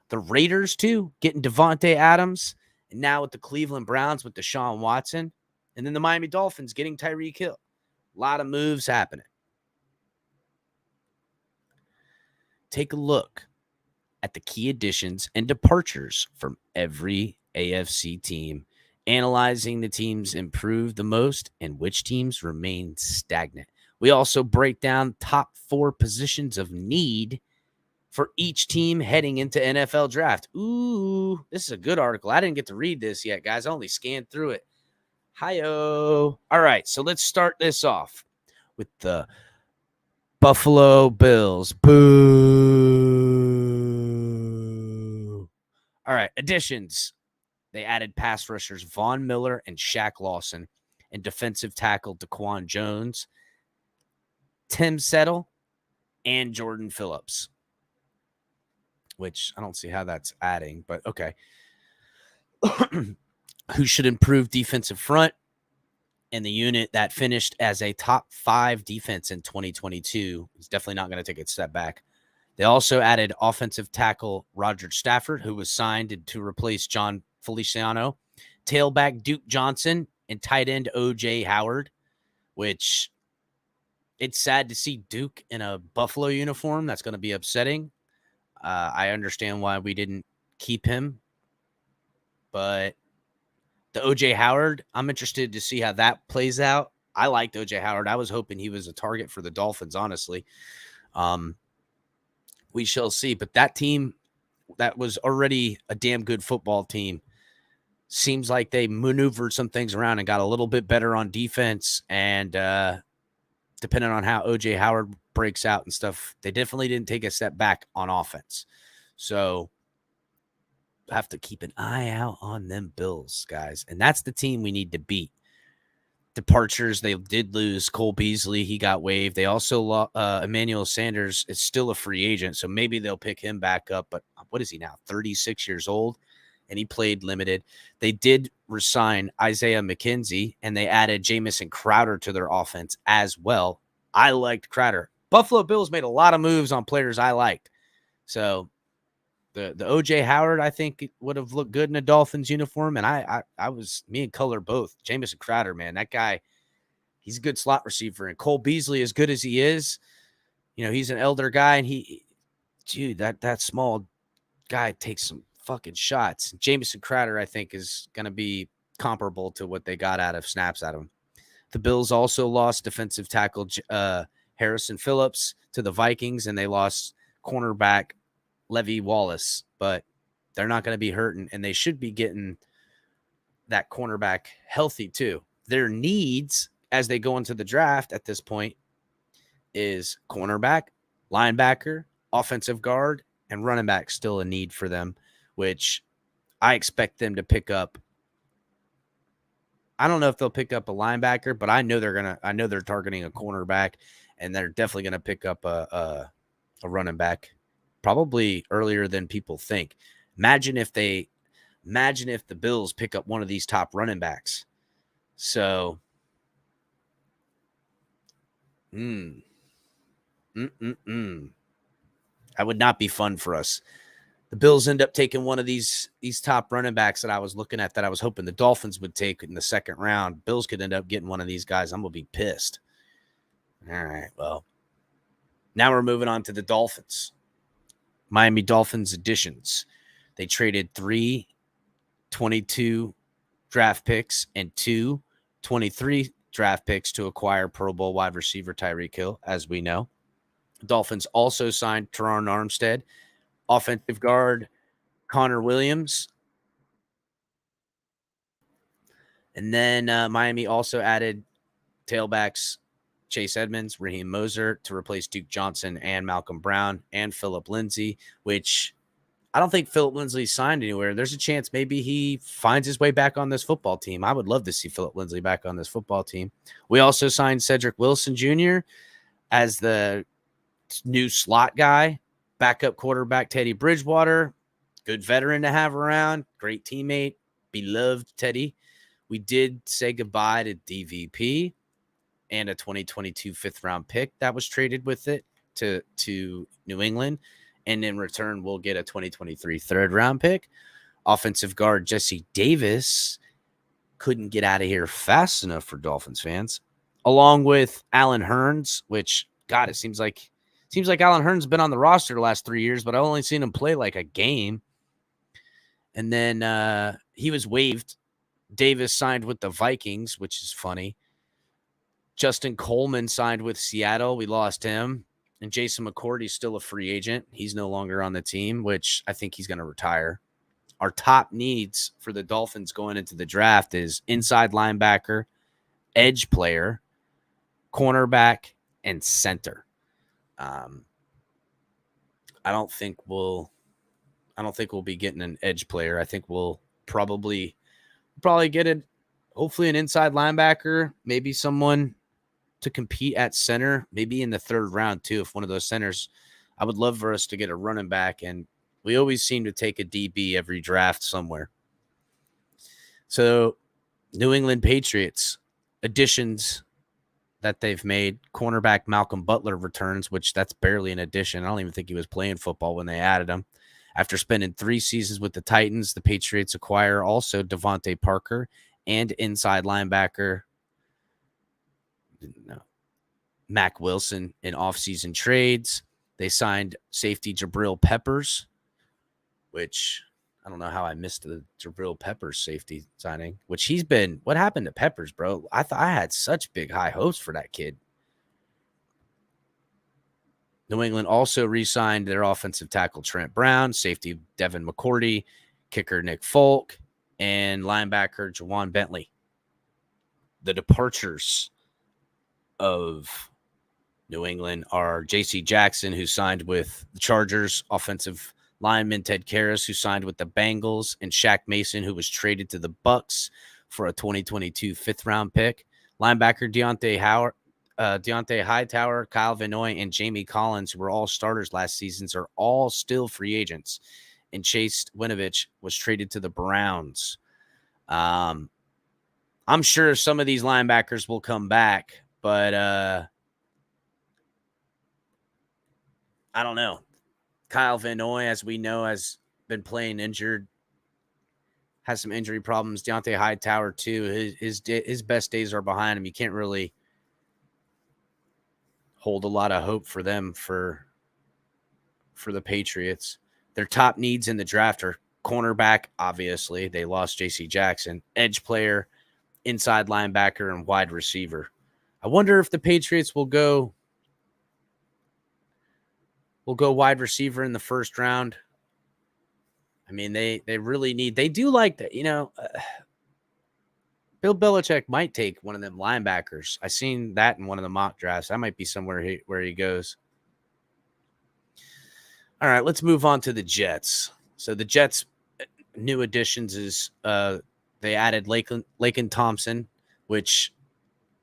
The Raiders, too, getting Devontae Adams. And now with the Cleveland Browns with Deshaun Watson. And then the Miami Dolphins getting Tyreek Hill. A lot of moves happening. Take a look at the key additions and departures from every AFC team, analyzing the teams improved the most and which teams remain stagnant. We also break down top 4 positions of need for each team heading into NFL draft. Ooh, this is a good article. I didn't get to read this yet, guys. I only scanned through it. Hi-oh. All right, so let's start this off with the Buffalo Bills. Boo. All right, additions. They added pass rushers Von Miller and Shaq Lawson and defensive tackle Daquan Jones, Tim Settle, and Jordan Phillips, which I don't see how that's adding, but okay. Who should improve defensive front and the unit that finished as a top 5 defense in 2022 is definitely not going to take a step back. They also added offensive tackle Roger Stafford, who was signed to replace John Feliciano, tailback Duke Johnson, and tight end O.J. Howard, which it's sad to see Duke in a Buffalo uniform. That's going to be upsetting. I understand why we didn't keep him, but the O.J. Howard, I'm interested to see how that plays out. I liked O.J. Howard. I was hoping he was a target for the Dolphins, honestly. We shall see. But that team that was already a damn good football team seems like they maneuvered some things around and got a little bit better on defense. And depending on how O.J. Howard breaks out and stuff, they definitely didn't take a step back on offense. So have to keep an eye out on them Bills, guys. And that's the team we need to beat. Departures, they did lose Cole Beasley. He got waived. They also lost Emmanuel Sanders is still a free agent, so maybe they'll pick him back up. But what is he now, 36 years old? And he played limited. They did resign Isaiah McKenzie, and they added Jamison Crowder to their offense as well. I liked Crowder. Buffalo Bills made a lot of moves on players I liked. So the O.J. Howard, I think, would have looked good in a Dolphins uniform. And I was, me and Color both. Jamison Crowder, man, that guy, he's a good slot receiver. And Cole Beasley, as good as he is, you know, he's an elder guy. And that small guy takes some fucking shots. Jamison Crowder, I think, is going to be comparable to what they got out of snaps out of him. The Bills also lost defensive tackle Harrison Phillips to the Vikings, and they lost cornerback Levy Wallace, but they're not going to be hurting, and they should be getting that cornerback healthy too. Their needs as they go into the draft at this point is cornerback, linebacker, offensive guard, and running back still a need for them, which I expect them to pick up. I don't know if they'll pick up a linebacker, but I know they're targeting a cornerback, and they're definitely going to pick up a running back. Probably earlier than people think. Imagine if the Bills pick up one of these top running backs. So, that would not be fun for us. The Bills end up taking one of these top running backs that I was looking at that I was hoping the Dolphins would take in the second round. Bills could end up getting one of these guys. I'm going to be pissed. All right, well, now we're moving on to the Dolphins. Miami Dolphins additions. They traded 3 22 draft picks and 2 23 draft picks to acquire Pro Bowl wide receiver Tyreek Hill, as we know. Dolphins also signed Teron Armstead, offensive guard Connor Williams. And then Miami also added tailbacks Chase Edmonds, Raheem Mostert to replace Duke Johnson and Malcolm Brown and Phillip Lindsay, which I don't think Phillip Lindsay signed anywhere. There's a chance maybe he finds his way back on this football team. I would love to see Phillip Lindsay back on this football team. We also signed Cedric Wilson Jr. as the new slot guy, backup quarterback Teddy Bridgewater, good veteran to have around, great teammate, beloved Teddy. We did say goodbye to DVP and a 2022 5th-round pick that was traded with it to New England. And in return, we'll get a 2023 3rd-round pick. Offensive guard Jesse Davis couldn't get out of here fast enough for Dolphins fans, along with Alan Hearns, which, God, it seems like Alan Hearns has been on the roster the last 3 years, but I've only seen him play like a game. And then he was waived. Davis signed with the Vikings, which is funny. Justin Coleman signed with Seattle. We lost him. And Jason McCourty's still a free agent. He's no longer on the team, which I think he's going to retire. Our top needs for the Dolphins going into the draft is inside linebacker, edge player, cornerback, and center. I don't think we'll be getting an edge player. I think we'll probably get it. Hopefully an inside linebacker, maybe someone to compete at center, maybe in the 3rd round too. If one of those centers, I would love for us to get a running back, and we always seem to take a DB every draft somewhere. So New England Patriots additions that they've made. Cornerback Malcolm Butler returns, which that's barely an addition. I don't even think he was playing football when they added him. After spending 3 seasons with the Titans, the Patriots acquire also Devontae Parker and inside linebacker Mac Wilson in offseason trades. They signed safety Jabril Peppers, which I don't know how I missed the Jabril Peppers safety signing, which he's been. What happened to Peppers, bro? I thought I had such big high hopes for that kid. New England also re-signed their offensive tackle Trent Brown, safety Devin McCourty, kicker Nick Folk, and linebacker Jawan Bentley. The departures of New England are J.C. Jackson, who signed with the Chargers, offensive lineman Ted Karras, who signed with the Bengals, and Shaq Mason, who was traded to the Bucks for a 2022 5th-round pick. Linebacker Deontay Hightower, Kyle Van Noy, and Jamie Collins, who were all starters last season, are all still free agents. And Chase Winovich was traded to the Browns. I'm sure some of these linebackers will come back, but I don't know. Kyle Van Noy, as we know, has been playing injured, has some injury problems. Deontay Hightower, too. His best days are behind him. You can't really hold a lot of hope for them for the Patriots. Their top needs in the draft are cornerback, obviously. They lost J.C. Jackson. Edge player, inside linebacker, and wide receiver. I wonder if the Patriots will go wide receiver in the 1st round. I mean, they really need – they do like that. Bill Belichick might take one of them linebackers. I seen that in one of the mock drafts. That might be somewhere where he goes. All right, let's move on to the Jets. So the Jets' new additions is they added Laken Thompson, which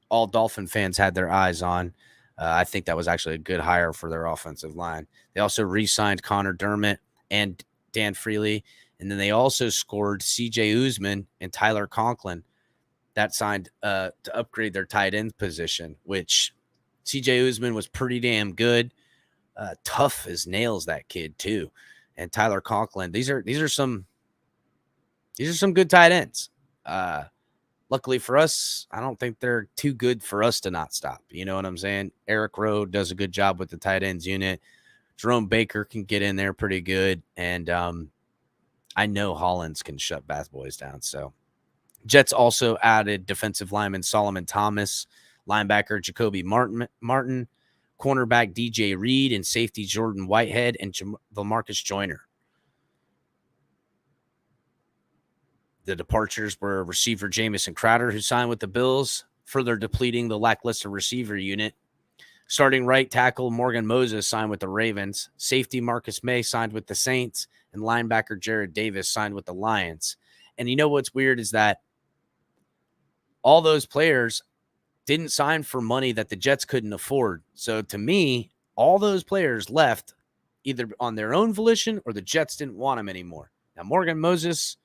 all Dolphin fans had their eyes on. I think that was actually a good hire for their offensive line. They also re-signed Connor Dermott and Dan Freely, and then they also scored C.J. Usman and Tyler Conklin that signed to upgrade their tight end position, which C.J. Usman was pretty damn good. Tough as nails, that kid, too. And Tyler Conklin, these are some good tight ends. Luckily for us, I don't think they're too good for us to not stop. You know what I'm saying? Eric Rowe does a good job with the tight ends unit. Jerome Baker can get in there pretty good. And I know Hollins can shut Bath Boys down. So Jets also added defensive lineman Solomon Thomas, linebacker Jacoby Martin, cornerback DJ Reed, and safety Jordan Whitehead and Lamarcus Joyner. The departures were receiver Jamison Crowder, who signed with the Bills, further depleting the lackluster receiver unit. Starting right tackle Morgan Moses signed with the Ravens. Safety Marcus May signed with the Saints. And linebacker Jared Davis signed with the Lions. And you know what's weird is that all those players didn't sign for money that the Jets couldn't afford. So to me, all those players left either on their own volition or the Jets didn't want them anymore. Now, Morgan Moses,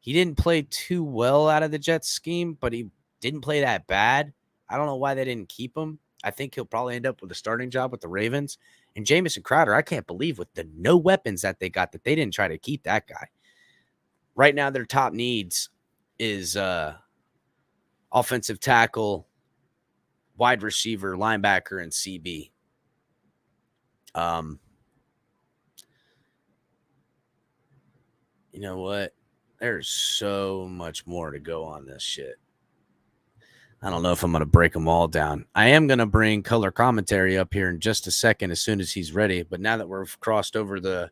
He didn't play too well out of the Jets scheme, but he didn't play that bad. I don't know why they didn't keep him. I think he'll probably end up with a starting job with the Ravens. And Jamison Crowder, I can't believe with the no weapons that they got that they didn't try to keep that guy. Right now, their top needs is offensive tackle, wide receiver, linebacker, and CB. You know what? There's so much more to go on this shit. I don't know if I'm going to break them all down. I am going to bring color commentary up here in just a second as soon as he's ready. But now that we've crossed over the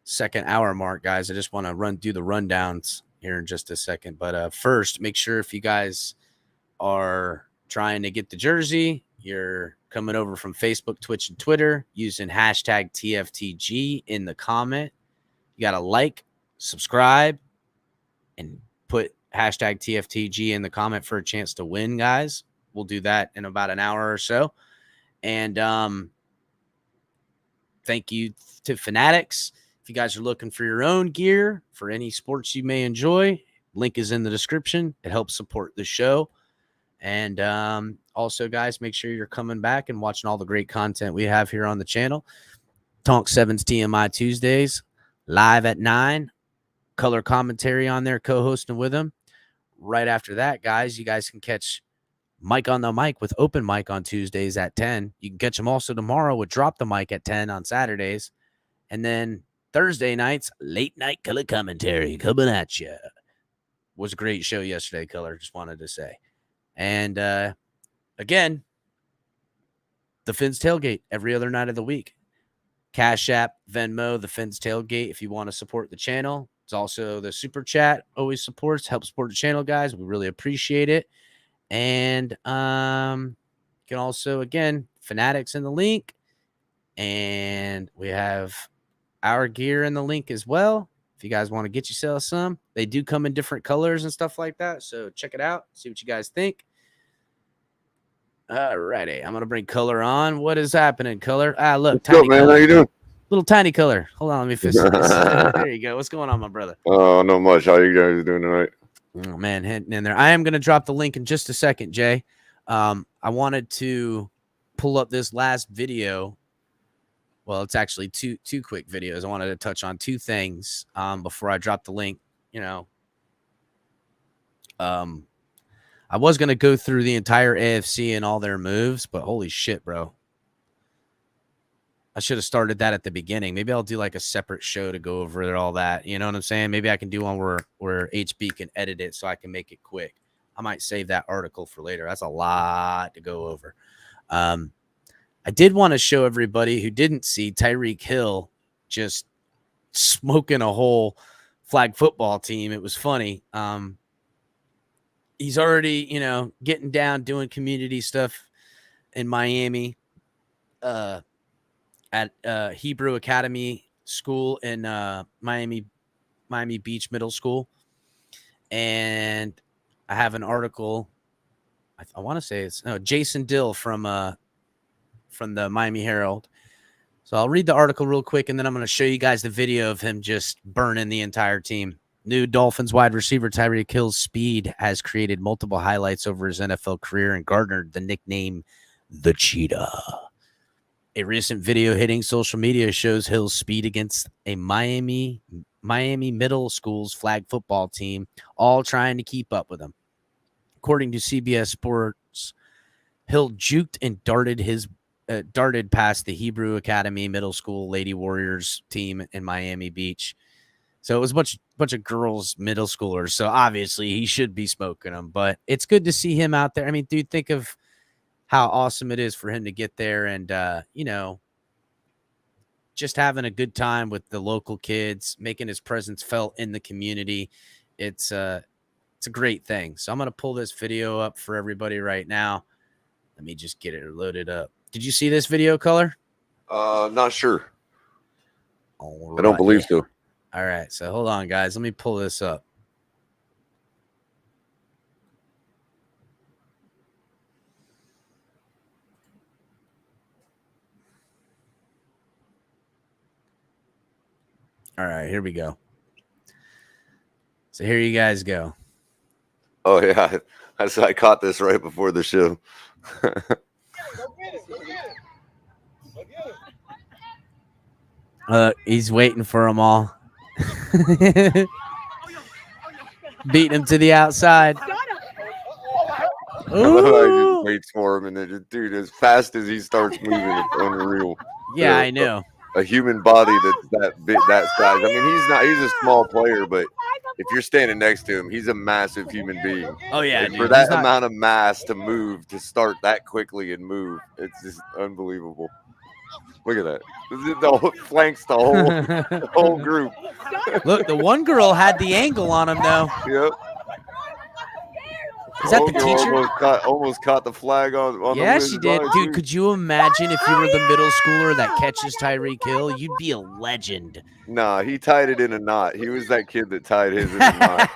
second hour mark, guys, I just want to do the rundowns here in just a second. But first, make sure if you guys are trying to get the jersey, you're coming over from Facebook, Twitch, and Twitter using hashtag TFTG in the comment. You got to like, subscribe, and put hashtag TFTG in the comment for a chance to win, guys. We'll do that in about an hour or so. And thank you to Fanatics. If you guys are looking for your own gear for any sports you may enjoy, link is in the description. It helps support the show. And also, guys, make sure you're coming back and watching all the great content we have here on the channel. Tonk 7's TMI Tuesdays, live at 9. Color commentary on there, co-hosting with him. Right after that, guys, you guys can catch Mike on the Mic with Open Mic on Tuesdays at 10. You can catch him also tomorrow with Drop the Mic at 10 on Saturdays. And then Thursday nights, late night color commentary coming at you. Was a great show yesterday, Color, just wanted to say. And again, the Fins Tailgate every other night of the week. Cash App, Venmo, the Fins Tailgate if you want to support the channel. It's also the Super Chat always helps support the channel, guys. We really appreciate it. And you can also, again, Fanatics in the link. And we have our gear in the link as well. If you guys want to get yourself some, they do come in different colors and stuff like that. So check it out. See what you guys think. All righty. I'm going to bring Color on. What is happening, Color? Look. What's up, man? Color. How you doing? Little tiny Color. Hold on. Let me fix this. There you go. What's going on, my brother? Oh, not much. How you guys doing tonight? Oh, man, hitting in there. I am going to drop the link in just a second, Jay. I wanted to pull up this last video. Well, it's actually two quick videos. I wanted to touch on two things before I drop the link. You know, I was going to go through the entire AFC and all their moves, but holy shit, bro. I should have started that at the beginning. Maybe I'll do like a separate show to go over all that. You know what I'm saying? Maybe I can do one where HB can edit it so I can make it quick. I might save that article for later. That's a lot to go over. I did want to show everybody who didn't see Tyreek Hill just smoking a whole flag football team. It was funny. He's already, getting down, doing community stuff in Miami. At Hebrew Academy School in Miami Beach Middle School. And I have an article. I want to say it's Jason Dill from the Miami Herald. So I'll read the article real quick, and then I'm going to show you guys the video of him just burning the entire team. New Dolphins wide receiver Tyreek Hill's speed has created multiple highlights over his NFL career and garnered the nickname the Cheetah. A recent video hitting social media shows Hill's speed against a Miami Middle School's flag football team, all trying to keep up with him. According to CBS Sports, Hill juked and darted past the Hebrew Academy Middle School Lady Warriors team in Miami Beach. So it was a bunch of girls, middle schoolers. So obviously he should be smoking them, but it's good to see him out there. I mean, dude, think of how awesome it is for him to get there and, just having a good time with the local kids, making his presence felt in the community. It's a great thing. So I'm going to pull this video up for everybody right now. Let me just get it loaded up. Did you see this video, Color? Not sure. All I don't right. believe so. All right. So hold on, guys. Let me pull this up. All right, here we go. So here you guys go. Oh yeah, I caught this right before the show. He's waiting for them all. Beating him to the outside. I love how he Ooh. just waits for him, and then just, dude, as fast as he starts moving, it's unreal. Yeah, I know. A human body that's that big, that size. I mean, he's a small player, but if you're standing next to him, he's a massive human being. Oh yeah, Like, dude. for that amount of mass to move, to start that quickly and move, it's just unbelievable. Look at that. The whole flanks the whole group. Look, the one girl had the angle on him though. Yep. Is that the teacher? Almost caught the flag on Yeah, the she wind's did. eye, Dude, too. could you imagine if you were the middle schooler that catches Tyreek Hill? You'd be a legend. Nah, he tied it in a knot. He was that kid that tied his in a knot.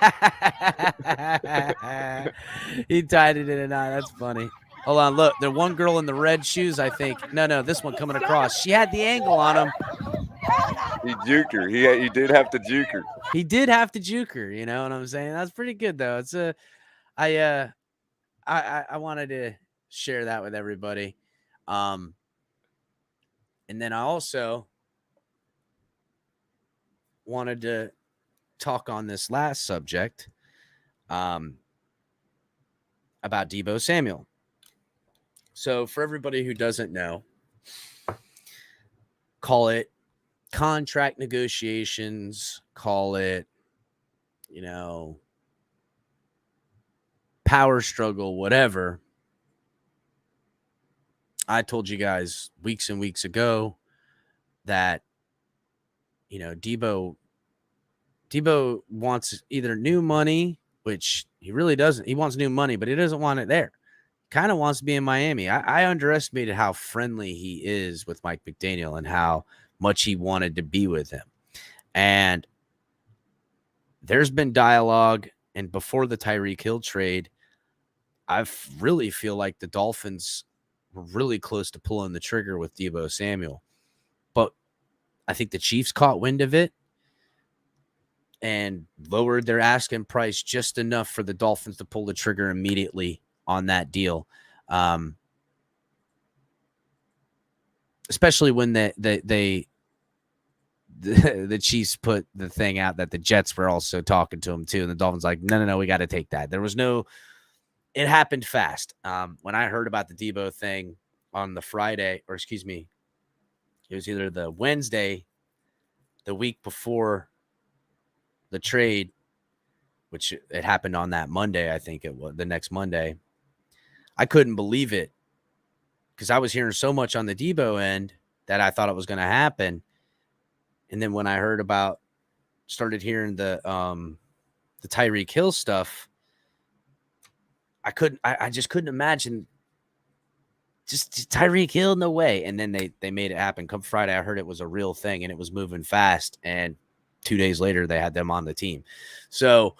He tied it in a knot. That's funny. Hold on, look. The one girl in the red shoes, I think. No, this one coming across. She had the angle on him. He juked her. He did have to juke her. He did have to juke her, you know what I'm saying? That's pretty good though. It's I wanted to share that with everybody. And then I also wanted to talk on this last subject about Deebo Samuel. So for everybody who doesn't know, call it contract negotiations, call it, power struggle, whatever. I told you guys weeks and weeks ago that, Deebo wants either new money, which he really doesn't. He wants new money, but he doesn't want it there. Kind of wants to be in Miami. I underestimated how friendly he is with Mike McDaniel and how much he wanted to be with him. And there's been dialogue, and before the Tyreek Hill trade, I really feel like the Dolphins were really close to pulling the trigger with Deebo Samuel. But I think the Chiefs caught wind of it and lowered their asking price just enough for the Dolphins to pull the trigger immediately on that deal. Especially when the Chiefs put the thing out that the Jets were also talking to him too. And the Dolphins like, no, we got to take that. It happened fast. When I heard about the Deebo thing on the Friday, or excuse me, it was either the Wednesday, the week before the trade, which it happened on that Monday. I think it was the next Monday. I couldn't believe it because I was hearing so much on the Deebo end that I thought it was going to happen. And then when I started hearing the Tyreek Hill stuff, I just couldn't imagine just Tyreek Hill, no way. And then they made it happen. Come Friday, I heard it was a real thing and it was moving fast. And 2 days later, they had them on the team. So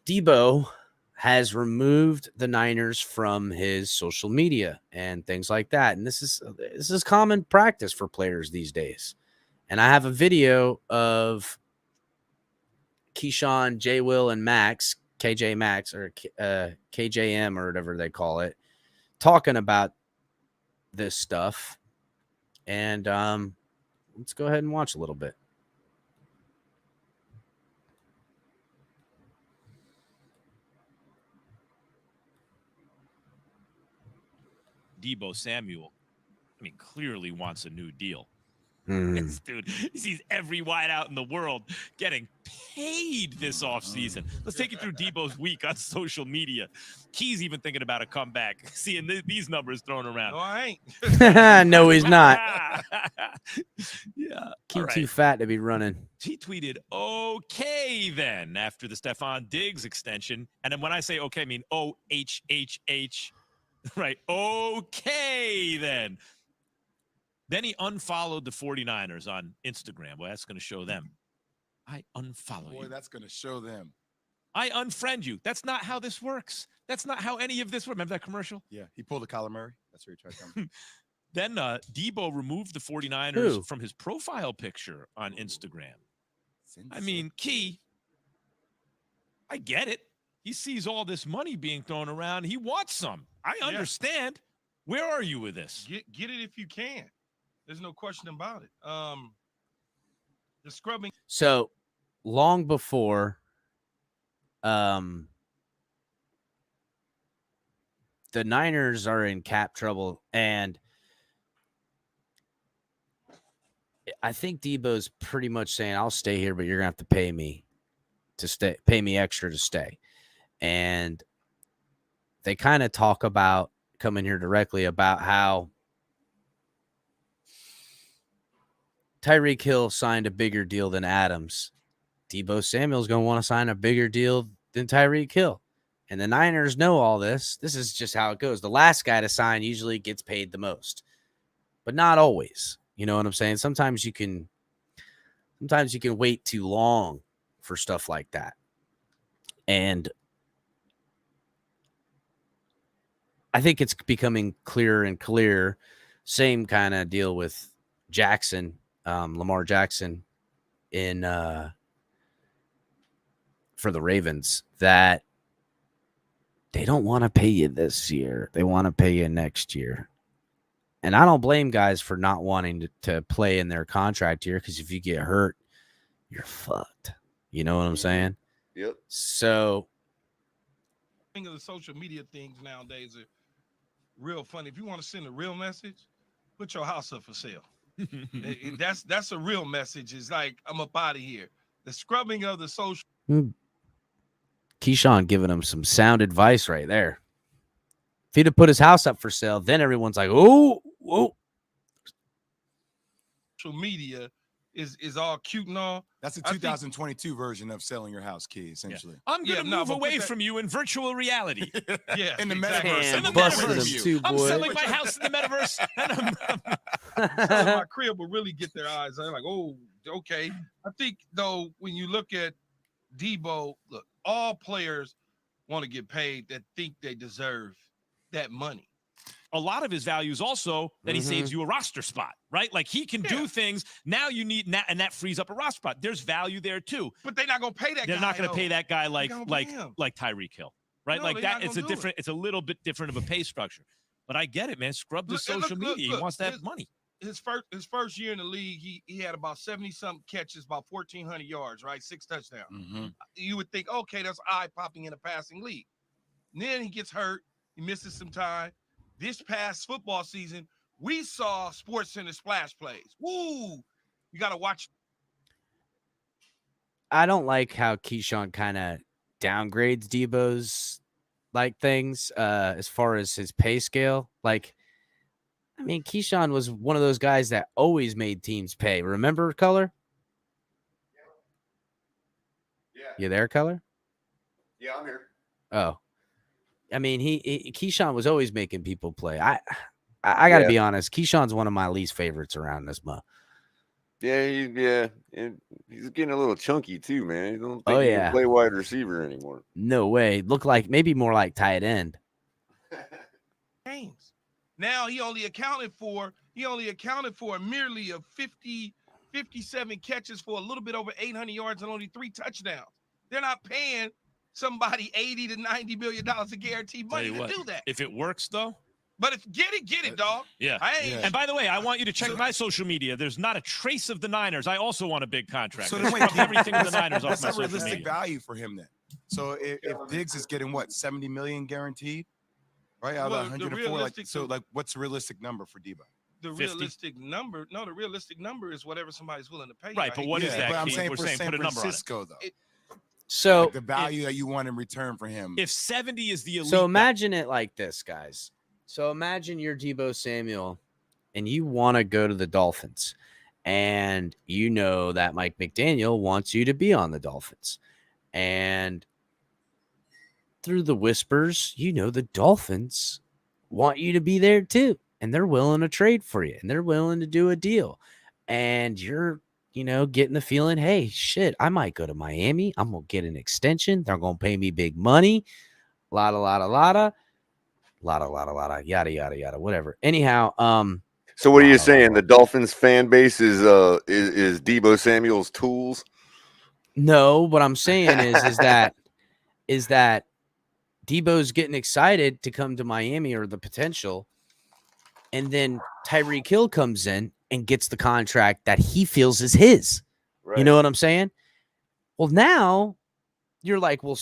Deebo has removed the Niners from his social media and things like that. And this is common practice for players these days. And I have a video of Keyshawn, J. Will, and Max, KJ Max, or KJM, or whatever they call it, talking about this stuff. And let's go ahead and watch a little bit. Deebo Samuel, clearly wants a new deal. Mm. This dude, he sees every wideout in the world getting paid this offseason. Let's take you through Deebo's week on social media. Key's even thinking about a comeback, seeing these numbers thrown around. No, I ain't. No, he's not. Yeah. Key Right. too fat to be running. He tweeted, okay, then, after the Stephon Diggs extension. And then when I say okay, I mean OHHH. Right. Okay, then. Then he unfollowed the 49ers on Instagram. Well, that's going to show them. I unfollow you. Boy, that's going to show them. I unfriend you. That's not how this works. That's not how any of this works. Remember that commercial? Yeah, he pulled a Kyler Murray. That's where he tried to come. Then Deebo removed the 49ers from his profile picture on Instagram. I mean, Key, I get it. He sees all this money being thrown around. He wants some. I understand. Where are you with this? Get it if you can. There's no question about it. The scrubbing. So long before the Niners are in cap trouble, and I think Debo's pretty much saying, I'll stay here, but you're gonna have to pay me extra to stay. And they kind of talk about coming here directly about how Tyreek Hill signed a bigger deal than Adams. Deebo Samuel's going to want to sign a bigger deal than Tyreek Hill. And the Niners know all this. This is just how it goes. The last guy to sign usually gets paid the most, but not always. You know what I'm saying? Sometimes you can wait too long for stuff like that. And I think it's becoming clearer and clearer. Same kind of deal with Jackson, Lamar Jackson for the Ravens, that they don't want to pay you this year. They want to pay you next year. And I don't blame guys for not wanting to play in their contract year, because if you get hurt, you're fucked. You know what I'm saying? Yep. So Of the social media things nowadays are real funny. If you want to send a real message, put your house up for sale. That's a real message. It's like, I'm up out of here. The scrubbing of the social. Keyshawn giving him some sound advice right there. If he'd have put his house up for sale, then everyone's like, oh. Social media is all cute and all. That's a 2022 version of selling your house, Key, essentially. Yeah. I'm going to move away from you in virtual reality. Yeah, in the exactly. metaverse. In the busted metaverse. him too, boy. I'm selling my house in the metaverse. Selling my crib will really get their eyes. They're like, oh, okay. I think, though, when you look at Debo, look, all players want to get paid that think they deserve that money. A lot of his value is also that he saves you a roster spot, right? Like, he can do things. Now you need, and that frees up a roster spot. There's value there too. But they're not going to pay that guy. They're not going to pay that guy like Tyreek Hill, right? No, like that. It's a different. It's a little bit different of a pay structure. But I get it, man. Scrub the social media. He wants that money. His first year in the league, he had about 70-something catches, about 1,400 yards, right? 6 touchdowns. You would think, okay, that's eye-popping in a passing league. And then he gets hurt. He misses some time. This past football season, we saw SportsCenter splash plays. Woo! You got to watch. I don't like how Keyshawn kind of downgrades Debo's like things as far as his pay scale. Like, I mean, Keyshawn was one of those guys that always made teams pay. Remember, Color? Yeah. You there, Color? Yeah, I'm here. Oh. I mean, Keyshawn was always making people play. I got to be honest. Keyshawn's one of my least favorites around this month. Yeah, and he's getting a little chunky too, man. I don't think he can play wide receiver anymore. No way. Look like maybe more like tight end. Games. Now he only accounted for merely of 57 catches for a little bit over 800 yards and only 3 touchdowns. They're not paying somebody $80 to $90 million of guaranteed money to do that. If it works, though. But if get it, dog. Yeah. And by the way, I want you to check my social media. There's not a trace of the Niners. I also want a big contract. So then wait, everything with the Niners off that's my a social realistic media. value for him then. So if Diggs is getting what, 70 million guaranteed, right? Out of 104, what's the realistic number for Debo? The 50? realistic number, the realistic number is whatever somebody's willing to pay. Right, but what is that? But I'm Keith? saying We're for saying San put a number on it. Francisco, though. So like the value that you want in return for him. If 70 is the elite, so imagine it like this, guys. So imagine you're Deebo Samuel and you want to go to the Dolphins, and you know that Mike McDaniel wants you to be on the Dolphins. And through the whispers, you know the Dolphins want you to be there too. And they're willing to trade for you, and they're willing to do a deal. And you're, getting the feeling, hey, shit, I might go to Miami. I'm going to get an extension. They're going to pay me big money. Yada, yada, yada, whatever. Anyhow, So what are you saying? The Dolphins fan base is Deebo Samuel's tools? no, what I'm saying is that is that Debo's getting excited to come to Miami, or the potential, and then Tyreek Hill comes in and gets the contract that he feels is his. Right. You know what I'm saying? Well, now you're like, well,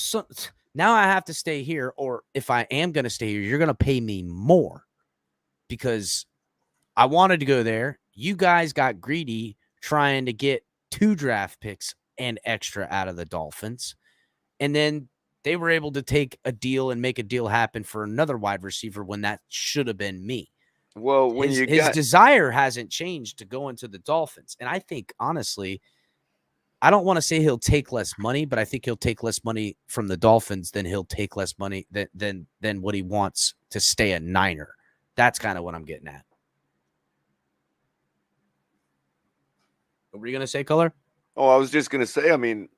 now I have to stay here, or if I am going to stay here, you're going to pay me more because I wanted to go there. You guys got greedy trying to get 2 draft picks and extra out of the Dolphins. And then they were able to take a deal and make a deal happen for another wide receiver when that should have been me. Well, when his desire hasn't changed to go into the Dolphins. And I think, honestly, I don't want to say he'll take less money, but I think he'll take less money from the Dolphins than he'll take less money than what he wants to stay a Niner. That's kind of what I'm getting at. What were you going to say, Color? Oh, I was just going to say, I mean,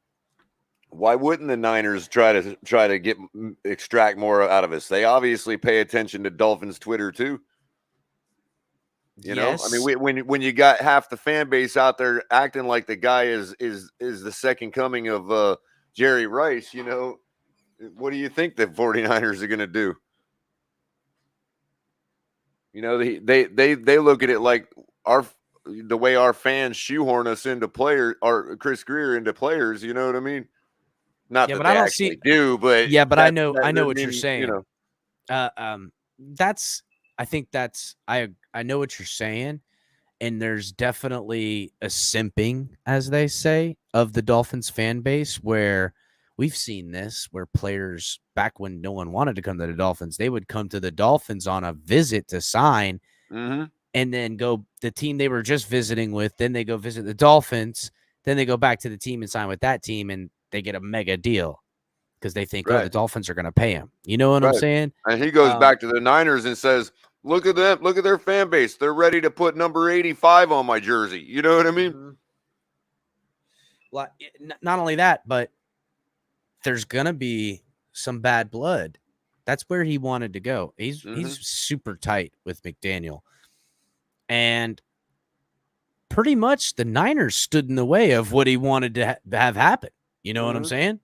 why wouldn't the Niners try to extract more out of us? They obviously pay attention to Dolphins Twitter too. You know, I mean, when you got half the fan base out there acting like the guy is the second coming of Jerry Rice, you know, what do you think the 49ers are going to do? You know, they look at it like the way our fans shoehorn us into players, or Chris Greer into players. You know what I mean? Not that but they I don't actually do, but yeah, but I know what you're saying. You know, I know what you're saying, and there's definitely a simping, as they say, of the Dolphins fan base, where we've seen this, where players back when no one wanted to come to the Dolphins, they would come to the Dolphins on a visit to sign, and then go the team they were just visiting with, then they go visit the Dolphins, then they go back to the team and sign with that team, and they get a mega deal because they think, oh, the Dolphins are going to pay him. You know what I'm saying? And he goes back to the Niners and says, look at them. Look at their fan base. They're ready to put number 85 on my jersey. You know what I mean? Well, not only that, but there's going to be some bad blood. That's where he wanted to go. He's super tight with McDaniel. And pretty much the Niners stood in the way of what he wanted to have happen. You know what I'm saying?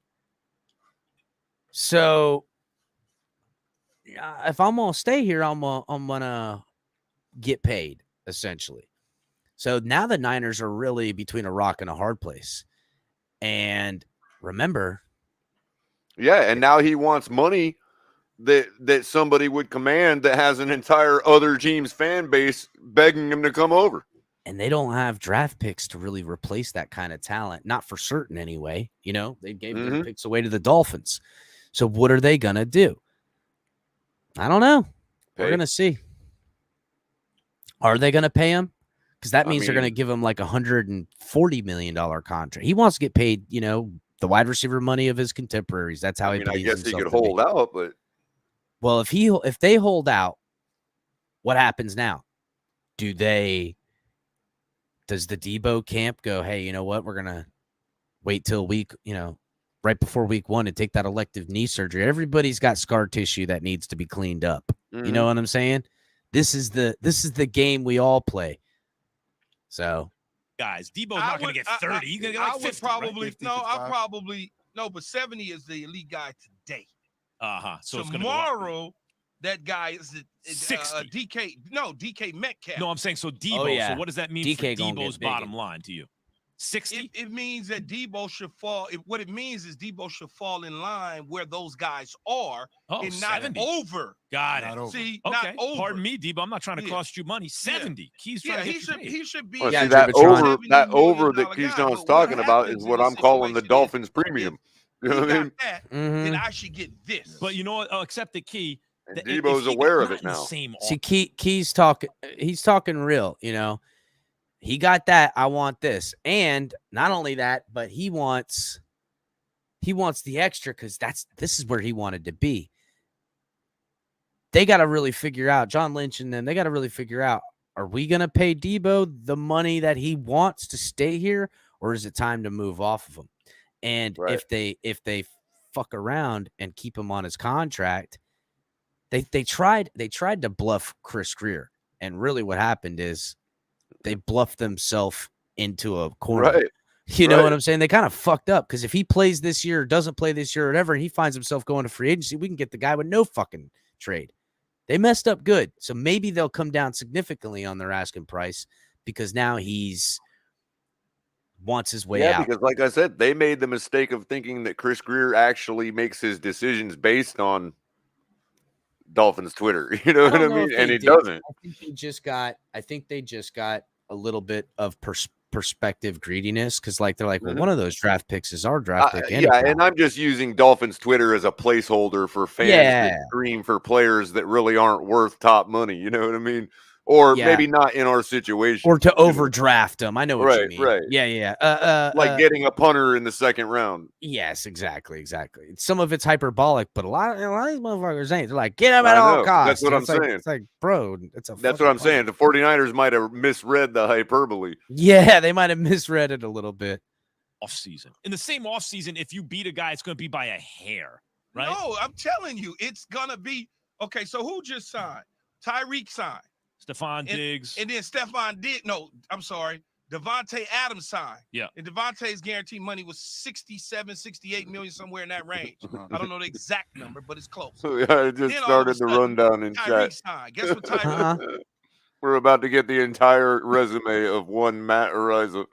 So if I'm going to stay here, I'm going to get paid, essentially. So now the Niners are really between a rock and a hard place. And remember. Yeah, and now he wants money that somebody would command that has an entire other team's fan base begging him to come over. And they don't have draft picks to really replace that kind of talent. Not for certain anyway. You know, they gave their picks away to the Dolphins. So what are they going to do? I don't know. We're going to see. Are they going to pay him? Because that means they're going to give him like $140 million contract. He wants to get paid, you know, the wide receiver money of his contemporaries. That's how he believes I guess he himself could hold out, but well, if they hold out, what happens now? Does the Debo camp go, hey, you know what? We're going to wait till right before week 1 and take that elective knee surgery. Everybody's got scar tissue that needs to be cleaned up. You know what I'm saying? This is the game we all play. So, guys, Debo's not going to get 30. He's going to get like 50, but 70 is the elite guy today. So tomorrow, that guy is 60. DK Metcalf. No, I'm saying so Debo. Oh, yeah. So what does that mean DK for Debo's bottom line to you? 60? It means that Debo should fall. What it means is Debo should fall in line where those guys are and 70. not over. Got it. Not over. See, okay. not over. Pardon me, Debo. I'm not trying to cost you money. 70. Keys trying to he should be. Well, Yeah, see, that Jibbatron. over that Keyshawn's talking about is what I'm calling the Dolphins premium. You know what I mean? Then I should get this. But you know what? I'll accept the key. And Debo's aware of it now. See, Key's talking. He's talking real. You know, he got that. I want this, and not only that, but he wants the extra because this is where he wanted to be. They got to really figure out, John Lynch and them. They got to really figure out: are we going to pay Debo the money that he wants to stay here, or is it time to move off of him? And if they fuck around and keep him on his contract. They tried to bluff Chris Greer, and really what happened is they bluffed themselves into a corner. Right. You know Right. what I'm saying? They kind of fucked up because if he plays this year or doesn't play this year or whatever, and he finds himself going to free agency, we can get the guy with no fucking trade. They messed up good. So maybe they'll come down significantly on their asking price because now he's wants his way out. Because like I said, they made the mistake of thinking that Chris Greer actually makes his decisions based on Dolphins Twitter. You know I what I don't know mean? if And they he did. doesn't. I think they just got a little bit of perspective greediness because like they're like, well, one of those draft picks is our draft pick. Yeah, and I'm just using Dolphins Twitter as a placeholder for fans that scream for players that really aren't worth top money. You know what I mean? Or maybe not in our situation. Or to overdraft them. I know what you mean. Right. Yeah. Like getting a punter in the second round. Yes, exactly. Some of it's hyperbolic, but a lot of these motherfuckers ain't. They're like, get him at all costs. That's what I'm saying. saying. It's like, bro, That's what I'm saying. The 49ers might have misread the hyperbole. Yeah, they might have misread it a little bit. Offseason. In the same offseason, if you beat a guy, it's going to be by a hair, right? No, I'm telling you, it's going to be. Okay, so who just signed? Tyreek signed. Stephon Diggs. And then Stephon Diggs. No, I'm sorry. Devontae Adams signed. Yeah. And Devontae's guaranteed money was 67, 68 million, somewhere in that range. I don't know the exact number, but it's close. I just started the rundown in chat. Signed. Guess what Tyreek? We're about to get the entire resume of one Matt Ariza.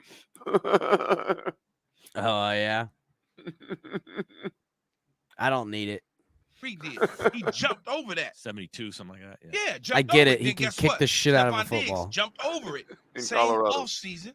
Oh, yeah. I don't need it. He did. He jumped over that. 72, something like that. Yeah, I get it. He can kick the shit out of a football. Diggs jumped over it. In Same Colorado. offseason.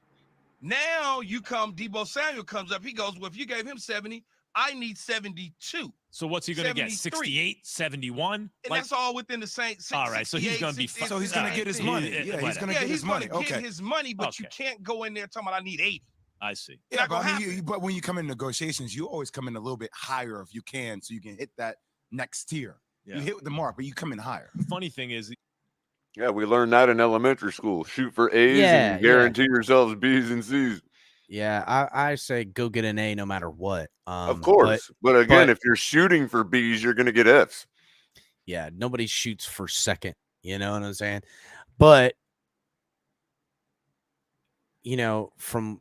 Now you come, Deebo Samuel comes up. He goes, well, if you gave him 70, I need 72. So what's he going to get? 68, 71? And that's all within the same. All right, so he's going to be fine. So he's going to get his money. Yeah, he's going to get his money. Get his money, but you can't go in there talking about I need 80. I see. Yeah, but when you come in negotiations, you always come in a little bit higher if you can, so you can hit that next tier. Yeah. You hit the mark, but you come in higher. Funny thing is, yeah, we learned that in elementary school. Shoot for A's and guarantee yourselves B's and C's. Yeah, I say go get an A no matter what. Of course. But again, if you're shooting for B's, you're going to get F's. Yeah, nobody shoots for second. You know what I'm saying? But, you know, from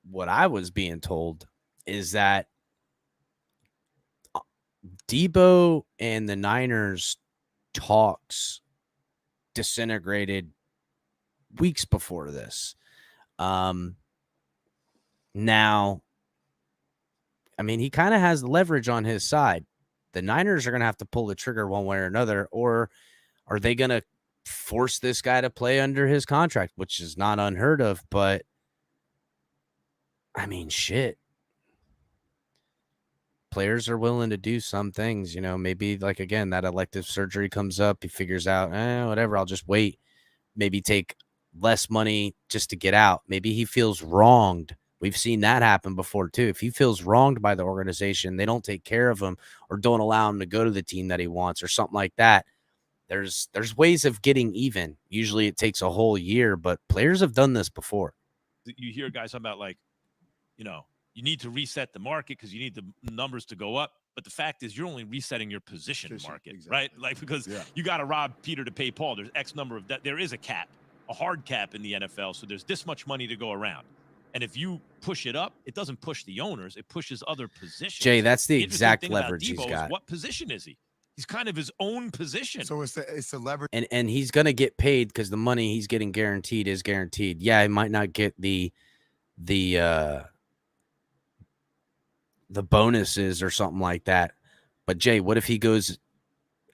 what I was being told is that Debo and the Niners talks disintegrated weeks before this. Now, I mean, he kind of has leverage on his side. The Niners are going to have to pull the trigger one way or another, or are they going to force this guy to play under his contract, which is not unheard of, but I mean, shit. Players are willing to do some things, you know, maybe like, again, that elective surgery comes up. He figures out, whatever, I'll just wait. Maybe take less money just to get out. Maybe he feels wronged. We've seen that happen before too. If he feels wronged by the organization, they don't take care of him or don't allow him to go to the team that he wants or something like that. There's ways of getting even. Usually it takes a whole year, but players have done this before. You hear guys talking about like, you know, you need to reset the market because you need the numbers to go up. But the fact is you're only resetting your position market, right? Like, because you got to rob Peter to pay Paul. There's X number of that. There is a cap, a hard cap in the NFL. So there's this much money to go around. And if you push it up, it doesn't push the owners. It pushes other positions. Jay, that's the exact leverage he's got. What position is he? He's kind of his own position. So it's the leverage. And he's going to get paid because the money he's getting guaranteed is guaranteed. Yeah, he might not get the bonuses or something like that. But Jay, what if he goes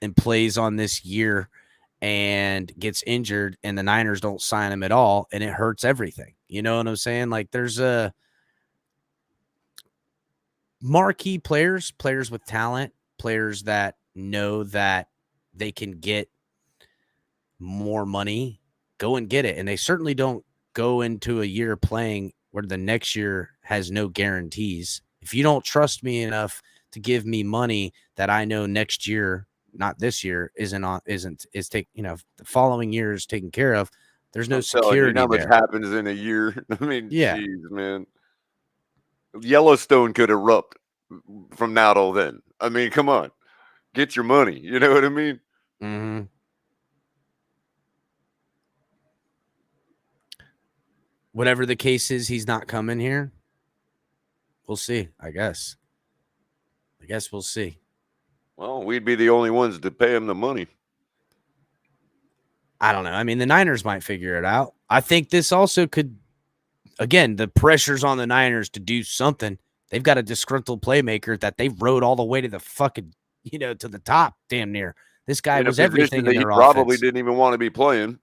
and plays on this year and gets injured and the Niners don't sign him at all and it hurts everything? You know what I'm saying? Like there's a marquee players with talent, players that know that they can get more money, go and get it. And they certainly don't go into a year playing where the next year has no guarantees. If you don't trust me enough to give me money that I know next year, not this year, the following year is taken care of, there's no security. You know how much happens in a year. I mean, geez, man. Yellowstone could erupt from now till then. I mean, come on. Get your money. You know what I mean? Mm-hmm. Whatever the case is, he's not coming here. We'll see, I guess. We'll see. Well, we'd be the only ones to pay him the money. I don't know. I mean, the Niners might figure it out. I think this also could, again, the pressure's on the Niners to do something. They've got a disgruntled playmaker that they rode all the way to the fucking, to the top, damn near. This guy was everything in their offense. Probably didn't even want to be playing.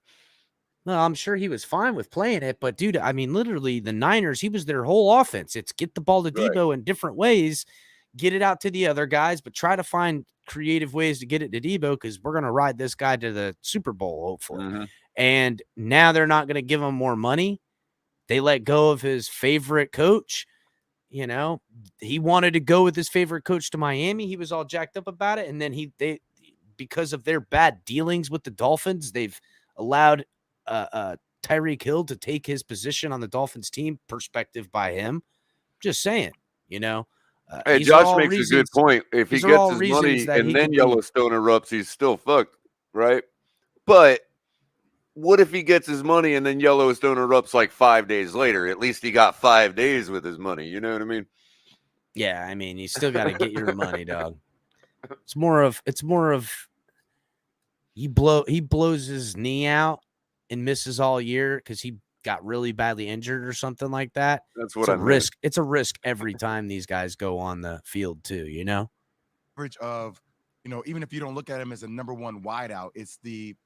No, I'm sure he was fine with playing it, but dude, I mean, literally, the Niners, he was their whole offense. It's get the ball to Debo in different ways, get it out to the other guys, but try to find creative ways to get it to Debo because we're going to ride this guy to the Super Bowl, hopefully. Mm-hmm. And now they're not going to give him more money. They let go of his favorite coach. He wanted to go with his favorite coach to Miami. He was all jacked up about it. And then they because of their bad dealings with the Dolphins, they've allowed Tyreek Hill to take his position on the Dolphins team, perspective by him. Just saying, Hey, Josh makes a good point. If he gets his money and then Yellowstone erupts, he's still fucked, right? But what if he gets his money and then Yellowstone erupts like 5 days later? At least he got 5 days with his money. You know what I mean? Yeah, I mean, you still got to get your money, dog. It's more of he blows his knee out and misses all year because he got really badly injured or something like that. That's what I meant. Risk. It's a risk every time these guys go on the field too, Bridge of, even if you don't look at him as a number one wideout, it's the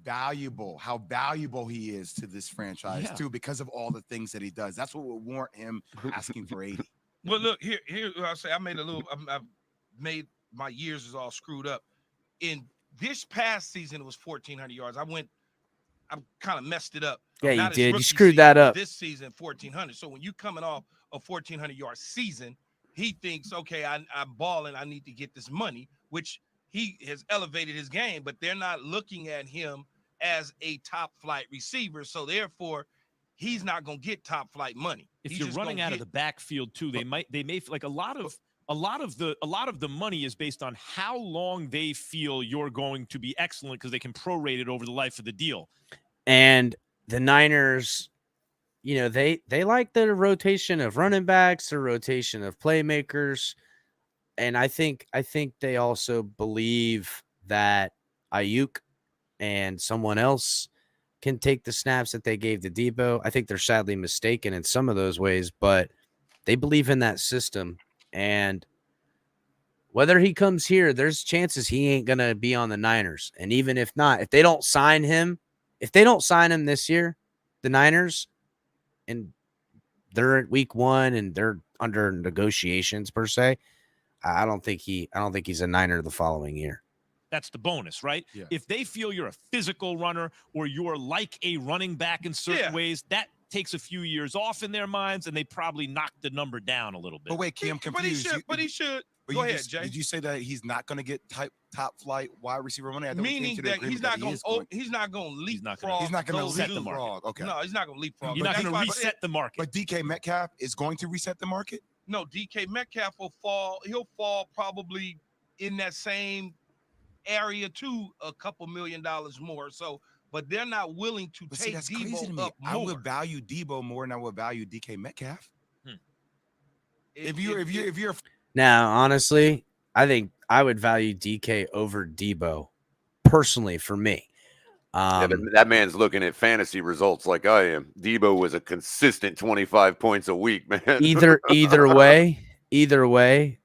how valuable he is to this franchise too, because of all the things that he does. That's what would warrant him asking for 80. Well, look, here I'll say I've made my years is all screwed up. In this past season, it was 1,400 yards. I kind of messed it up. Yeah, Not you his did. You rookie screwed season, that but up. This season, 1,400. So when you coming off a 1,400-yard season, he thinks, okay, I'm balling. I need to get this money, which he has elevated his game, but they're not looking at him as a top flight receiver. So therefore, he's not going to get top flight money. If you're running out of the backfield too, they may like a lot of the money is based on how long they feel you're going to be excellent because they can prorate it over the life of the deal. And the Niners, they like the rotation of running backs, the rotation of playmakers. And I think they also believe that Ayuk and someone else can take the snaps that they gave to Debo. I think they're sadly mistaken in some of those ways, but they believe in that system. And whether he comes here, there's chances he ain't going to be on the Niners. And even if not, if they don't sign him this year, the Niners, and they're at week 1 and they're under negotiations per se, I don't think he's a Niner the following year. That's the bonus, right? Yeah. If they feel you're a physical runner or you're like a running back in certain ways, that takes a few years off in their minds, and they probably knock the number down a little bit. But wait, Kim, confused. But he should. Go ahead, Jay. Did you say that he's not going to get top flight wide receiver money? Meaning that he's not going to leapfrog. He's not going to leapfrog. Okay. No, he's not going to leapfrog. You're not going to reset the market. But DK Metcalf is going to reset the market? No, DK Metcalf will fall. He'll fall probably in that same area too, a couple $1 million more. So, but they're not willing to take Debo up more. I would value Debo more than I would value DK Metcalf. If you're now, honestly, I think I would value DK over Debo personally for me. That man's looking at fantasy results like I am. Debo was a consistent 25 points a week, man. Either way,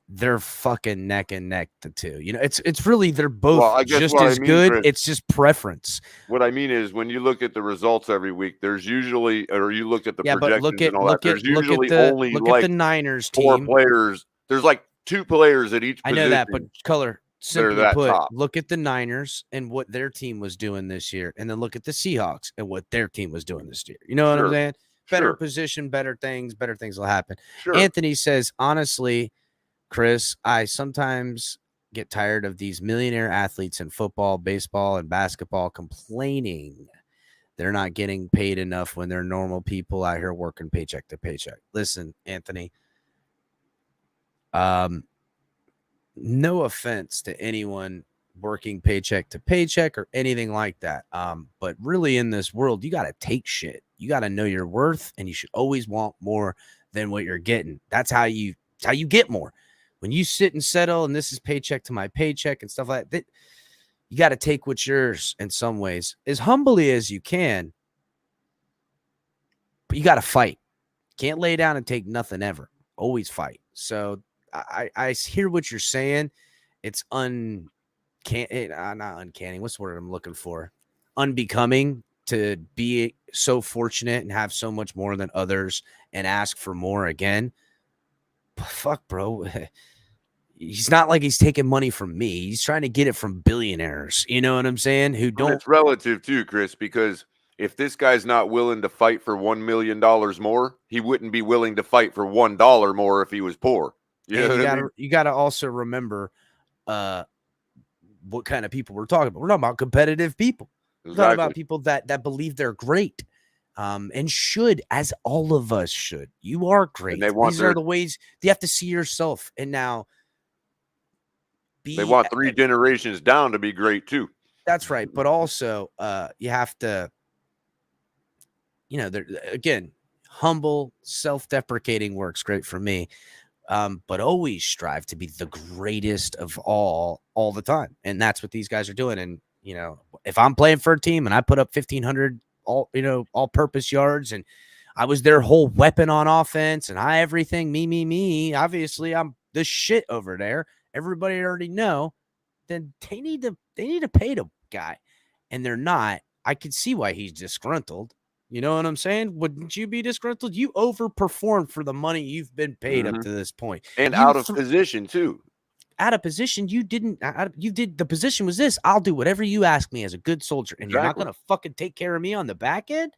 they're fucking neck and neck, the two. It's really they're both just as good. Chris, it's just preference. What I mean is when you look at the results every week, there's usually, or you look at the projections and all that, there's usually only like the Niners four team. Players. There's like 2 players at each position. I know that, but Color, simply put, top. Look at the Niners and what their team was doing this year, and then look at the Seahawks and what their team was doing this year. You know what I'm saying? Better position, better things will happen. Sure. Anthony says, honestly, Chris, I sometimes get tired of these millionaire athletes in football, baseball, and basketball complaining they're not getting paid enough when they're normal people out here working paycheck to paycheck. Listen, Anthony, no offense to anyone working paycheck to paycheck or anything like that. But really in this world, you got to take shit. You got to know your worth, and you should always want more than what you're getting. That's how you get more. When you sit and settle, and this is paycheck to my paycheck and stuff like that, you got to take what's yours in some ways, as humbly as you can. But you got to fight. Can't lay down and take nothing ever. Always fight. So I hear what you're saying. It's not uncanny. What's the word I'm looking for? Unbecoming to be so fortunate and have so much more than others and ask for more again. But fuck, bro. He's not like he's taking money from me. He's trying to get it from billionaires. You know what I'm saying? Who don't. It's relative too, Chris, because if this guy's not willing to fight for $1 million more, he wouldn't be willing to fight for $1 more if he was poor. You gotta also remember what kind of people we're talking about. We're talking about competitive people. We're talking about people that believe they're great. And should, as all of us should. You are great. These are the ways you have to see yourself. And now they want 3 generations down to be great too. That's right. But also you have to, again, humble, self-deprecating works great for me. But always strive to be the greatest of all the time. And that's what these guys are doing. And, if I'm playing for a team and I put up 1,500 all-purpose yards and I was their whole weapon on offense and everything, me, obviously I'm the shit over there. Everybody already know, then they need to pay the guy. And they're not. I could see why he's disgruntled. You know what I'm saying? Wouldn't you be disgruntled? You overperformed for the money you've been paid up to this point. And out of position too. Out of position, you didn't. You did. The position was this. I'll do whatever you ask me as a good soldier, and you're not going to fucking take care of me on the back end.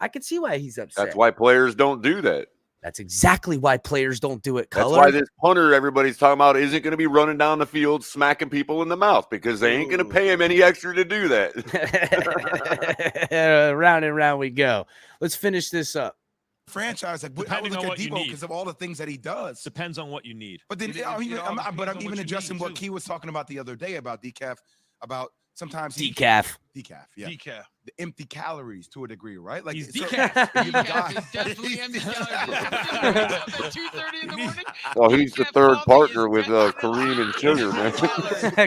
I can see why he's upset. That's why players don't do that. That's exactly why players don't do it. That's why this punter everybody's talking about isn't going to be running down the field smacking people in the mouth because they ain't going to pay him any extra to do that. Round and round we go. Let's finish this up. Franchise, like I would look at Debo because of all the things that he does. Depends on what you need. But then, I'm even adjusting what Key was talking about the other day about decaf, about sometimes decaf, yeah, decaf, the empty calories to a degree, right? Like he's decaf. Decaf is definitely empty calories. 2:30 in the morning. Well, he's the third partner with Kareem and Sugar, man.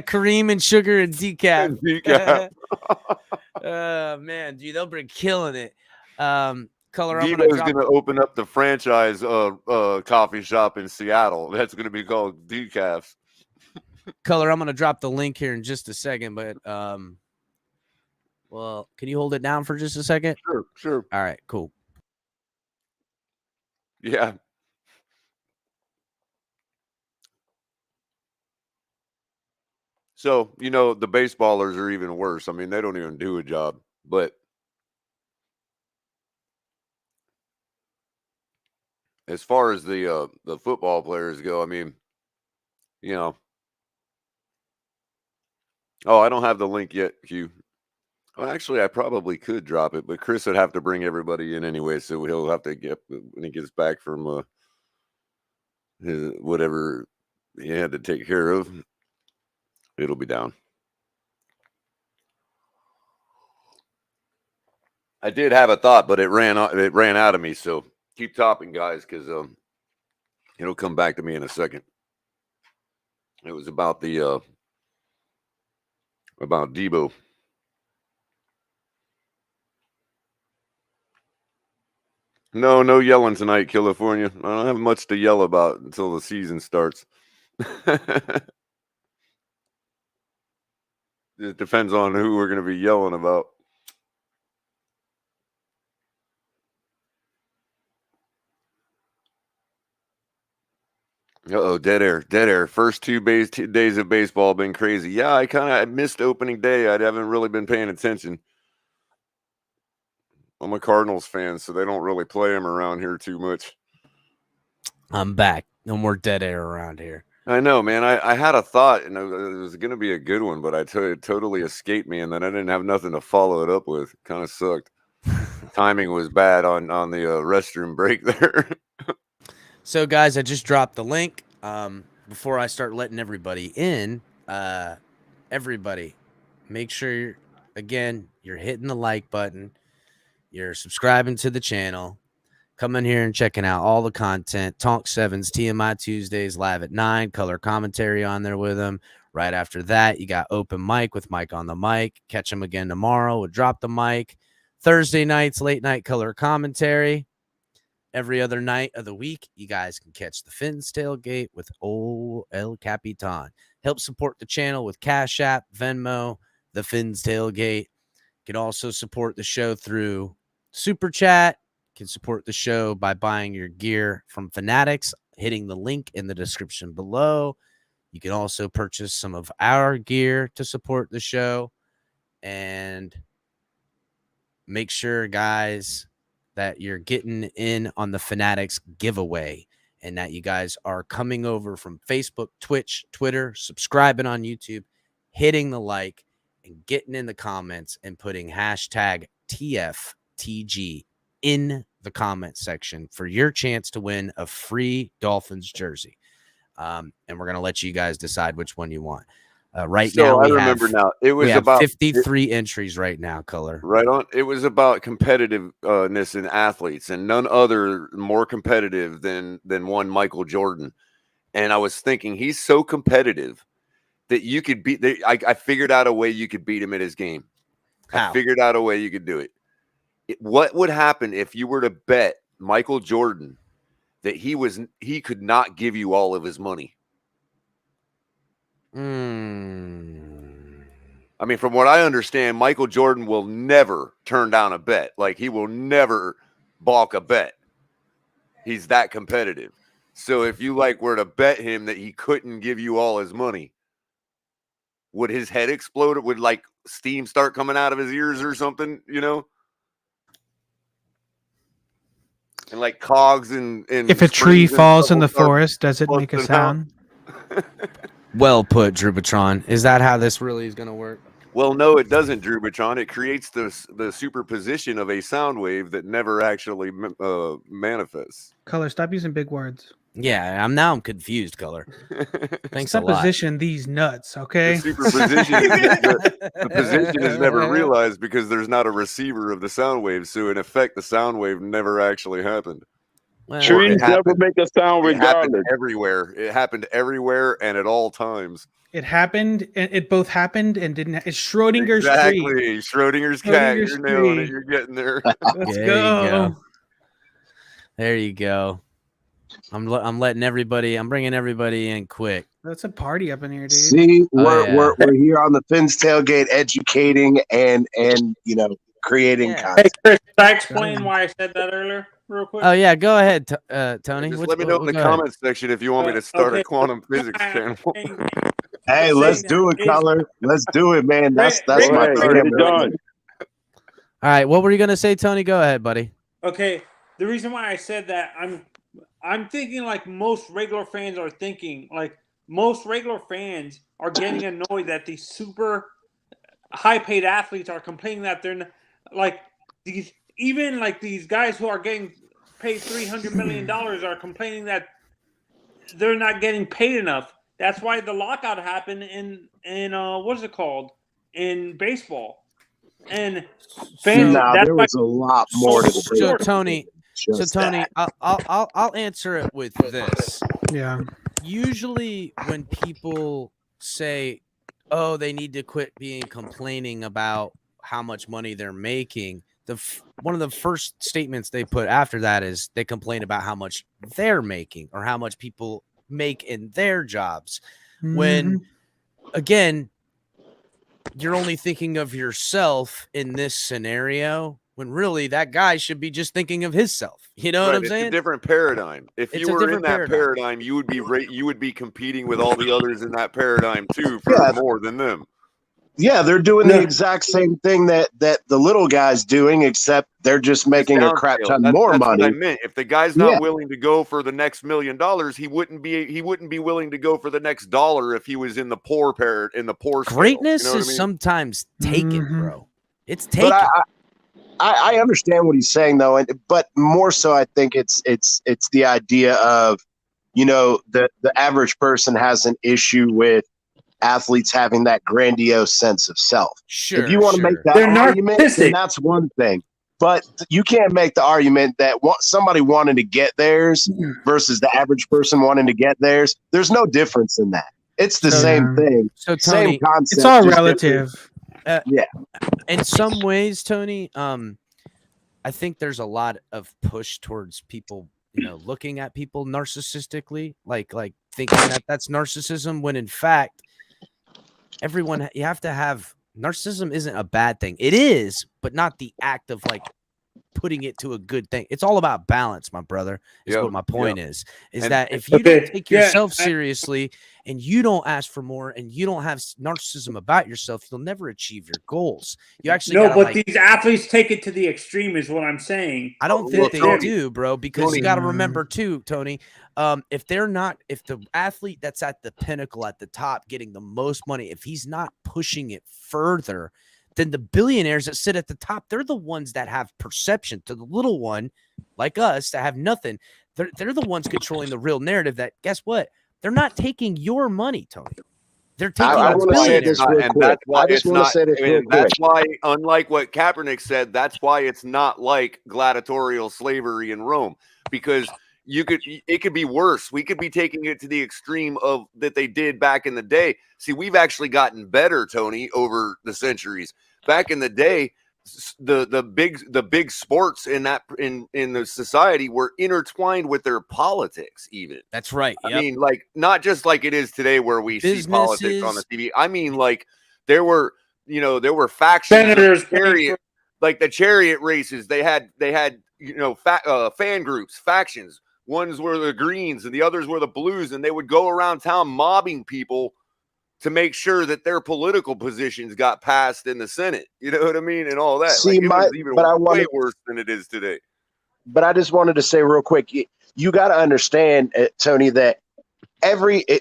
Kareem and Sugar and decaf. Decaf. Man, dude, they'll be killing it. Color, Debo's going to open up the franchise coffee shop in Seattle. That's going to be called Decaf. Color, I'm going to drop the link here in just a second, but well, can you hold it down for just a second? Sure. All right, cool. Yeah. So, the baseballers are even worse. I mean, they don't even do a job, but as far as the football players go, I mean, oh, I don't have the link yet, Q. Well, actually, I probably could drop it, but Chris would have to bring everybody in anyway, so he'll have to get when he gets back from his whatever he had to take care of. It'll be down. I did have a thought, but it ran out of me. So keep topping, guys, because it'll come back to me in a second. It was about the about Debo. No yelling tonight, California. I don't have much to yell about until the season starts. It depends on who we're going to be yelling about. Uh-oh, dead air. First 2 days of baseball have been crazy. Yeah, I missed opening day. I haven't really been paying attention. I'm a Cardinals fan, so they don't really play them around here too much. I'm back. No more dead air around here. I know, man. I had a thought, and it was going to be a good one, but it totally escaped me, and then I didn't have nothing to follow it up with. Kind of sucked. Timing was bad on the restroom break there. So, guys, I just dropped the link. Before I start letting everybody in, everybody, make sure, you're hitting the like button. You're subscribing to the channel. coming here and checking out all the content. Tonk 7's TMI Tuesdays live at 9. Color commentary on there with him. Right after that, you got open mic with Mike on the mic. Catch him again tomorrow. We'll drop the mic. Thursday nights, late night color commentary. Every other night of the week, you guys can catch the Fins Tailgate with old El Capitan. Help support the channel with Cash App, Venmo, the Fins Tailgate. You can also support the show through Super Chat. You can support the show by buying your gear from Fanatics, hitting the link in the description below. You can also purchase some of our gear to support the show. And make sure, guys, that you're getting in on the Fanatics giveaway and that you guys are coming over from Facebook, Twitch, Twitter, subscribing on YouTube, hitting the like, and getting in the comments and putting hashtag TFTG in the comment section for your chance to win a free Dolphins jersey. And we're going to let you guys decide which one you want. Right now, I remember now. It was about 53 entries right now, Color. Right on. It was about competitiveness in athletes, and none other more competitive than one Michael Jordan. And I was thinking, he's so competitive that you could beat. I figured out a way you could beat him at his game. How? I figured out a way you could do it. What would happen if you were to bet Michael Jordan that he could not give you all of his money? I mean, from what I understand, Michael Jordan will never turn down a bet. Like, he will never balk a bet. He's that competitive. So if you were to bet him that he couldn't give you all his money, would his head explode? Would steam start coming out of his ears or something, And cogs and if a tree falls in the forest, does it make a sound? Well put, Drupatron. Is that how this really is going to work? Well, no, it doesn't, Drupatron. It creates the superposition of a sound wave that never actually manifests. Color, stop using big words. Yeah, I'm confused, Color. Thanks a lot. Supposition these nuts, okay? The superposition, the position is never realized because there's not a receiver of the sound wave. So in effect, the sound wave never actually happened. Well, Trees never make a sound It happened regardless. everywhere. It happened everywhere and at all times. It happened, and it both happened and didn't. It's Schrodinger's Exactly. tree. Schrodinger's cat. Schrodinger's You're nailing tree. it. You're getting there. Let's There you go. go. There you go. I'm letting everybody. I'm bringing everybody in quick. That's a party up in here, dude. See, Oh, we're here on the Fins Tailgate, educating and creating Yeah. content. Chris, can I explain why I said that earlier, real quick? Oh yeah, go ahead, Tony. Just let me know in the go ahead. comments section if you want me to start a Okay. quantum physics channel. Hey, let's do it, Color. Let's do it, man. That's Ray, my Ray, favorite. All right, what were you gonna say, Tony? Go ahead, buddy. Okay, the reason why I said that, I'm thinking like most regular fans are thinking. Like most regular fans are getting annoyed that these super high-paid athletes are complaining that they're like these guys who are getting paid $300 million are complaining that they're not getting paid enough. That's why the lockout happened in what's it called, in baseball. And fans, there was a lot more to the So Tony, just that. I'll answer it with this. Yeah. Usually, when people say, "Oh, they need to quit complaining about how much money they're making," one of the first statements they put after that is they complain about how much they're making or how much people make in their jobs. When again, you're only thinking of yourself in this scenario, when really that guy should be just thinking of himself. You know what I'm saying? It's a different paradigm. If It's you a were in different that paradigm, you would be competing with all the others in that paradigm too for more than them. Yeah, they're doing the exact same thing that the little guy's doing, except they're just making a crap ton more That's money. what I meant. If the guy's not willing to go for the next $1 million, he wouldn't be willing to go for the next dollar if he was in the poor scale. Greatness You know what is I mean? sometimes taken, bro. It's taken. But I understand what he's saying though, but more so I think it's the idea of, the average person has an issue with athletes having that grandiose sense of self. Sure. If you want to make that argument, then that's one thing. But you can't make the argument that somebody wanting to get theirs versus the average person wanting to get theirs. There's no difference in that. It's the same thing. So Tony, same concept. It's all just relative. Yeah. In some ways, Tony, I think there's a lot of push towards people, looking at people narcissistically, like thinking that that's narcissism, when in fact, you have to have narcissism isn't a bad thing. It is, but not the act of like putting it to a good thing. It's all about balance, my brother, is what my point is that if you don't take yourself seriously and you don't ask for more and you don't have narcissism about yourself, you'll never achieve your goals. You actually these athletes take it to the extreme is what I'm saying. I don't think they do, bro, because you got to remember too, Tony, if the athlete that's at the pinnacle at the top getting the most money, if he's not pushing it further, then the billionaires that sit at the top, they're the ones that have perception. To the little one like us that have nothing, they're the ones controlling the real narrative. That, guess what? They're not taking your money, Tony. They're taking the billionaires. That's why, unlike what Kaepernick said, that's why it's not like gladiatorial slavery in Rome, because it could be worse. We could be taking it to the extreme of that they did back in the day. See, we've actually gotten better, Tony, over the centuries. Back in the day, the big sports in the society were intertwined with their politics. Even that's right. Yep. I mean, like not just like it is today, where we see politics on the TV. I mean, like there were factions, senators, like the chariot races. They had fan groups, factions. Ones were the Greens and the others were the Blues, and they would go around town mobbing people to make sure that their political positions got passed in the Senate. You know what I mean? And all that. See, way worse than it is today. But I just wanted to say real quick, you got to understand, Tony, that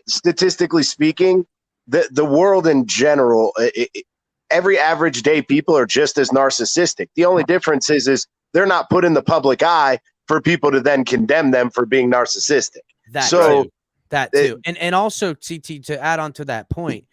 statistically speaking, the world in general, every average day people are just as narcissistic. The only difference is they're not put in the public eye for people to then condemn them for being narcissistic. That too. And also, CT, to add on to that point,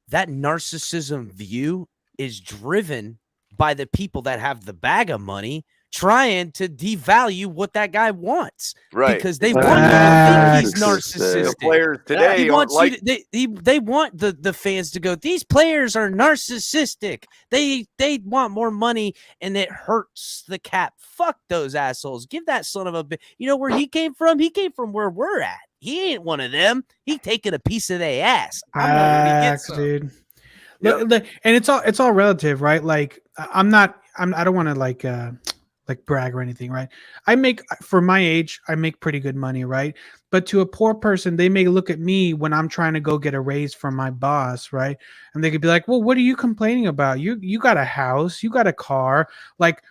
that narcissism view is driven by the people that have the bag of money trying to devalue what that guy wants. Right. Because they want you to think he's narcissistic. The players today they want the fans to go, these players are narcissistic. They want more money and it hurts the cap. Fuck those assholes. Give that son of a bitch. You know where he came from? He came from where we're at. He ain't one of them. He taking a piece of their ass. Dude. Yep. And it's all relative, right? Like I don't want to like brag or anything, right? For my age, I make pretty good money, right? But to a poor person, they may look at me when I'm trying to go get a raise from my boss, right? And they could be like, well, what are you complaining about? You got a house, you got a car. Like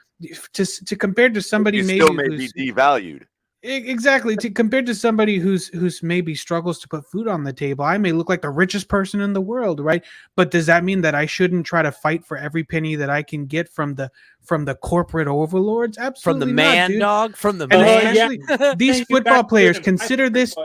to compare to somebody maybe still may be devalued. Exactly. Compared to somebody who's maybe struggles to put food on the table, I may look like the richest person in the world, right? But does that mean that I shouldn't try to fight for every penny that I can get from the corporate overlords? Absolutely, from the man, dude. dog, from the man. These football players, consider this,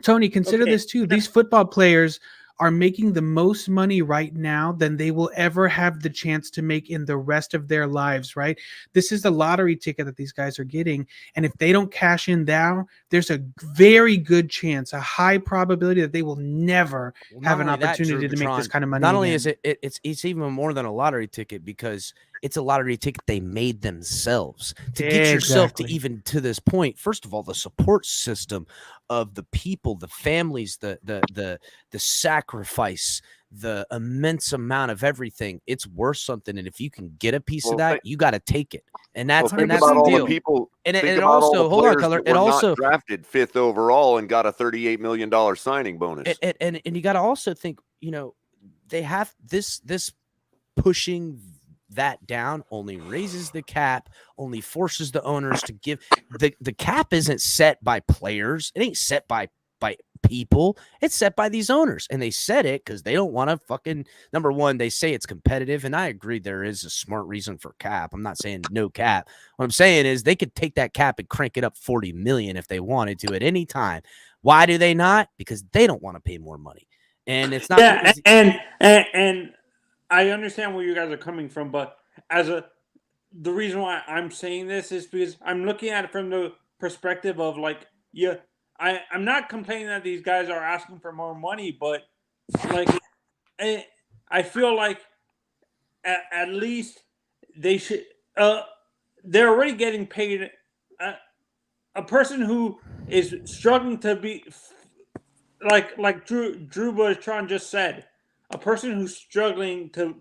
Tony. Consider this too. These football players are making the most money right now than they will ever have the chance to make in the rest of their lives, right? This is the lottery ticket that these guys are getting. And if they don't cash in now, there's a very good chance, a high probability that they will never have an opportunity to make this kind of money. Not only is it's even more than a lottery ticket, because it's a lottery ticket they made themselves to get yourself to even to this point. First of all, the support system of the people, the families, the sacrifice, the immense amount of everything, it's worth something. And if you can get a piece of that, you got to take it. And that's the deal. People, and it also, hold on, Color. It also drafted 5th overall and got a $38 million signing bonus. And you got to also think, they have this pushing that down only raises the cap, only forces the owners to give the cap isn't set by players. It ain't set by people. It's set by these owners, and they set it because they don't want to fucking, number one, they say it's competitive, and I agree there is a smart reason for cap. I'm not saying no cap. What I'm saying is they could take that cap and crank it up 40 million if they wanted to at any time. Why do they not? Because they don't want to pay more money. And it's not and I understand where you guys are coming from, but as a the reason why I'm saying this is because I'm looking at it from the perspective of like, yeah, I'm not complaining that these guys are asking for more money, but like, I feel like at least they should. They're already getting paid. A person who is struggling to be like Drew Bertrand just said, a person who's struggling to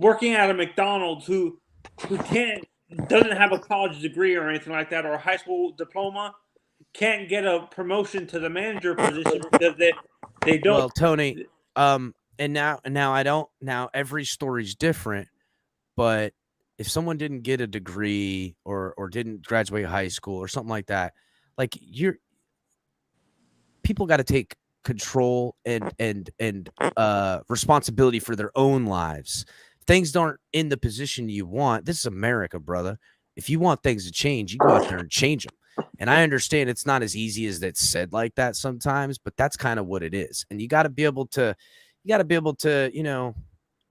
working at a McDonald's who doesn't have a college degree or anything like that or a high school diploma can't get a promotion to the manager position because they don't. Well, Tony, and now I don't. Now every story's different, but if someone didn't get a degree or didn't graduate high school or something like that, like people got to take control and responsibility for their own lives. Things aren't in the position you want. This is America, brother. If you want things to change, you go out there and change them. And I understand it's not as easy as it's said like that sometimes, but that's kind of what it is. And you got to be able to, you know,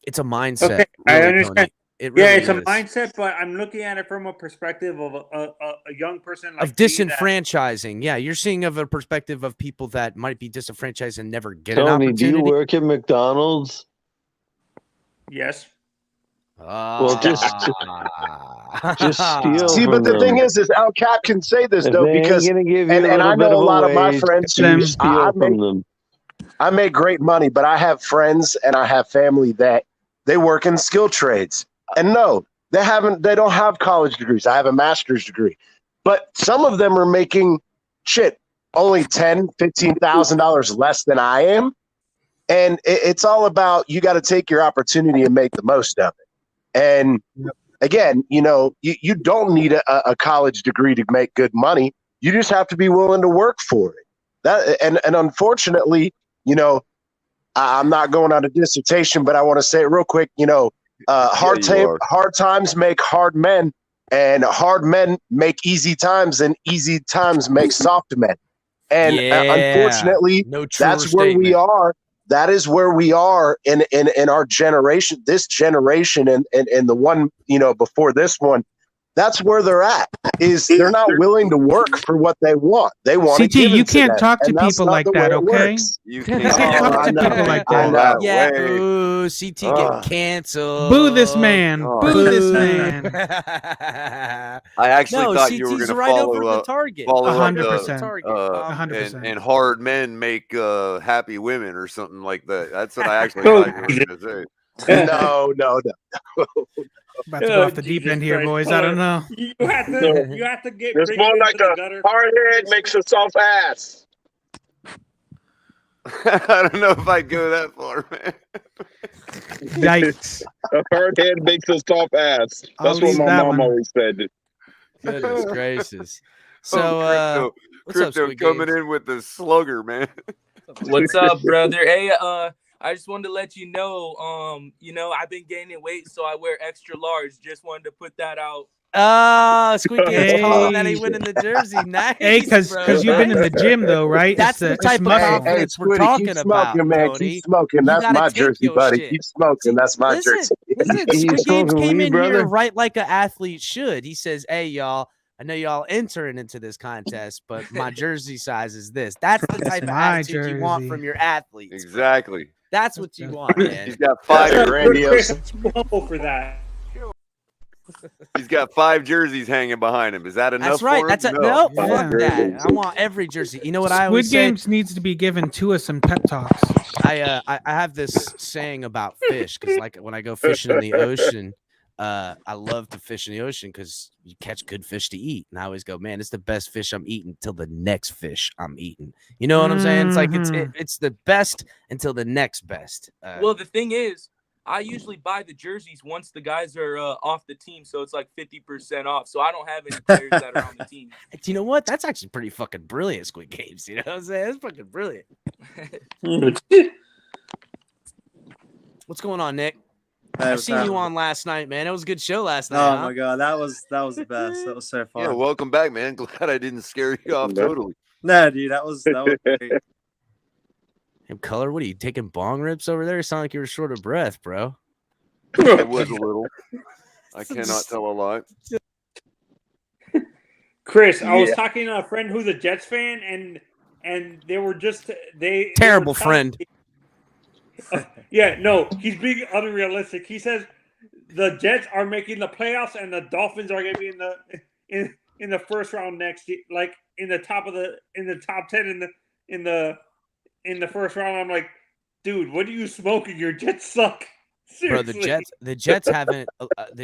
it's a mindset. Okay, really, I understand. Tony. It really It's is. a mindset, but I'm looking at it from a perspective of a young person like Of disenfranchising. Yeah, you're seeing of a perspective of people that might be disenfranchised and never get an Tony, opportunity. do you work at McDonald's? Yes. Well, just steal. See, but the thing is El Cap can say this If though they ain't because, gonna give you and a I little bit know a of a lot of my wage, friends you who steal from them. I make great money, but I have friends and I have family that they work in skill trades, and no, they don't have college degrees. I have a master's degree, but some of them are making only $10,000-$15,000 less than I am. And it's all about, you got to take your opportunity and make the most of it. And again, you know, you don't need a college degree to make good money. You just have to be willing to work for it. And unfortunately, you know, I'm not going on a dissertation, but I want to say it real quick. You know, hard times make hard men, and hard men make easy times, and easy times make soft men. And unfortunately, that's where we are. That is where we are in our generation, this generation, and the one, you know, before this one. That's where they're at. Is they're not willing to work for what they want. They want CT, you can't talk to people like that, okay? You can't talk to people like that. Yeah, boo, CT get canceled. Boo this man. Boo this man. I actually thought you were going to right follow over up, the target. 100%. 100%. And hard men make happy women or something like that. That's what I actually thought you were going to say. No. About to go off the deep end here, boys. I don't know. You have to get. It's more like a hard head makes a soft ass. I don't know if I'd go that far, man. Yikes. A hard head makes a soft ass. That's what my mom always said. Goodness gracious. So, Crypto coming in with the slugger, man. What's up, brother? Hey, I just wanted to let you know, I've been gaining weight, so I wear extra large. Just wanted to put that out. Squeaky is calling that he went in the jersey. Nice. Hey, because you've been in the gym though, right? That's the type of confidence we're talking keep about. Smoking, man. Tony. Keep smoking. That's my jersey, buddy. Keep smoking. That's my jersey. Listen, Squid Games came in here right like an athlete should. He says, "Hey, y'all. I know y'all entering into this contest, but my jersey size is this." That's the type of attitude you want from your athletes. Exactly. That's what you want, man. He's got 5 grandiose for that. He's got 5 jerseys hanging behind him. Is that enough? That's right. For him? That's no. Fuck that. I want every jersey. You know what I always say? Squid Games needs to be given to us some pep talks. I have this saying about fish because, like, when I go fishing in the ocean, I love to fish in the ocean because you catch good fish to eat. And I always go, man, it's the best fish I'm eating till the next fish I'm eating. You know what I'm saying? It's like it's the best until the next best. Well, the thing is, I usually buy the jerseys once the guys are off the team, so it's like 50% off. So I don't have any players that are on the team. You know what? That's actually pretty fucking brilliant, Squid Games. You know what I'm saying? That's fucking brilliant. What's going on, Nick? I seen you on last night, man. It was a good show last night. Oh my god, that was the best. That was so fun. Yeah, welcome back, man. Glad I didn't scare you off totally. No, dude, that was great. Hey, Color, what are you taking bong rips over there? You sound like you were short of breath, bro. It was a little. I cannot tell a lie. Chris, I was Yeah. talking to a friend who's a Jets fan, and they were just they Terrible were telling friend. me- yeah, no, he's being unrealistic. He says the Jets are making the playoffs, and the Dolphins are going to be in the first round next year, like in the top 10 in the first round. I'm like, dude, what are you smoking? Your Jets suck. Bro, Seriously. the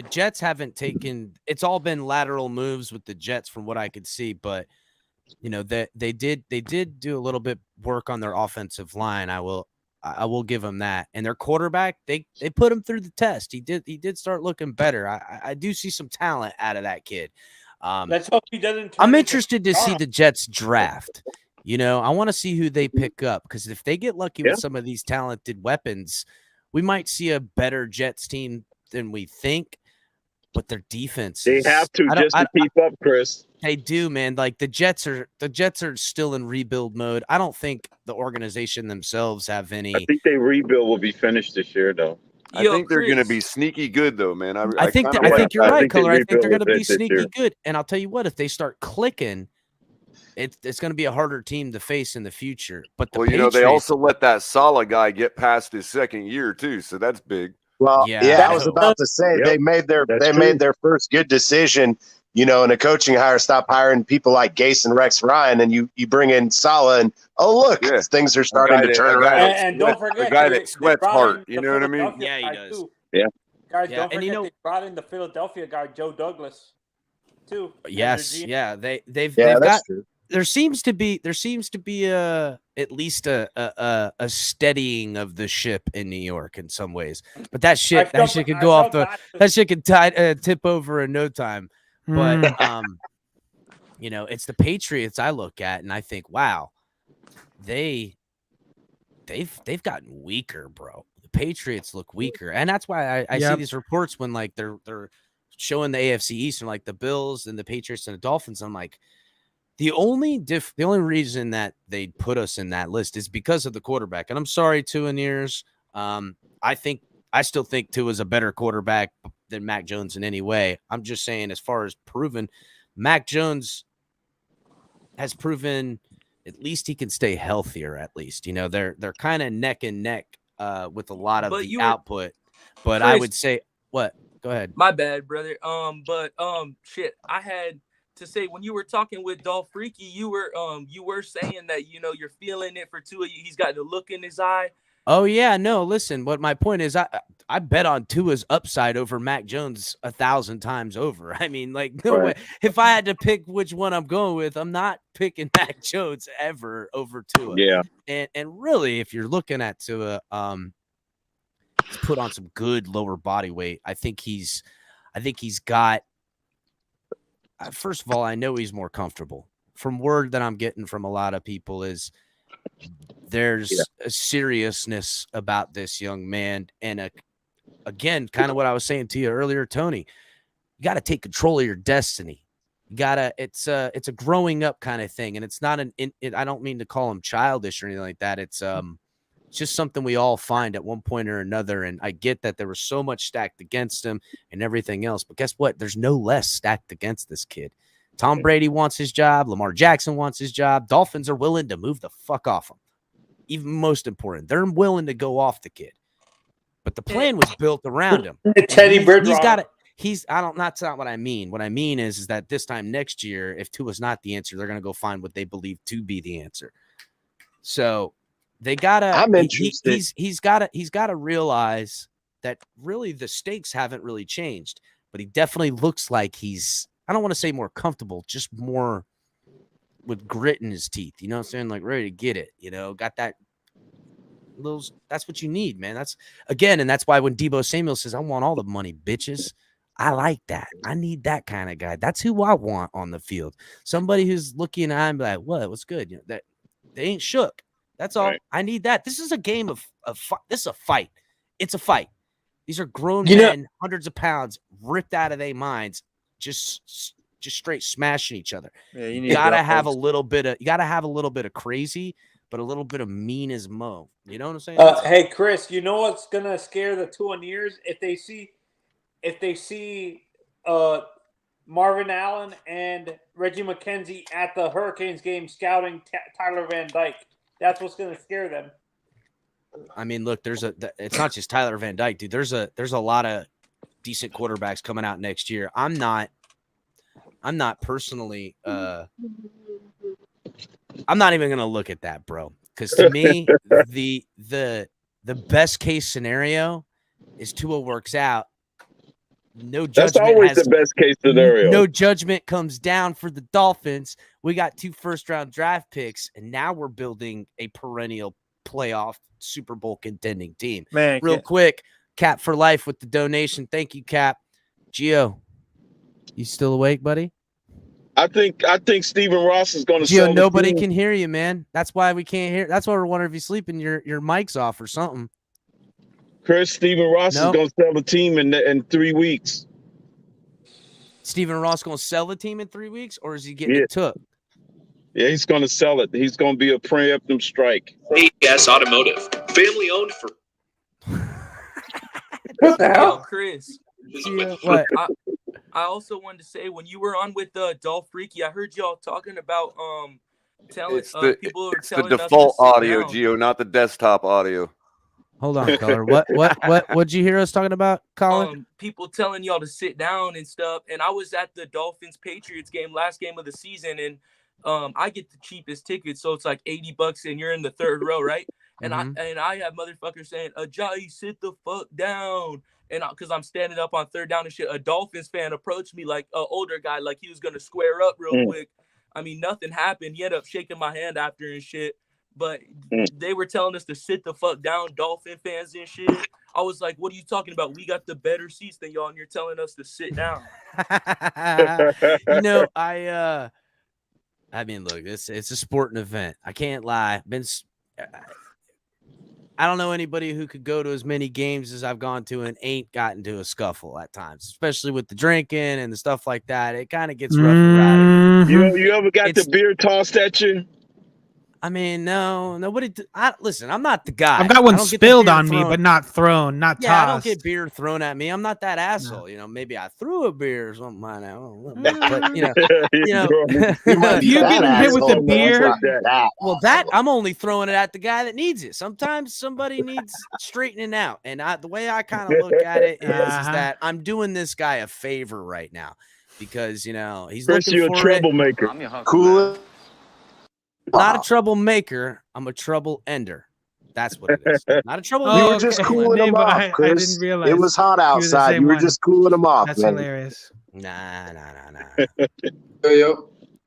Jets haven't taken. It's all been lateral moves with the Jets, from what I could see. But you know that they did do a little bit work on their offensive line. I will give them that. And their quarterback, they put him through the test. He did start looking better. I do see some talent out of that kid. Let's hope he doesn't. I'm interested to see the Jets draft. You know, I want to see who they pick up, because if they get lucky with some of these talented weapons, we might see a better Jets team than we think. But their defense, They have to keep up, Chris. They do, man. Like the Jets are still in rebuild mode. I don't think the organization themselves have any. I think their rebuild will be finished this year, though. I think they're going to be sneaky good, though, man. I think you're right, Color. I think they're going to be sneaky good. And I'll tell you what, if they start clicking, it's going to be a harder team to face in the future. But the you know, they also let that Salah guy get past his second year too, so that's big. Well, yeah, I was about to say they made their first good decision, you know, in a coaching hire. Stop hiring people like Gase and Rex Ryan, and you bring in Salah, and look, things are starting to turn around. And don't forget the guy that sweats hard. You know what I mean? Yeah, he does. Yeah, guys, don't forget they brought in the Philadelphia guy, Joe Douglas, too. Yes, yeah, they've that's got. True. There seems to be at least a steadying of the ship in New York in some ways, but that shit could go off that shit could tip over in no time. But you know, it's the Patriots I look at and I think, wow, they've gotten weaker, bro. The Patriots look weaker, and that's why I see these reports when like they're showing the AFC East and like the Bills and the Patriots and the Dolphins. I'm like, the only reason that they put us in that list is because of the quarterback. And I'm sorry, Tua Nears. I still think Tua is a better quarterback than Mac Jones in any way. I'm just saying, as far as proven, Mac Jones has proven at least he can stay healthier. At least, you know, they're kind of neck and neck with a lot of the output. But Chris, I would say, what? Go ahead. My bad, brother. Shit, I had to say, when you were talking with Dolph Freaky, you were saying that, you know, you're feeling it for Tua. He's got the look in his eye. Oh yeah, no. Listen, what my point is, I bet on Tua's upside over Mac Jones 1,000 times over. I mean, like, no way. If I had to pick which one I'm going with, I'm not picking Mac Jones ever over Tua. Yeah. And really, if you're looking at Tua, he's put on some good lower body weight. I think he's got. First of all, I know he's more comfortable. From word that I'm getting from a lot of people is there's a seriousness about this young man. And again, kind of what I was saying to you earlier, Tony, you got to take control of your destiny. You gotta, it's a growing up kind of thing. And it's not I don't mean to call him childish or anything like that. It's just something we all find at one point or another. And I get that there was so much stacked against him and everything else, but guess what? There's no less stacked against this kid. Tom Brady wants his job. Lamar Jackson wants his job. Dolphins are willing to move the fuck off him. Even most important, they're willing to go off the kid. But the plan was built around him. Teddy Bridgewater. He's got it. That's not what I mean. What I mean is that this time next year, if Tua's not the answer, they're going to go find what they believe to be the answer. So they gotta. I'm interested. He's gotta realize that really the stakes haven't really changed, but he definitely looks like he's. I don't want to say more comfortable, just more with grit in his teeth. You know what I'm saying? Like ready to get it. You know, got that. That's what you need, man. That's again, and that's why when Deebo Samuel says, "I want all the money, bitches," I like that. I need that kind of guy. That's who I want on the field. Somebody who's looking at me like, "What? What's good?" You know, that they ain't shook. That's all. Right. I need that. This is a game of this is a fight. It's a fight. These are grown men, hundreds of pounds, ripped out of their minds, just straight smashing each other. Yeah, you gotta have a little bit of crazy, but a little bit of mean as mo. You know what I'm saying? Hey, Chris, you know what's gonna scare the Tua Nears if they see if they see Marvin Allen and Reggie McKenzie at the Hurricanes game scouting Tyler Van Dyke. That's what's going to scare them. I mean, look, it's not just Tyler Van Dyke, dude. There's a lot of decent quarterbacks coming out next year. I'm not personally I'm not even going to look at that, bro. Cuz to me, the best case scenario is Tua works out. No judgment. That's always the best case scenario. No judgment comes down for the Dolphins. We got 2 first-round draft picks, and now we're building a perennial playoff Super Bowl contending team. Man, real quick, Cap for life with the donation. Thank you, Cap. Gio, you still awake, buddy? I think Stephen Ross is going to. Gio, nobody can hear you, man. That's why we can't hear. That's why we're wondering if you're sleeping. Your mic's off or something. Chris, Stephen Ross is going to sell the team in 3 weeks. Stephen Ross going to sell the team in 3 weeks, or is he getting it took? Yeah, he's going to sell it. He's going to be a preemptive strike. AS Automotive, family owned for. What the hell, Chris? What? I also wanted to say, when you were on with Dolph Freaky, I heard y'all talking about telling people it's the default audio, Gio, not the desktop audio. Hold on, Color. What'd you hear us talking about, Colin? People telling y'all to sit down and stuff. And I was at the Dolphins Patriots game, last game of the season, and I get the cheapest tickets, so it's like $80, and you're in the third row, right? And I have motherfuckers saying, Ajayi, sit the fuck down. And because I'm standing up on third down and shit, a Dolphins fan approached me, like an older guy, like he was gonna square up real quick. I mean, nothing happened. He ended up shaking my hand after and shit. But they were telling us to sit the fuck down, Dolphin fans and shit. I was like, what are you talking about? We got the better seats than y'all, and you're telling us to sit down. You know, I mean, look, it's a sporting event. I can't lie. I don't know anybody who could go to as many games as I've gone to and ain't gotten to a scuffle at times, especially with the drinking and the stuff like that. It kind of gets rough around. You ever got the beer tossed at you? I mean, no, nobody. Listen, I'm not the guy. I've got one spilled on me, but not thrown, not tossed. I don't get beer thrown at me. I'm not that asshole. No. You know, maybe I threw a beer or something. I don't know. But if you get hit with the beer, well, I'm only throwing it at the guy that needs it. Sometimes somebody needs straightening out, and the way I kind of look at it is that I'm doing this guy a favor right now because he's Chris, looking you're for a troublemaker. Cool. Not a troublemaker. I'm a trouble ender. That's what it is. Not a trouble. You were just cooling them off, Chris. I didn't realize it was hot outside. You were just cooling them off. That's hilarious. Nah.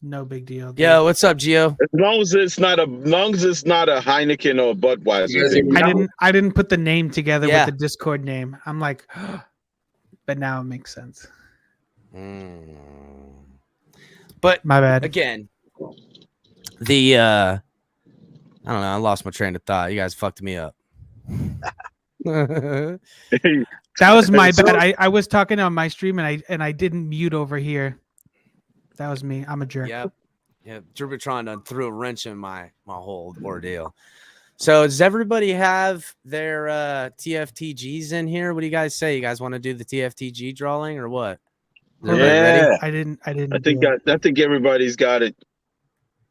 No big deal. Dude. Yo, what's up, Gio? As long as it's not a Heineken or a Budweiser. I didn't put the name together with the Discord name. I'm like, but now it makes sense. But my bad. Again. I don't know. I lost my train of thought. You guys fucked me up. That was my bad. I was talking on my stream and I didn't mute over here. That was me. I'm a jerk. Yep. Drubitron threw a wrench in my whole ordeal. So does everybody have their TFTGs in here? What do you guys say? You guys want to do the TFTG drawing or what? Yeah. I didn't. I think everybody's got it.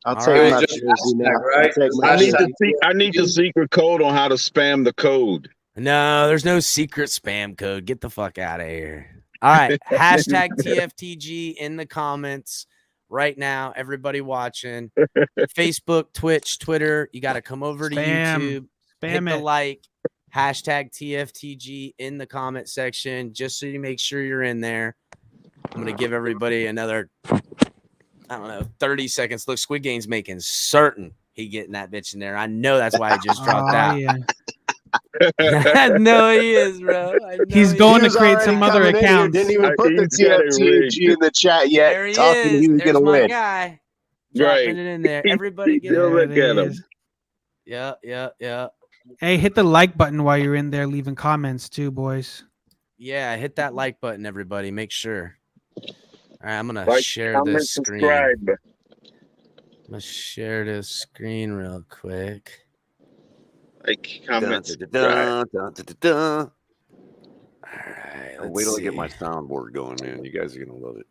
I'll take my jersey now. Right? I need the secret code on how to spam the code. No, there's no secret spam code. Get the fuck out of here. All right. Hashtag TFTG in the comments right now. Everybody watching. Facebook, Twitch, Twitter. You got to come over to YouTube. Hit the like. Hashtag TFTG in the comment section just so you make sure you're in there. I'm going to give everybody another 30 seconds. Look, Squid Game's making certain he getting that bitch in there. I know that's why he just dropped out. Yeah. I know he is, bro. He's going to create some other accounts. Didn't even put the TFTG in the chat yet. There he talking is. He was There's gonna my win. guy. Dropping it in there. Everybody get look at him. Yeah. Hey, hit the like button while you're in there leaving comments too, boys. Yeah, hit that like button, everybody. Make sure. All right, I'm gonna share this screen. Subscribe. I'm gonna share this screen real quick. Like, comment, All right, wait till I get my soundboard going, man. You guys are gonna love it.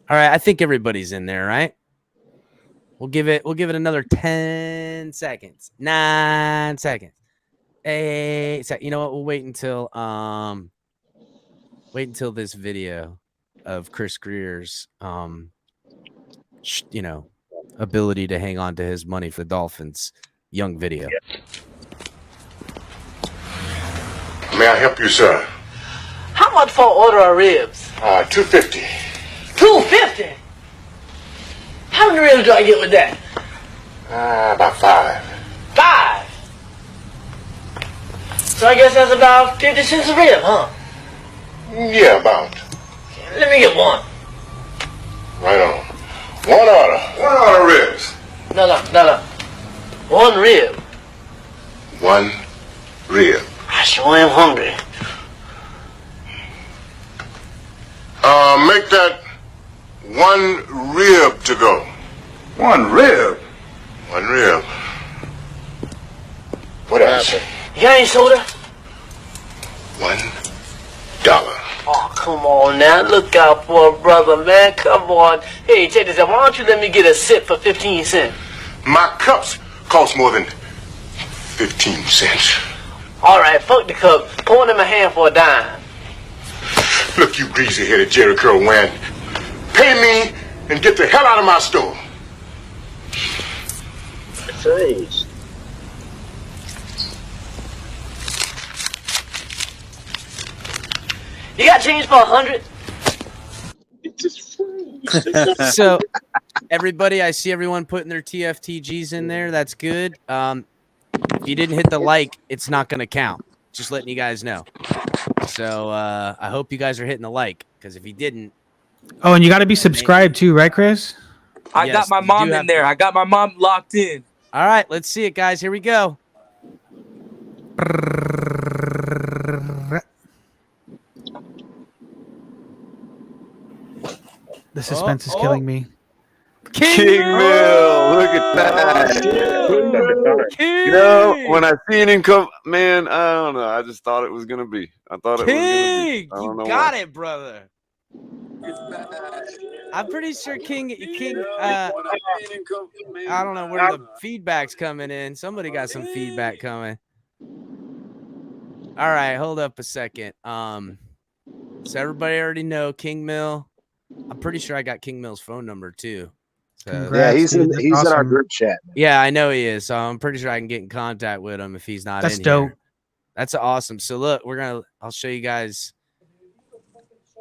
All right, I think everybody's in there, right? We'll give it another 10 seconds. 9 seconds. 8 seconds. You know what? We'll wait until this video of Chris Greer's ability to hang on to his money for the Dolphins young video. May I help you, sir? How much for an order of ribs? $2.50. $2.50? How many ribs do I get with that? About 5. 5? So I guess that's about 50 cents a rib, huh? Yeah, about. Let me get one. Right on. One order ribs. No. One rib. One rib. I sure am hungry. Make that one rib to go. One rib? One rib. What else? You got any soda? $1. Oh, come on now. Look out for a brother, man. Come on. Hey, check this out. Why don't you let me get a sip for 15 cents? My cups cost more than 15 cents. All right, fuck the cup. Pour it in my hand for a dime. Look, you greasy-headed Jerry Curl Wan. Pay me and get the hell out of my store. Jeez. You got change for 100? So, everybody, I see everyone putting their TFTGs in there. That's good. If you didn't hit the like, it's not going to count. Just letting you guys know. So, I hope you guys are hitting the like, because if you didn't. Oh, and you got to be subscribed too, right, Chris? I got my mom in there. I got my mom locked in. All right, let's see it, guys. Here we go. The suspense is killing me. King Mill, look at that. You know, when I seen him come, man, I don't know. I just thought it was gonna be. I thought it was gonna be. I don't know got why. it, brother. I'm pretty sure King. I don't know where the feedback's coming in. Somebody got some feedback coming. All right, hold up a second. So everybody already know King Mill. I'm pretty sure I got King Mill's phone number too. So, Yeah, he's in our group chat. Yeah, I know he is. So I'm pretty sure I can get in contact with him if he's not That's in dope. here. That's awesome. So look, I'll show you guys.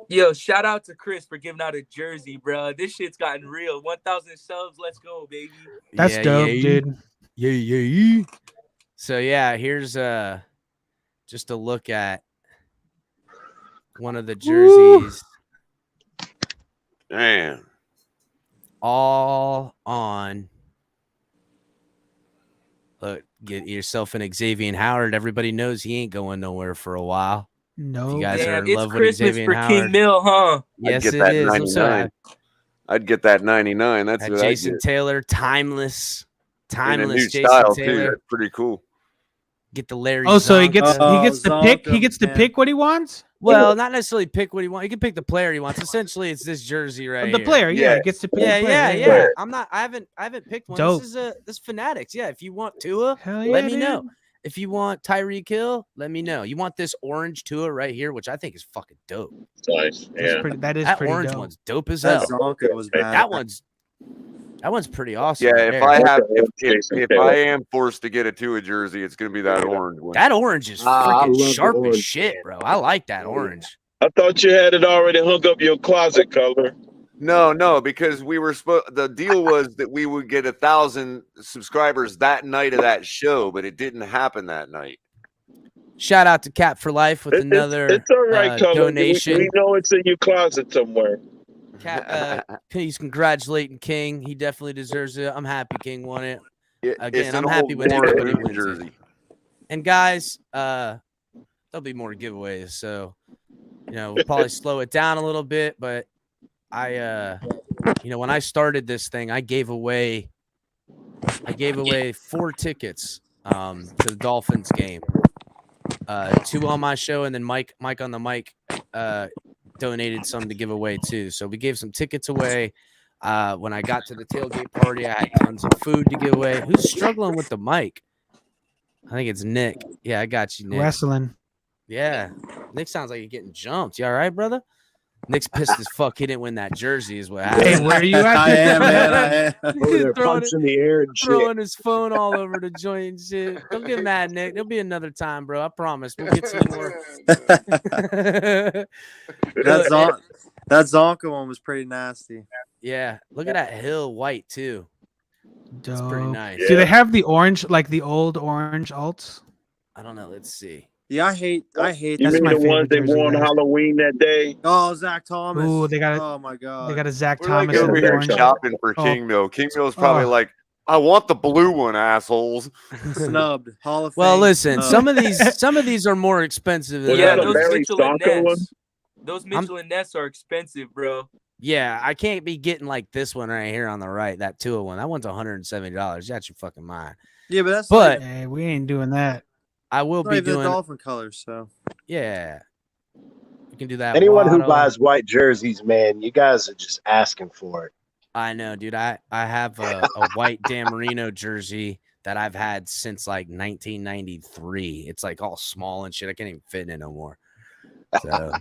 Yo, shout out to Chris for giving out a jersey, bro. This shit's gotten real. 1,000 subs. Let's go, baby. That's dope, dude. Yeah. So yeah, here's just a look at one of the jerseys. Damn. All on. Look, get yourself an Xavier Howard. Everybody knows he ain't going nowhere for a while. No, you guys are in it's love with Christmas Xavier for Howard. King Mill, huh? Yes, I'd get it that is. 99. I'd get that 99. That's what Jason I get. Taylor, timeless In a new Jason style too. Taylor. That's pretty cool. Get the Larry. Oh, so he gets Zonka. to pick. He gets to pick what he wants. Well, not necessarily pick what he wants. He can pick the player he wants. Essentially, it's this jersey right The here. player, yeah, gets to pick. the player. Yeah. I haven't picked one. Dope. This is Fanatics. Yeah, if you want Tua, Hell let yeah, me know. dude. If you want Tyreek Hill, let me know. You want this orange Tua right here, which I think is fucking dope. Nice. Yeah. That pretty orange dope. one's dope as That hell. Zonka was bad. That one's pretty awesome. Yeah, right if there. I have, if I am forced to get a Tua jersey, it's gonna be that orange one. That orange is I love freaking the sharp as orange, shit, bro. I like that orange. I thought you had it already hung up your closet color. No, because we were the deal was that we would get 1,000 subscribers that night of that show, but it didn't happen that night. Shout out to Cap for Life with another It's all right, color. donation. We know it's in your closet somewhere. He's congratulating King. He definitely deserves it. I'm happy King won it. It's I'm an happy old when Warren everybody Moon wins jersey. it. And guys, there'll be more giveaways, so we'll probably slow it down a little bit. But when I started this thing, I gave away 4 tickets to the Dolphins game. 2 on my show, and then Mike on the mic donated some to give away too. So we gave some tickets away. When I got to the tailgate party, I had tons of food to give away. Who's struggling with the mic? I think it's Nick. Yeah, I got you, Nick. Wrestling. Yeah. Nick sounds like you're getting jumped. You all right, brother? Nick's pissed as fuck. He didn't win that jersey is what happened. Hey, where are you at? I am, man. I am. Over there punching the air and shit. Throwing his phone all over the joint and shit. Don't get mad, Nick. There'll be another time, bro. I promise. We'll get some more. That Zonka one was pretty nasty. Yeah. Look at that Hill white, too. That's pretty Dope. nice. Do they have the orange, like the old orange alts? I don't know. Let's see. Yeah, I hate. You That's mean my the ones favorite they jersey, wore on guys. Halloween that day? Oh, Zach Thomas. Ooh, they got Oh my god. They got a Zach We're like Thomas. over in here orange. shopping for Oh. King Mill. King Mill's probably Oh. like, I want the blue one, assholes. Snubbed. Hall of Fame. Well, listen, snubbed. some of these are more expensive than Yeah, that a those Barry Mitchell and Stonka one? Ness. Those Mitchell and Ness are expensive, bro. Yeah, I can't be getting like this one right here on the right, that 201. That one's $170. That's your fucking mind. Yeah, but that's But Hey, we ain't doing that. I will not be even the doing. Dolphin colors. So Yeah, you can do that. Anyone who Waddle. buys white jerseys, man, you guys are just asking for it. I know, dude. I have a white Dan Marino jersey that I've had since like 1993. It's like all small and shit. I can't even fit in it no more. So.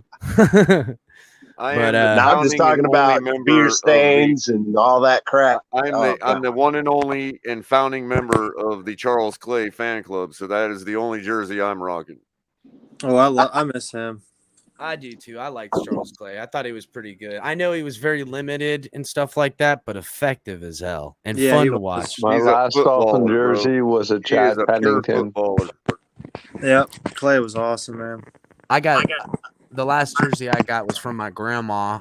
I But, am the Now I'm just founding talking and only about member beer of the- stains and all that crap. I'm the one and only and founding member of the Charles Clay fan club, so that is the only jersey I'm rocking. oh, I miss him. I do too. I liked Charles Clay. I thought he was pretty good. I know he was very limited and stuff like that, but effective as hell and Yeah, fun he to was. watch. My He's a last Dolphin footballer, bro. jersey was a He is Chad a pure Pennington. footballer. Yep, Clay was awesome, man. I got the last jersey I got was from my grandma,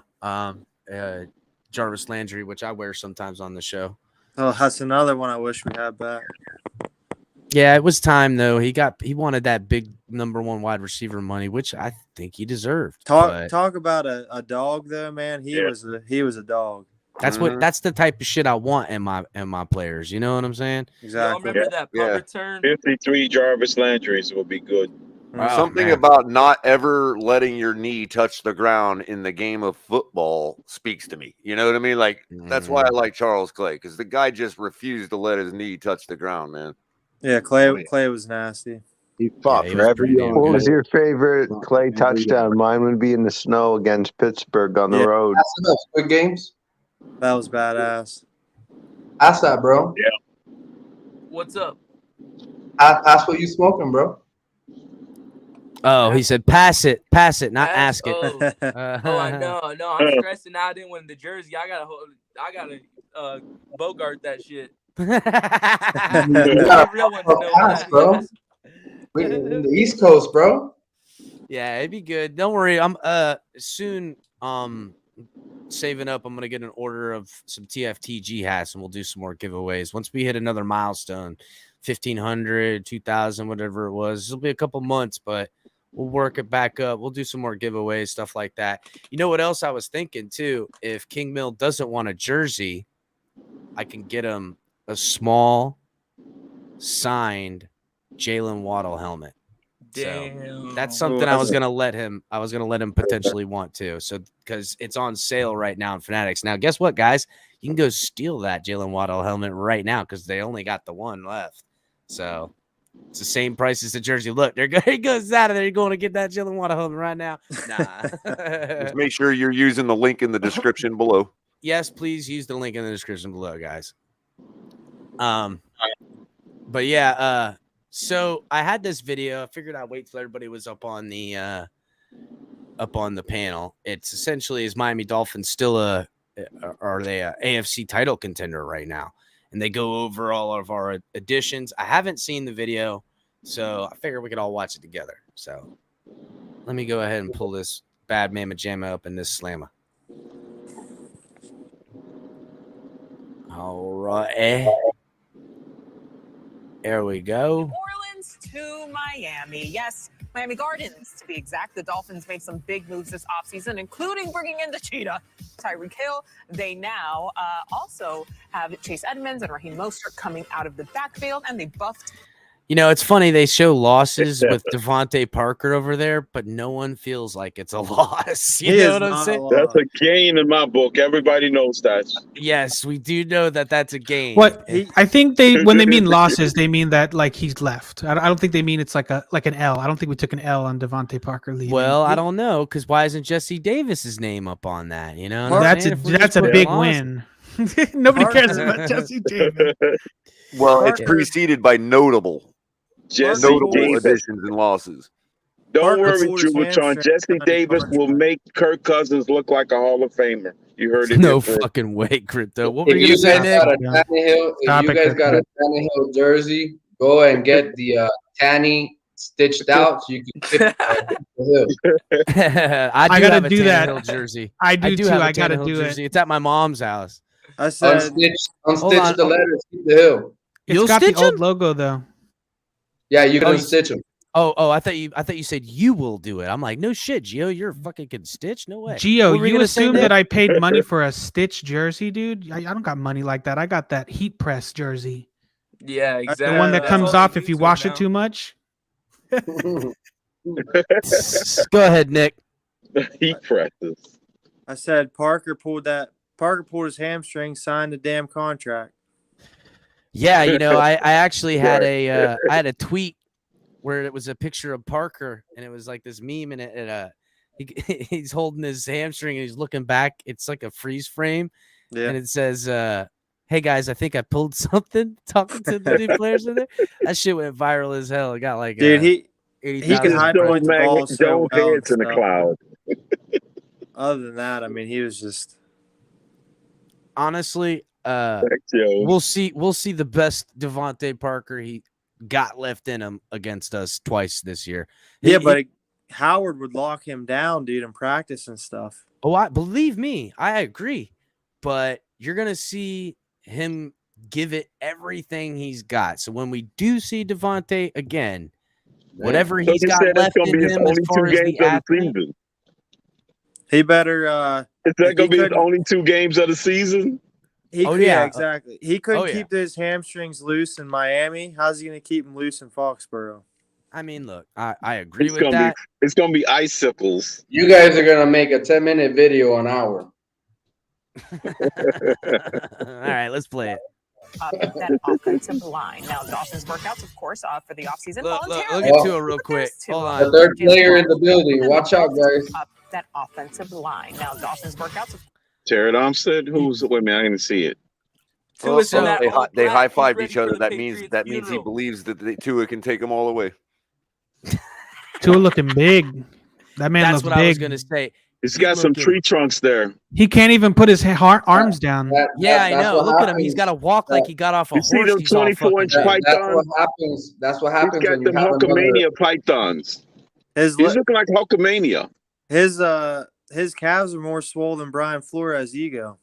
Jarvis Landry, which I wear sometimes on the show. Oh, that's another one I wish we had back. Yeah, it was time though. He wanted that big number 1 wide receiver money, which I think he deserved. but Talk about a dog though, man. He was a dog. that's the type of shit I want in my players. You know what I'm saying? Y'all Exactly. remember that punt Yeah. return? 53 Jarvis Landrys will be good. Oh, Something man. about not ever letting your knee touch the ground in the game of football speaks to me. You know what I mean? Like that's why I like Charles Clay, because the guy just refused to let his knee touch the ground, man. Yeah, Clay was nasty. He fought Yeah, he for was every pretty damn What good. was your favorite Clay touchdown? Mine would be in the snow against Pittsburgh on the Yeah. road. That's enough Squid Games. That was badass. Ask that, bro. What's up? Ask what you smoking, bro. Oh, he said pass it, not ask it. Oh, I know. I'm stressing now. I didn't win the jersey. I gotta Bogart that shit. You The gotta real one to know pass, that bro. is. We in the East Coast, bro. Yeah, it'd be good. Don't worry. I'm soon saving up. I'm gonna get an order of some TFTG hats and we'll do some more giveaways. Once we hit another milestone, 1,500, 2,000, whatever it was. It'll be a couple months, but we'll work it back up. We'll do some more giveaways, stuff like that. You know what else I was thinking too? If King Mill doesn't want a jersey, I can get him a small signed Jalen Waddle helmet. Damn. So that's something I was gonna let him potentially want to. So because it's on sale right now in Fanatics. Now, guess what, guys? You can go steal that Jalen Waddle helmet right now because they only got the one left. So it's the same price as the jersey. Look, he goes out of there. You're going to get that Jalen Waddle helmet right now. Nah. Just make sure you're using the link in the description below. Yes, please use the link in the description below, guys. But yeah, so I had this video. I figured I'd wait till everybody was up on the panel. It's essentially, is Miami Dolphins still are they a AFC title contender right now? And they go over all of our additions. I haven't seen the video, so I figured we could all watch it together. So let me go ahead and pull this bad mamma jamma up in this slammer. All right. There we go. Orleans to Miami. Yes, Miami Gardens to be exact. The Dolphins made some big moves this offseason, including bringing in the cheetah, Tyreek Hill. They now also have Chase Edmonds and Raheem Mostert coming out of the backfield, and they buffed. You know, it's funny they show losses with Devontae Parker over there, but no one feels like it's a loss. You know what I'm saying? That's a gain in my book. Everybody knows that. Yes, we do know that that's a gain. What I think when they mean losses, they mean that like he's left. I don't think they mean it's like an L. I don't think we took an L on Devontae Parker leaving. Well, I don't know, because why isn't Jesse Davis's name up on that? You know, that's a big win. Nobody cares about Jesse Davis. Well, it's preceded by notable additions and losses. Don't worry, Juvatron. Jesse Davis will make Kirk Cousins look like a Hall of Famer. You heard it. No fucking way, Crypto. What were If you you gonna say, guys Nick? got a Tannehill jersey, go and get the Tanny stitched out so you can fit I gotta do that. Tannehill jersey. I do too. Have a I gotta Tannehill do jersey. it. It's at my mom's house. I said, unstitch the letters, keep the hill. You'll It's got stitch the old 'em? logo though. Yeah, you can stitch them. Oh, I thought you said you will do it. I'm like, no shit, Gio, you're fucking can stitch. No way. Gio, What were you gonna say, assume Nick? that I paid money for a Stitch jersey, dude? I don't got money like that. I got that heat press jersey. Yeah, exactly. The one that That's comes all off they if you do wash now. it too much. Go ahead, Nick. Heat presses. I said Parker pulled his hamstring, signed the damn contract. Yeah, you know, I actually had I had a tweet where it was a picture of Parker and it was like this meme and he's holding his hamstring and he's looking back. It's like a freeze frame, and it says, "Hey guys, I think I pulled something." Talking to the new players in there. That shit went viral as hell. It got like Dude, he 80,000 can high point the ball so well heads in the and stuff. cloud. Other than that, I mean, he was just honestly. We'll see the best Devontae Parker he got left in him against us twice this year. But Howard would lock him down, dude, in practice and stuff. Oh, believe me, I agree. But you're gonna see him give it everything he's got. So when we do see Devontae again, whatever he's got left in him as far as the athlete, he better. Is that gonna be his only 2 games of the season? Yeah, exactly. He couldn't keep his hamstrings loose in Miami. How's he going to keep them loose in Foxborough? I mean, look, I agree with that. It's going to be icicles. You guys are gonna make a 10-minute video an hour. All right, let's play it. That offensive line. Now, Dolphins workouts, of course, for the offseason. Look at Tua real quick. Hold on. The third player in the building. Watch out, guys. That offensive line. Now, Dolphins workouts. Jared Armstead, who's with me? I didn't see it. Well, they high fived each other. That means he believes that Tua can take them all away. Tua looking big. That man That's looks what big. I was gonna say. He's got some tree trunks there. He can't even put his arms down. Yeah, I know. Look at him. He's got to walk like he got off a You horse. see them He's all 24-inch fucking- pythons? That's what happens He's got when you them have Hulkamania pythons. He's looking like Hulkamania. His calves are more swollen than Brian Flores' ego.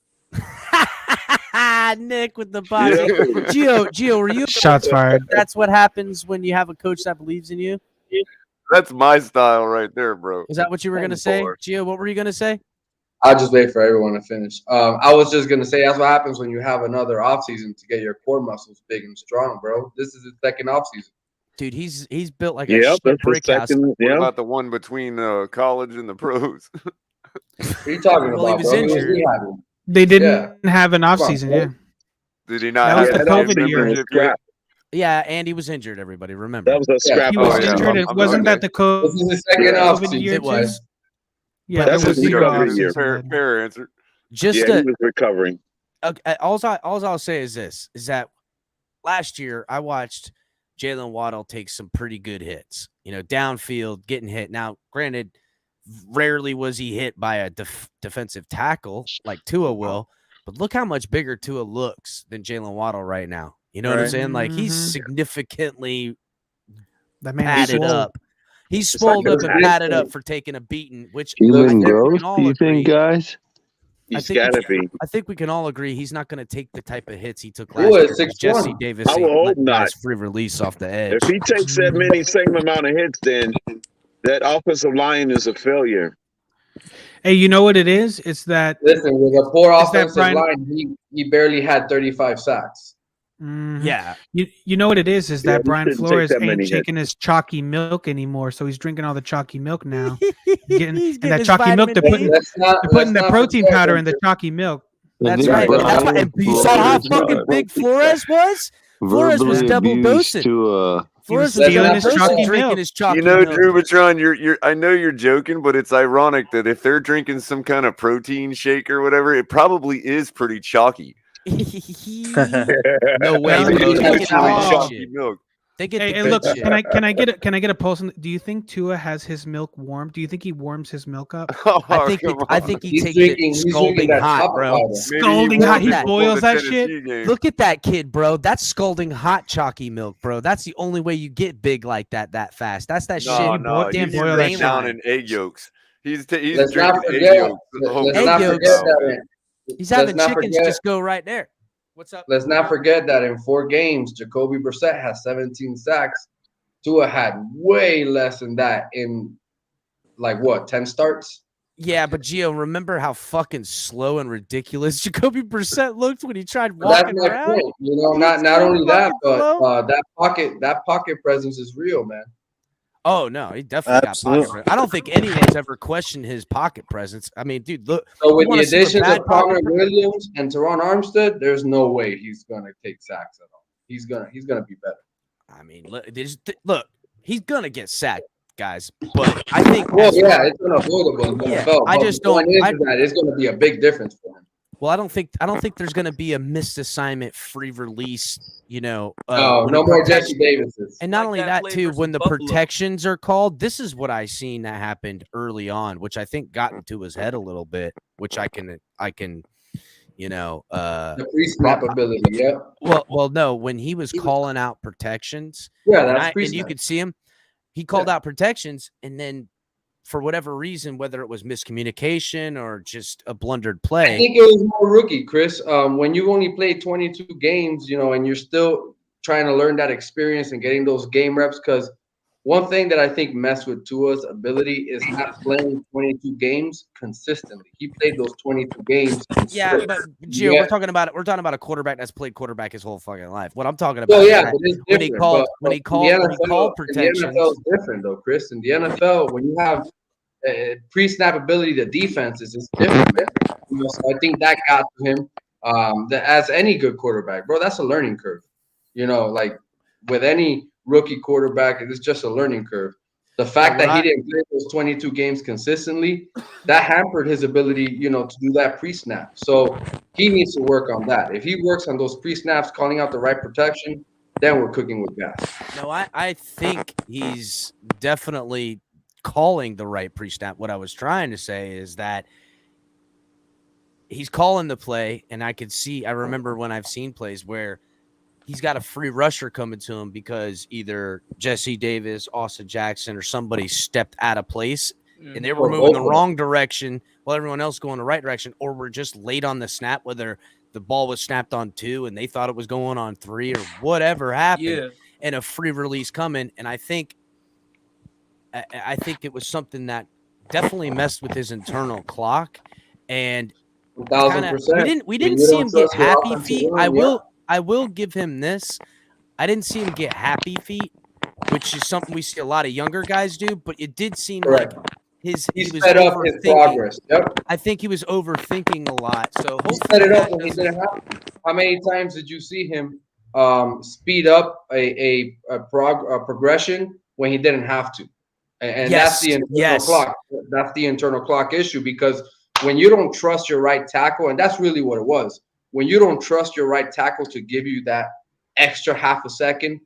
Nick with the body. Yeah. Gio, were you? Shots fired. That's what happens when you have a coach that believes in you. That's my style right there, bro. Is that what you were gonna say, Gio? What were you gonna say? I'll just wait for everyone to finish. I was just gonna say that's what happens when you have another offseason to get your core muscles big and strong, bro. This is the second offseason. Dude, he's built like Yep, a shit that's the brick house. second- What about the one between college and the pros? What are you talking Well, he about, was bro? injured. They didn't have an offseason, yeah. Did he not? That was have the that COVID year. championship yet? Yeah, and he was injured. Everybody remember That was a scrap. He was yeah. injured. I'm Wasn't that okay. the COVID? This is the second offseason. year It was. too? Yeah, That's that his was the recovery offseason. year. Fair answer. Just Yeah, he was recovering. all I'll say is this: is that last year I watched Jalen Waddle take some pretty good hits. You know, downfield, getting hit. Now, granted, rarely was he hit by a defensive tackle like Tua will, but look how much bigger Tua looks than Jalen Waddle right now. You know what I'm saying? Like he's significantly That man padded swole. up. He's swelled up and padded up for taking a beating, which Human I think we growth, can all do you agree. think, guys? He's got to be. I think we can all agree he's not going to take the type of hits he took Who last is year. 6'1"? Jesse Davis I ain't will hope letting guys not. free release off the edge. If he takes that same amount of hits, then that offensive line is a failure. Hey, you know what it is? It's that Listen, with a poor Is that offensive Brian- line, he barely had 35 sacks. Yeah. You know what it is Yeah, that you Brian shouldn't take Flores that ain't many hits. shaking his chalky milk anymore, so he's drinking all the chalky milk now. And He's that getting his chalky milk, they're vitamin D. putting the protein powder in the chalky milk. That's right. That's why. And you saw how fucking big Flores was. Flores was Verbally double abused dosing. to Flores was stealing double his dosing, chalky drinking milk. his chalky You know, milk. Drubatron, you're I know you're joking, but it's ironic that if they're drinking some kind of protein shake or whatever, it probably is pretty chalky. No way, Telling bro. you, They it's get the all- good chalky shit. milk. They get Hey, the hey, good look, shit. can I get a pulse? Do you think Tua has his milk warm? Do you think he warms his milk up? I think he takes it scalding hot, bro. Scalding hot. He boils that shit. Look at that kid, bro. That's scalding hot chalky milk, bro. That's the only way you get big like that fast. That's that No, shit. no, Damn he's vein laying down line. in egg yolks. He's Let's drinking not egg forget. yolks. Let's Egg not yolks. forget that. He's let's having not chickens forget- just go right there. What's up? Let's not forget that in 4 games, Jacoby Brissett has 17 sacks. Tua had way less than that in 10 starts? Yeah, but Gio, remember how fucking slow and ridiculous Jacoby Brissett looked when he tried But that's walking my around? point. You know, not so only that, fucking but that pocket presence is real, man. Oh no, he definitely got pocket presence. I don't think anyone's ever questioned his pocket presence. I mean, dude, look. So with you the wanna see a additions bad of Connor pocket Williams and Teron Armstead, there's no way he's gonna take sacks at all. He's gonna be better. I mean, look, he's gonna get sacked, guys. But I think, Well, yeah, it's unavoidable in the NFL. I but just the point don't. is that it's gonna be a big difference for him. Well, I don't think there's gonna be a missed assignment, free release. You know, No when more protection- Jesse Davises. And not Like only that that play too, versus when the Buffalo. protections are called, this is what I seen that happened early on, which I think got into his head a little bit, which I can, you know, The pre-snap ability, yeah. Well, no, when he was calling out protections, Yeah, and, that's and you pre-snap. could see him, he called out protections, and then for whatever reason, whether it was miscommunication or just a blundered play, I think it was more rookie, Chris. When you only played 22 games, you know, and you're still trying to learn that experience and getting those game reps. Because one thing that I think messed with Tua's ability is not playing 22 games consistently. He played those 22 games. yeah, but Gio, Yeah. we're talking about a quarterback that's played quarterback his whole fucking life. What I'm talking about, Well, is yeah, that but it's when he different. called But when he in the called NFL, protections. In the NFL is different, though, Chris. In the NFL, when you have pre-snap ability to defenses, it's different, man. You know, so I think that got to him. As any good quarterback, bro, that's a learning curve. You know, like with any rookie quarterback, it's just a learning curve. The fact that he didn't play those 22 games consistently, that hampered his ability, you know, to do that pre-snap. So he needs to work on that. If he works on those pre-snaps, calling out the right protection, then we're cooking with gas. No, I think he's definitely calling the right pre-snap. What I was trying to say is that he's calling the play, and I remember when I've seen plays where he's got a free rusher coming to him because either Jesse Davis, Austin Jackson, or somebody stepped out of place and they were moving the wrong direction while everyone else going the right direction, or were just late on the snap, whether the ball was snapped on 2 and they thought it was going on 3 or whatever happened, and a free release coming. And I think it was something that definitely messed with his internal clock. And 1,000%. we didn't see him get happy feet. I will give him this. I didn't see him get happy feet, which is something we see a lot of younger guys do, but it did seem like he was sped up his progress. Yep. I think he was overthinking a lot. So he sped it up when he didn't have to. How many times did you see him speed up a progression when he didn't have to? And that's the internal clock. That's the internal clock issue, because when you don't trust your right tackle, and that's really what it was, when you don't trust your right tackle to give you that extra half a second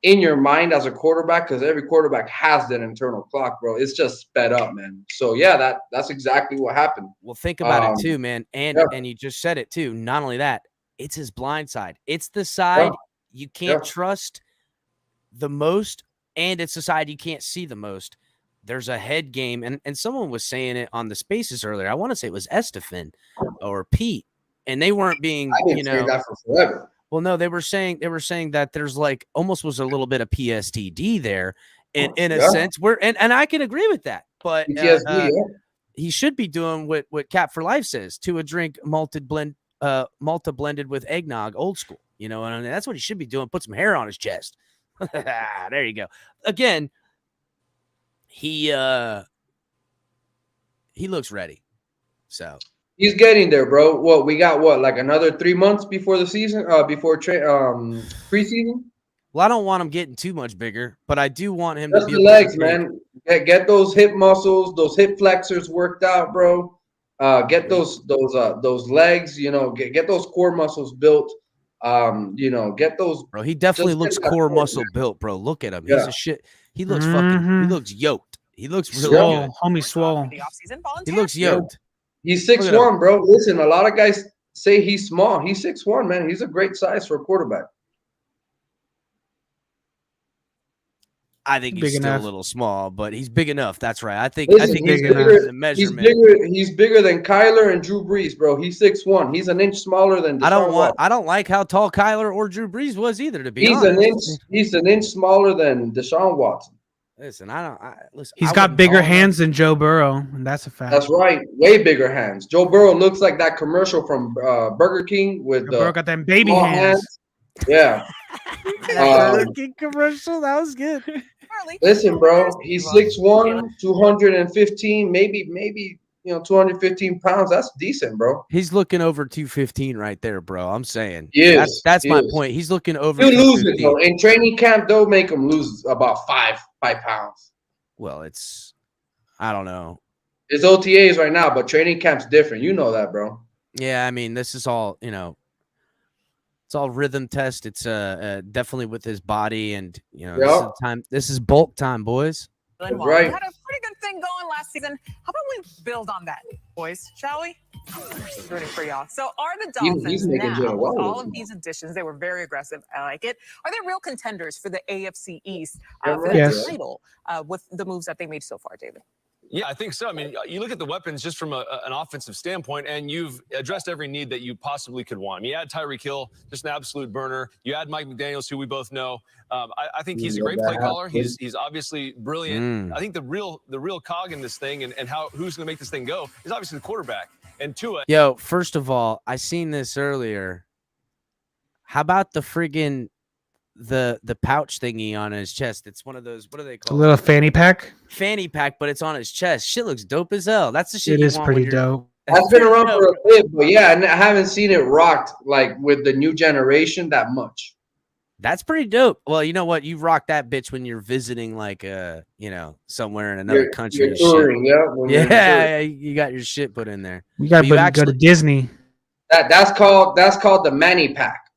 in your mind as a quarterback, because every quarterback has that internal clock, bro, it's just sped up, man. So yeah, that's exactly what happened. Well, think about it too, man. And you just said it too. Not only that, it's his blind side. It's the side you can't trust the most, and it's the side you can't see the most. There's a head game, and someone was saying it on the Spaces earlier. I want to say it was Estefan or Pete, and they weren't being, I didn't say that for forever. Well, no, they were saying that there's like almost was a little bit of PSTD there, in a sense. And I can agree with that, but he should be doing what Cap for Life says: to a drink malted blend Malta blended with eggnog, old school. You know, and that's what he should be doing. Put some hair on his chest. There you go. Again, he looks ready. So he's getting there, bro. What we got? What, like another 3 months before the season? Before preseason? Well, I don't want him getting too much bigger, but I do want him Just to be the legs, man. Get those hip muscles, those hip flexors worked out, bro. Get those legs, you know, get those core muscles built. You know, get those. Bro, he definitely looks core muscle built, bro. Look at him. He's a shit. He looks fucking. He looks yoked. He looks really good. Homie swole. He looks yoked. He's 6'1", bro. Listen, a lot of guys say he's small. He's 6'1", man. He's a great size for a quarterback. I think he's still a little small, but he's big enough. That's right. I think Listen, he's bigger than the measurement. He's bigger than Kyler and Drew Brees, bro. He's 6'1". He's an inch smaller than Deshaun I don't like how tall Kyler or Drew Brees was either, to be He's honest. He's an inch smaller than Deshaun Watson. Listen, listen. He's got bigger hands than Joe Burrow, and that's a fact. That's right. Way bigger hands. Joe Burrow looks like that commercial from Burger King with Burrow got them baby hands. Yeah. Burger King commercial, that was good. Listen, bro, he's 6'1", 215, maybe 215 pounds. That's decent, bro. He's looking over 215 right there, bro. I'm saying. Yes, that's my point. He's looking over. He'll lose it though. In training camp, they'll make him lose about 5 pounds. Well, I don't know. It's OTAs right now, but training camp's different. You know that, bro. Yeah, I mean, this is all, it's all rhythm test. It's definitely with his body, and this is bulk time, boys. Right. We had a pretty good thing going last season. How about we build on that, boys? Shall we? Rooting for y'all. So are the Dolphins now, with all of these additions, they were very aggressive. I like it. Are they real contenders for the AFC East for the title with the moves that they made so far, David? Yeah, I think so. I mean, you look at the weapons just from an offensive standpoint, and you've addressed every need that you possibly could want. I mean, you add Tyreek Hill, just an absolute burner. You add Mike McDaniels, who we both know. I think he's a great play caller. He's obviously brilliant. I think the real cog in this thing and who's going to make this thing go is obviously the quarterback. And Tua. Yo, first of all, I seen this earlier. How about the friggin' the pouch thingy on his chest? It's one of those, what do they call it? A little fanny pack? Fanny pack, but it's on his chest. Shit looks dope as hell. That's the shit it is pretty dope. That's been around for a bit, but yeah, and I haven't seen it rocked like with the new generation that much. That's pretty dope. Well, you know what? You rock that bitch when you're visiting, like, somewhere in another country. You're touring, yeah, you got your shit put in there. You got to go to Disney. That's called the Manny Pack.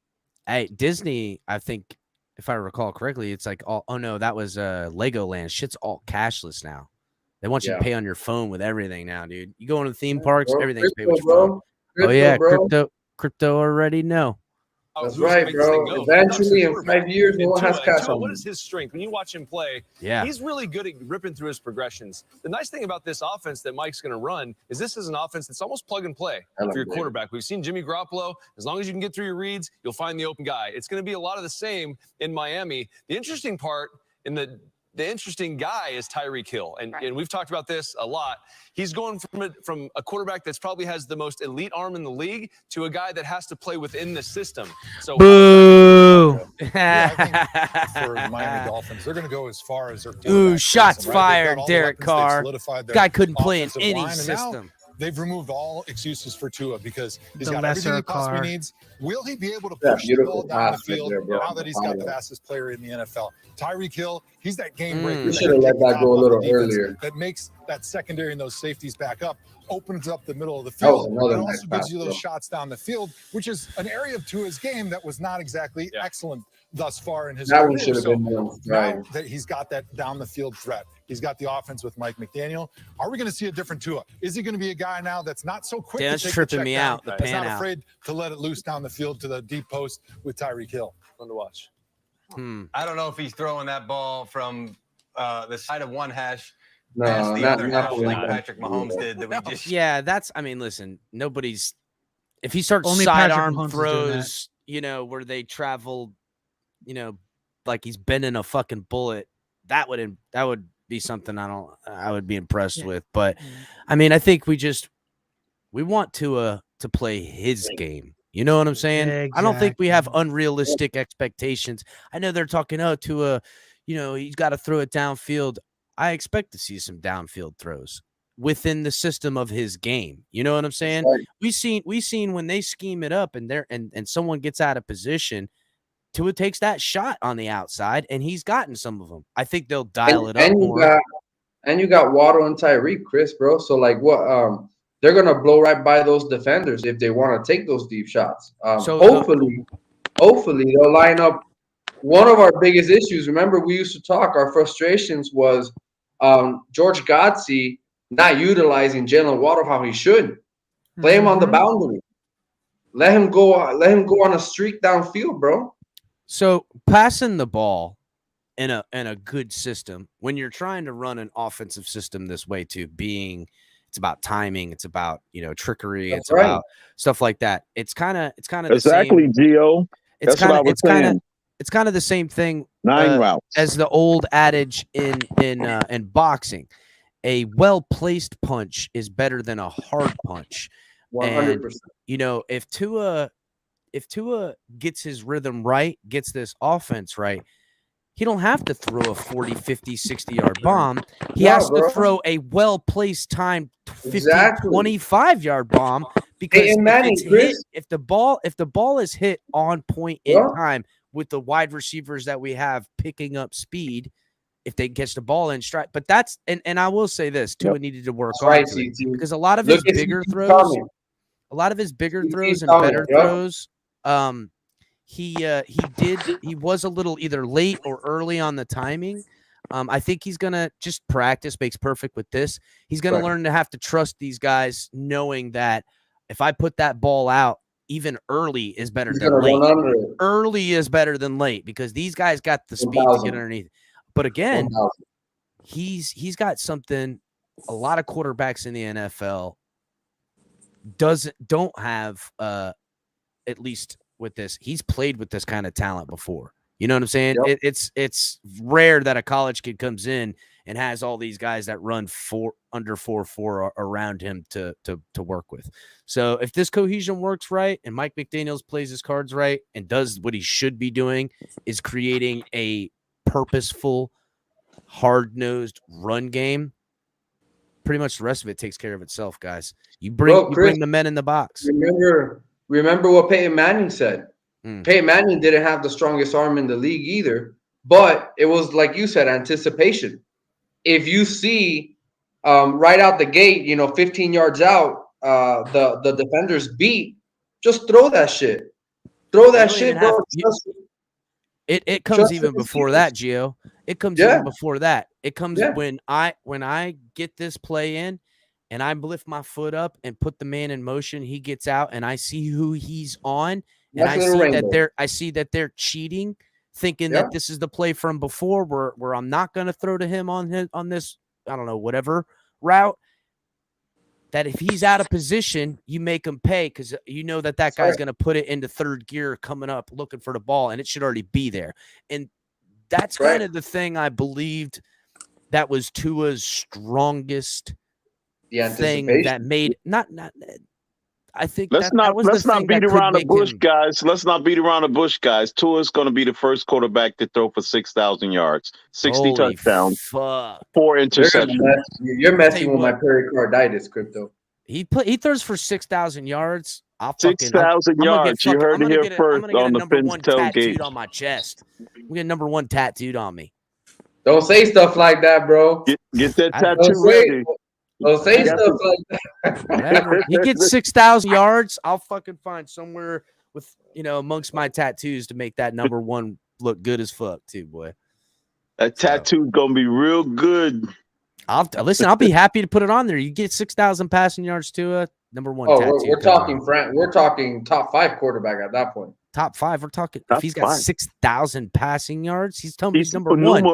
Hey, Disney, I think, if I recall correctly, it's like all. Oh no, that was Legoland. Shit's all cashless now. They want you to pay on your phone with everything now, dude. You go into theme parks, everything's paid with your phone. Oh yeah, crypto already know. That's right, bro. Eventually, in 5 years, no one has cash on. What is his strength? When you watch him play, he's really good at ripping through his progressions. The nice thing about this offense that Mike's going to run is this is an offense that's almost plug and play for your quarterback. We've seen Jimmy Garoppolo. As long as you can get through your reads, you'll find the open guy. It's going to be a lot of the same in Miami. The interesting part in the interesting guy is Tyreek Hill. And we've talked about this a lot. He's going from a quarterback that's probably has the most elite arm in the league to a guy that has to play within the system. So boo. Yeah, I think for the Miami Dolphins, they're going to go as far as their ooh, shots fired, Derek Carr. Guy couldn't play in any system. They've removed all excuses for Tua because he's got everything he possibly needs. Will he be able to push the ball down the field now that he's got the fastest player in the NFL? Tyreek Hill, he's that game breaker. We should have let that go a little earlier. That makes that secondary and those safeties back up, opens up the middle of the field, and also gives you those shots down the field, which is an area of Tua's game that was not exactly excellent thus far in his career. Now that he's got that down the field threat, he's got the offense with Mike McDaniel. Are we going to see a different Tua? Is he going to be a guy now that's not so quick to take tripping me out? That's not afraid to let it loose down the field to the deep post with Tyreek Hill? Fun to watch. I don't know if he's throwing that ball from the side of one hash. No, the other not like Patrick Mahomes did. That we just that's. I mean, listen, nobody's. If he starts Only sidearm Patrick Mahomes throws, where they travel, like he's bending a fucking bullet, that would be something I would be impressed with. But I mean, I think we want Tua to play his game. You know what I'm saying? Exactly. I don't think we have unrealistic expectations. I know they're talking, Tua, he's got to throw it downfield. I expect to see some downfield throws within the system of his game. You know what I'm saying? Right. We seen when they scheme it up and someone gets out of position, Tua takes that shot on the outside, and he's gotten some of them. I think they'll dial it up more. And you got Waddle and Tyreek, Chris, bro. So like what they're gonna blow right by those defenders if they want to take those deep shots. Hopefully they'll line up. One of our biggest issues, remember, we used to talk, our frustrations was George Godsey not utilizing Jalen Waddle how he should. Play him on the boundary. Let him go on a streak downfield, bro. So passing the ball in a good system, when you're trying to run an offensive system this way too, it's about timing, it's about trickery, it's about stuff like that. It's kind of exactly, Gio. It's kind of the same thing 9 routes as the old adage in boxing. A well-placed punch is better than a hard punch. 100%. And, if Tua gets his rhythm right, gets this offense right, he don't have to throw a 40, 50, 60-yard bomb. He has to throw a well-placed timed 50, 25-yard bomb because if the ball is hit on point in time with the wide receivers that we have picking up speed, if they catch the ball in stride. But that's and I will say this, Tua needed to work on it because a lot of his bigger throws and better throws, he was a little either late or early on the timing. I think he's gonna just practice makes perfect with this. He's gonna learn to have to trust these guys, knowing that if I put that ball out, even early is better than late. Early is better than late because these guys got the speed to get underneath. But again, he's got something a lot of quarterbacks in the NFL don't have, at least with this. He's played with this kind of talent before. You know what I'm saying? Yep. It's rare that a college kid comes in and has all these guys that run under 4.4 around him to work with. So if this cohesion works right and Mike McDaniels plays his cards right and does what he should be doing, is creating a purposeful, hard-nosed run game, pretty much the rest of it takes care of itself, guys. You bring the men in the box. Remember what Peyton Manning said. Peyton Manning didn't have the strongest arm in the league either, but it was like you said, anticipation. If you see right out the gate, 15 yards out, the defenders beat, just throw that shit. Throw that shit, bro. It comes even before that, Gio. It comes even before that. It comes when I get this play in and I lift my foot up and put the man in motion, he gets out and I see who he's on, and I see that they're cheating, thinking that this is the play from before where I'm not going to throw to him on this, I don't know, whatever route. That if he's out of position, you make him pay because you know that guy's going to put it into third gear coming up looking for the ball, and it should already be there. And that's kind of the thing I believed that was Tua's strongest thing that made not. I think let's not beat around the bush, guys. Let's not beat around the bush, guys. Tua's going to be the first quarterback to throw for 6,000 yards, 60 touchdowns, 4 interceptions. You're messing with my pericarditis, Crypto. He throws for 6,000 yards. 6,000 yards. You heard it here first on the Fins tailgate. On my chest. I'm getting number 1 tattooed on me. Don't say stuff like that, bro. Get that tattoo ready. Don't say stuff like that. Whatever. He gets 6,000 yards. I'll fucking find somewhere with amongst my tattoos to make that number 1 look good as fuck too, boy. That tattoo's gonna be real good. I'll be happy to put it on there. You get 6,000 passing yards to a number 1 tattoo. We're talking top 5 quarterback at that point. Top 5. We're talking if he's got 6,000 passing yards, he's telling me he's number 1.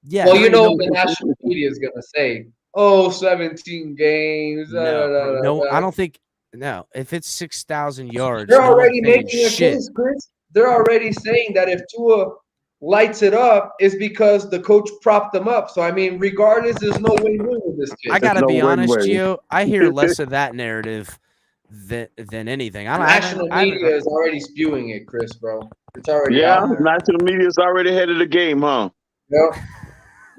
Yeah. Well, you know what the national media is gonna say. 17 games. No, I don't think. No, if it's 6,000 yards, they're already making a case, Chris. They're already saying that if Tua lights it up, it's because the coach propped them up. So I mean, regardless, there's no win-win with this kid. I gotta be honest, Gio. I hear less of that narrative than anything. National media is already spewing it, Chris, bro. It's already Yeah, out there. national media is already ahead of the game, huh? Yep.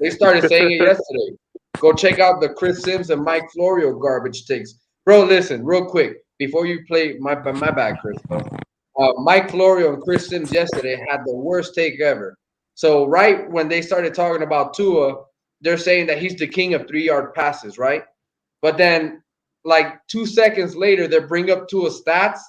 They started saying it yesterday. Go check out the Chris Sims and Mike Florio garbage takes. Bro, listen, real quick, before you play my bad, Chris, bro. Mike Florio and Chris Sims yesterday had the worst take ever. So right when they started talking about Tua, they're saying that he's the king of 3-yard passes, right? But then like 2 seconds later, they bring up Tua's stats,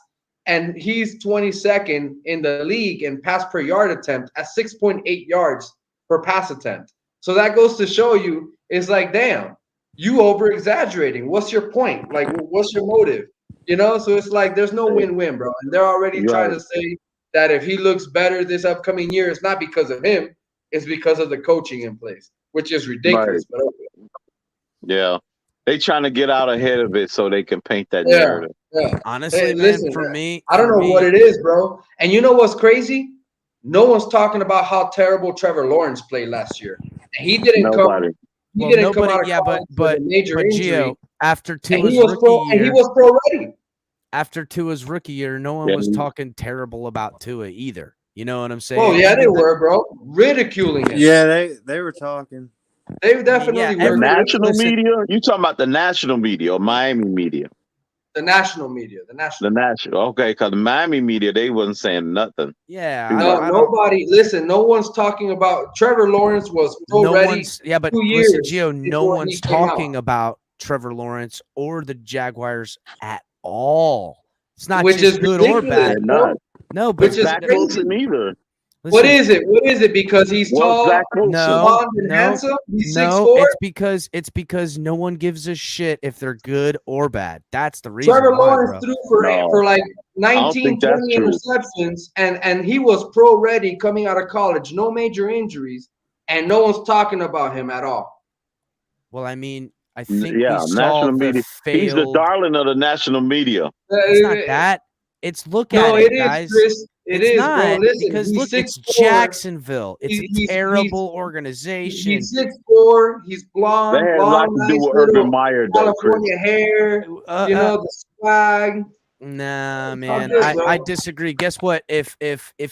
and he's 22nd in the league in pass per yard attempt at 6.8 yards per pass attempt. So that goes to show you, it's like, damn, you over exaggerating. What's your point? Like, what's your motive? You know, so it's like there's no win-win, bro. And they're already trying to say that if he looks better this upcoming year, it's not because of him, it's because of the coaching in place, which is ridiculous. But okay. Yeah. They trying to get out ahead of it so they can paint that narrative. Yeah. Honestly, Hey, man, listen, for me, I don't know what it is, bro. And you know what's crazy? No one's talking about how terrible Trevor Lawrence played last year. And he didn't come out of college with a major injury. Gio, after Tua's and he was pro ready. After Tua's rookie year, no one was talking terrible about Tua either. You know what I'm saying? Oh yeah, they were, bro, ridiculing him. Yeah, they were talking. They definitely were. National media? You talking about the national media or Miami media? The national media. The national. Okay, because the Miami media, they wasn't saying nothing. Yeah. No, nobody. Listen, no one's talking about Trevor Lawrence was pro ready. Yeah, but 2 listen, years Gio, no before one's he came out. talking about Trevor Lawrence or the Jaguars at all. It's not Which just is good or ridiculous, bad. bro. No, but Which is Zach crazy. Wilson either. What is it? What is it? Because he's tall, blonde, and handsome. He's 6'4". It's because no one gives a shit if they're good or bad. That's the reason. Trevor why, Lawrence bro. threw for like 19, 20 interceptions, and he was pro ready coming out of college, no major injuries, and no one's talking about him at all. Well, I mean, I think we saw national the media. failed. He's the darling of the national media. It's not that. It's look at No, it, it is, guys. Chris. It It's is, not, bro. Listen, because he's look, it's 6'4". Jacksonville. It's a terrible organization. He's 6'4". He's blonde, That has a lot long, to do nice with little Urban Meyer, though, Chris. California hair. You know, the swag. Nah, It's man, all good, bro. I disagree. Guess what? If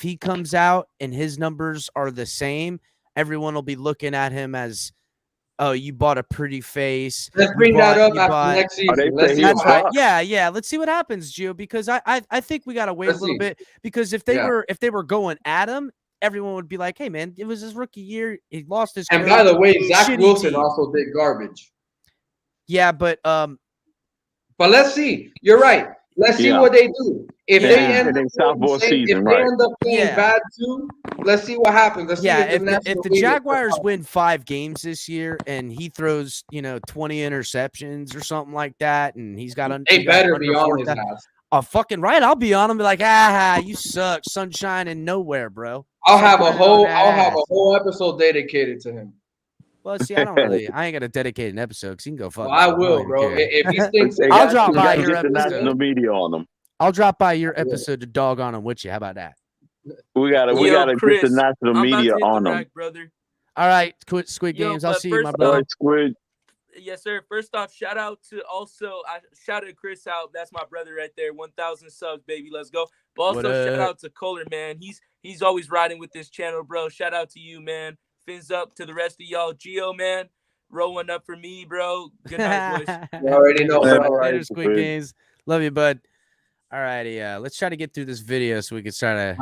he comes out and his numbers are the same, everyone will be looking at him as, oh, you bought a pretty face. Let's bring that up after next season. Let's see That's what right. happens. Yeah. Let's see what happens, Gio, because I think we gotta wait a little bit, because if they were going at him, everyone would be like, hey man, it was his rookie year. He lost his And coach. by the way, Zach Shitty Wilson team. also did garbage. Yeah, but let's see. You're right. Let's see what they do. If they end up playing bad too, let's see what happens. Let's see if the Jaguars win 5 games this year and he throws 20 interceptions or something like that, and he's got they better be on his ass. Oh, fucking right. I'll be on him. Be like, you suck. Sunshine and nowhere, bro. I'll have a whole episode dedicated to him. Well, see, I ain't gonna dedicate an episode because he can go fuck. Well, I will, bro. If he thinks, I'll drop by your the national episode. media on them. I'll drop by your episode to dog on him with you. How about that? We gotta Chris, get the national media on them. Brother. All right, quit Squid Games. I'll see you, my brother. Squid. Yes, sir. First off, shout out to I shouted Chris out. That's my brother right there. 1,000 subs, baby. Let's go. But also shout out to Kohler, man. He's always riding with this channel, bro. Shout out to you, man. Fins up to the rest of y'all. Gio, man. Roll one up for me, bro. Good night, boys. You already know. Later, Squid Games. Love you, bud. All righty, let's try to get through this video so we can start a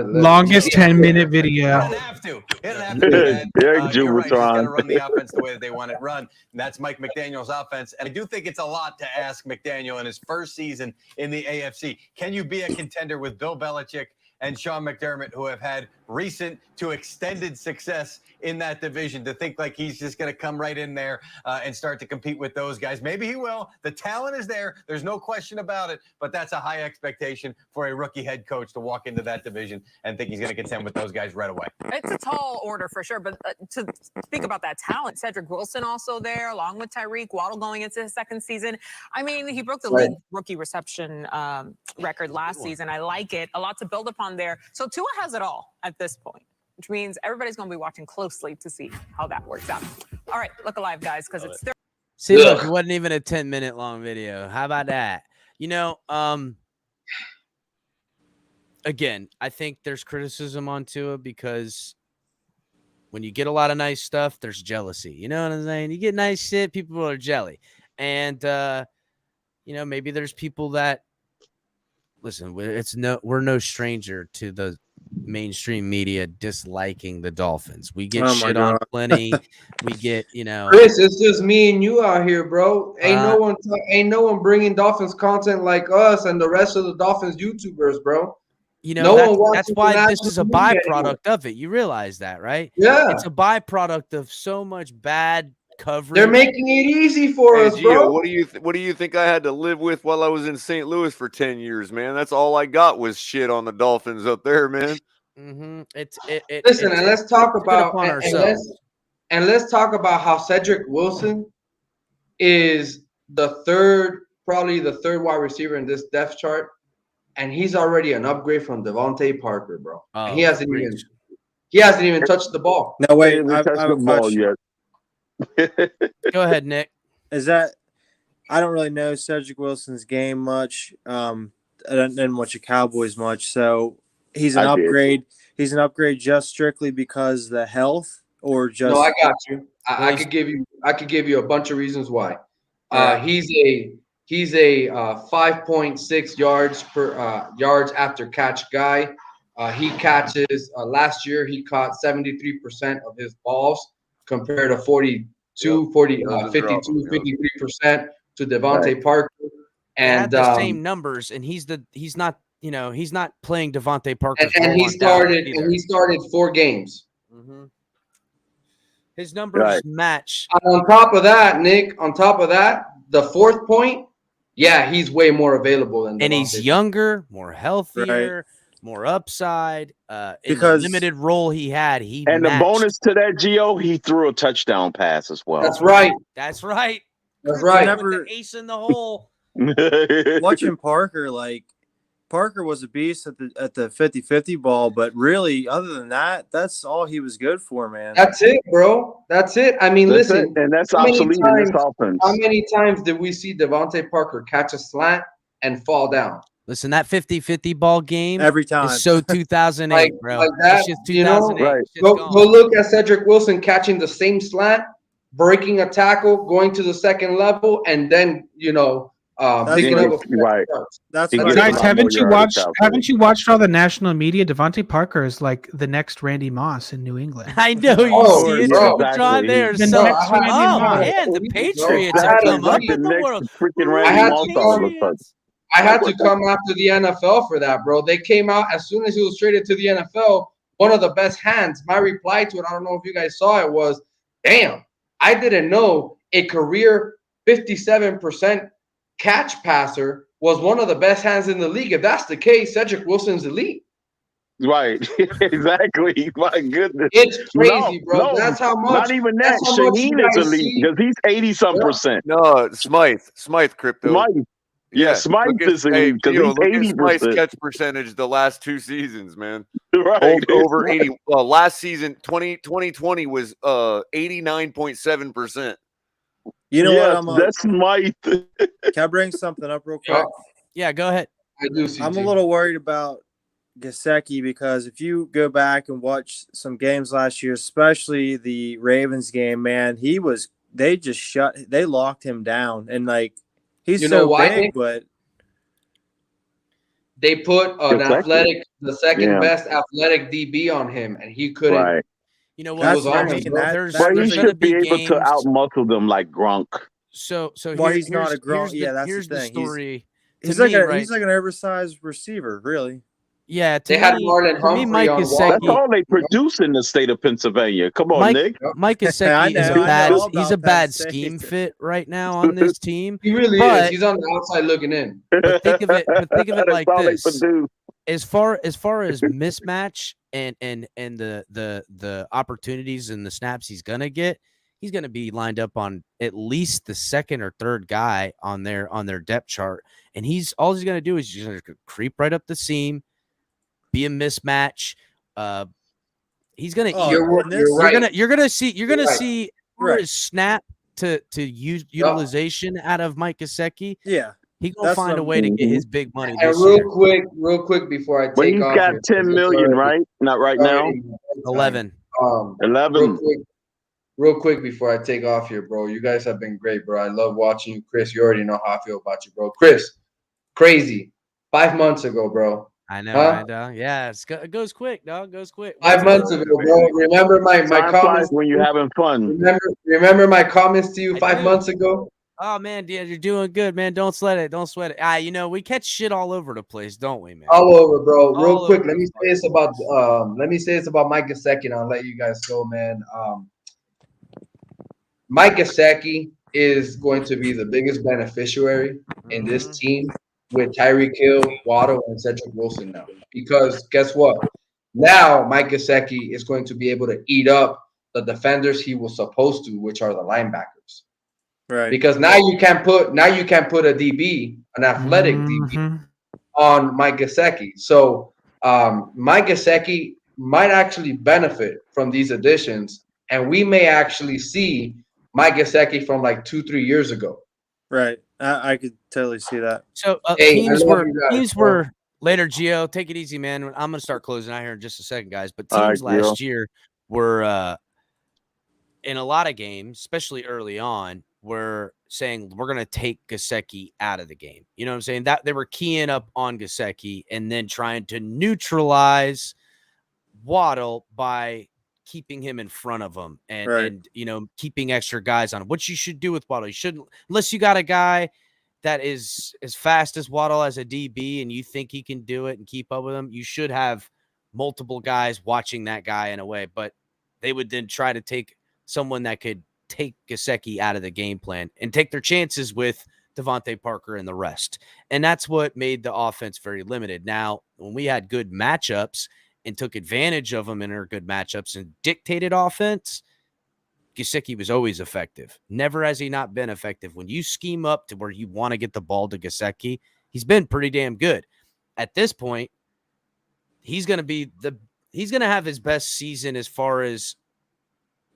longest 10-minute video. It doesn't have to. It doesn't have to. Man. You're right. He's got to run the offense the way that they want it run. And that's Mike McDaniel's offense. And I do think it's a lot to ask McDaniel in his first season in the AFC. Can you be a contender with Bill Belichick and Sean McDermott, who have had recent to extended success in that division, to think like he's just going to come right in there and start to compete with those guys? Maybe he will. The talent is there. There's no question about it. But that's a high expectation for a rookie head coach to walk into that division and think he's going to contend with those guys right away. It's a tall order for sure. But to speak about that talent, Cedric Wilson also there, along with Tyreek Waddle going into his second season. I mean, he broke the league rookie reception record last season. I like it. A lot to build upon there. So Tua has it all at this point, which means everybody's going to be watching closely to see how that works out. All right, look alive, guys, because it's See, look, it wasn't even a 10-minute long video. How about that? You know, again, I think there's criticism on Tua because when you get a lot of nice stuff, there's jealousy. You know what I'm saying? You get nice shit, people are jelly. And maybe there's people that listen, we're no stranger to the mainstream media disliking the Dolphins. We get shit on plenty. We get, Chris, it's just me and you out here, bro. Ain't no one bringing Dolphins content like us and the rest of the Dolphins YouTubers, bro. That's why this is a byproduct of it. You realize that, right? Yeah. It's a byproduct of so much bad coverage. They're making it easy for us, bro. What do you think I had to live with while I was in St. Louis for 10 years, man? That's all I got was shit on the Dolphins up there, man. Mm-hmm. Listen, and let's talk about and let's talk about how Cedric Wilson is probably the third wide receiver in this depth chart. And he's already an upgrade from Devontae Parker, bro. He hasn't even touched the ball. No, wait, I have the a ball question. yet. Go ahead, Nick. I don't really know Cedric Wilson's game much. I didn't watch the Cowboys much, so he's an upgrade. He's an upgrade just strictly because the health, or just. No, I got you. I could give you a bunch of reasons why. He's a 5.6 yards after catch guy. He catches last year. He caught 73% of his balls compared to 53% to Devontae Parker. And they had the same numbers, and he's not playing Devontae Parker. And he started 4 games. Mm-hmm. His numbers match. And on top of that, Nick, the fourth point. Yeah, he's way more available than. And he's younger, more healthier, more upside. Because the limited role he had, and matched. The bonus to that, Gio, he threw a touchdown pass as well. That's right. That's right. That's right. Never the ace in the hole. Watching Parker was a beast at the 50-50 ball, but really, other than that, that's all he was good for, man. That's it, bro. That's it. I mean, listen, and that's obsolete in this offense. How many times did we see Devontae Parker catch a slant and fall down? Listen, that 50-50 ball game every time is so 2008, bro. Like that, it's just 2008. Go look at Cedric Wilson catching the same slant, breaking a tackle, going to the second level, and then picking up That's guys. Haven't you watched all the national media? Devontae Parker is like the next Randy Moss in New England. I know you see it, John. There's the next Randy Moss. Man, the Patriots have come up in the world. I had to come after the NFL for that, bro. They came out as soon as he was traded to the NFL. One of the best hands. My reply to it, I don't know if you guys saw it, was, "Damn, I didn't know a career 57% catch passer was one of the best hands in the league." If that's the case, Cedric Wilson's elite. Right. Exactly. My goodness. It's crazy, bro. No, that's how much. Not even that. Shaheen is elite because he's 80-some%. No, Smythe crypto. Smythe. Yeah, Smythe is elite because he's 80%. Smythe's catch percentage the last 2 seasons, man. Right. Over 80. Last season, 2020 was 89.7%. You know what? That's Smythe. Can I bring something up real quick? Yeah, go ahead. I'm a little worried about Gesicki because if you go back and watch some games last year, especially the Ravens game, man, they locked him down, and he's so big, but they put the second best athletic DB on him, and he couldn't. Right. You know what? He should be able to outmuscle them like Gronk. So he's not a Gronk. Yeah, that's the thing. Story. He's like an oversized receiver, really. Yeah, they had Marlon Humphrey Mike on Gesicki, that's all they produce in the state of Pennsylvania. Come on, Nick. Mike Gesicki is a bad scheme fit right now on this team. He really is. He's on the outside looking in. But think of it like this: as far as mismatch and the opportunities and the snaps he's gonna get, he's gonna be lined up on at least the second or third guy on their depth chart, and all he's gonna do is he's gonna creep right up the seam. Be a mismatch. He's gonna. You're gonna see his snap to use utilization out of Mike Gesicki. Yeah, He gonna find a way to get his big money And this year. real quick before I Well, take he's off got here, 10 million, right? Not right now. 11. 11. Real quick before I take off here, bro. You guys have been great, bro. I love watching you, Chris. You already know how I feel about you, bro. Chris, crazy. 5 months ago, bro. I know, Huh? right, dog? Yeah, it goes quick, dog. It goes quick. 5 months ago, bro. Remember my Time comments flies when you're having fun. Remember my comments to you I 5 do. months ago? Oh man, dude, you're doing good, man. Don't sweat it. Don't sweat it. You know, we catch shit all over the place, don't we, man? All over, bro. Real All quick, over let me say this about Mike Gesicki, and I'll let you guys go, man. Mike Gesicki is going to be the biggest beneficiary in this team with Tyreek Hill, Waddle, and Cedric Wilson now. Because guess what? Now Mike Gesicki is going to be able to eat up the defenders he was supposed to, which are the linebackers. Right. Because now you can't put a DB, an athletic DB, on Mike Gesicki. So Mike Gesicki might actually benefit from these additions, and we may actually see Mike Gesicki from like 2-3 years ago. Right. I could totally see that. So teams were later, Gio. Take it easy, man. I'm gonna start closing out here in just a second, guys. But teams last year were in a lot of games, especially early on, were saying we're gonna take Gesicki out of the game. You know what I'm saying? That they were keying up on Gesicki and then trying to neutralize Waddle by keeping him in front of him and you know, keeping extra guys on him. What you should do with Waddle, you shouldn't, unless you got a guy that is as fast as Waddle as a DB and you think he can do it and keep up with him, you should have multiple guys watching that guy in a way. But they would then try to take someone that could take Gesicki out of the game plan and take their chances with Devontae Parker and the rest. And that's what made the offense very limited. Now, when we had good matchups and took advantage of them in our good matchups and dictated offense, Gesicki was always effective. Never has he not been effective. When you scheme up to where you want to get the ball to Gesicki, he's been pretty damn good. At this point, he's going to have his best season as far as,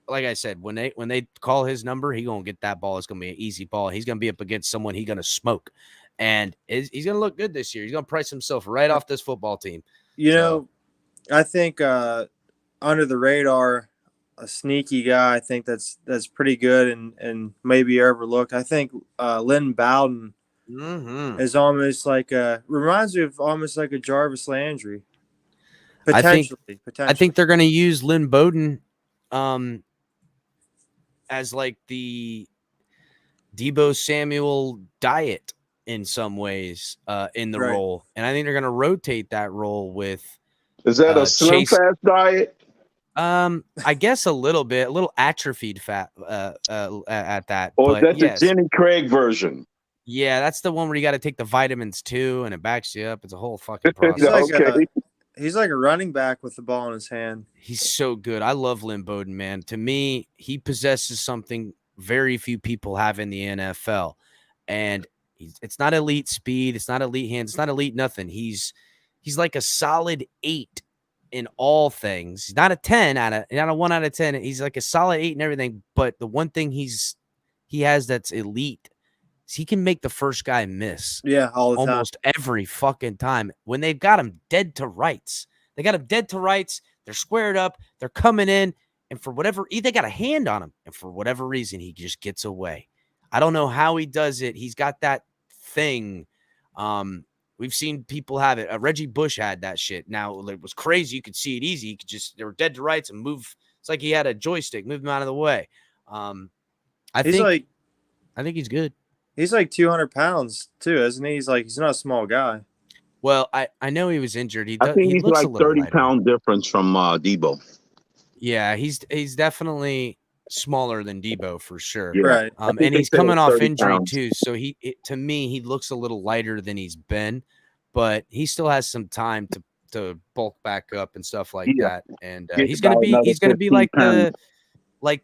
like I said, when they call his number, he's going to get that ball. It's going to be an easy ball. He's going to be up against someone he's going to smoke. And he's going to look good this year. He's going to price himself right off this football team. You know, I think under the radar, a sneaky guy, I think that's pretty good and maybe overlooked. I think Lynn Bowden is almost like reminds me of almost like a Jarvis Landry. Potentially. I think they're going to use Lynn Bowden as like the Deebo Samuel diet in some ways in the role. And I think they're going to rotate that role with Is that a slim fast diet? I guess a little bit, a little atrophied fat at that. Or but that's the Jenny Craig version. Yeah, that's the one where you got to take the vitamins too, and it backs you up. It's a whole fucking process. He's like a running back with the ball in his hand. He's so good. I love Lynn Bowden, man. To me, he possesses something very few people have in the NFL. And it's not elite speed. It's not elite hands. It's not elite nothing. He's like a solid 8 in all things. He's not a 10 not a 1 out of 10. He's like a solid 8 in everything. But the one thing he has that's elite is he can make the first guy miss. Yeah, all the time. Almost every fucking time. When they've got him dead to rights. They got him dead to rights. They're squared up. They're coming in. And for whatever, they got a hand on him. And for whatever reason, he just gets away. I don't know how he does it. He's got that thing. We've seen people have it. Reggie Bush had that shit. Now, it was crazy. You could see it easy. You could just, they were dead to rights and move. It's like he had a joystick, move him out of the way. I think he's good. He's like 200 pounds too, isn't he? He's not a small guy. Well, I know he was injured. I think he's like 30-pound difference from Debo. Yeah, he's definitely smaller than Debo for sure. Yeah. Right. And he's coming off injury too. So to me, he looks a little lighter than he's been, but he still has some time to bulk back up and stuff like that. And he's gonna be like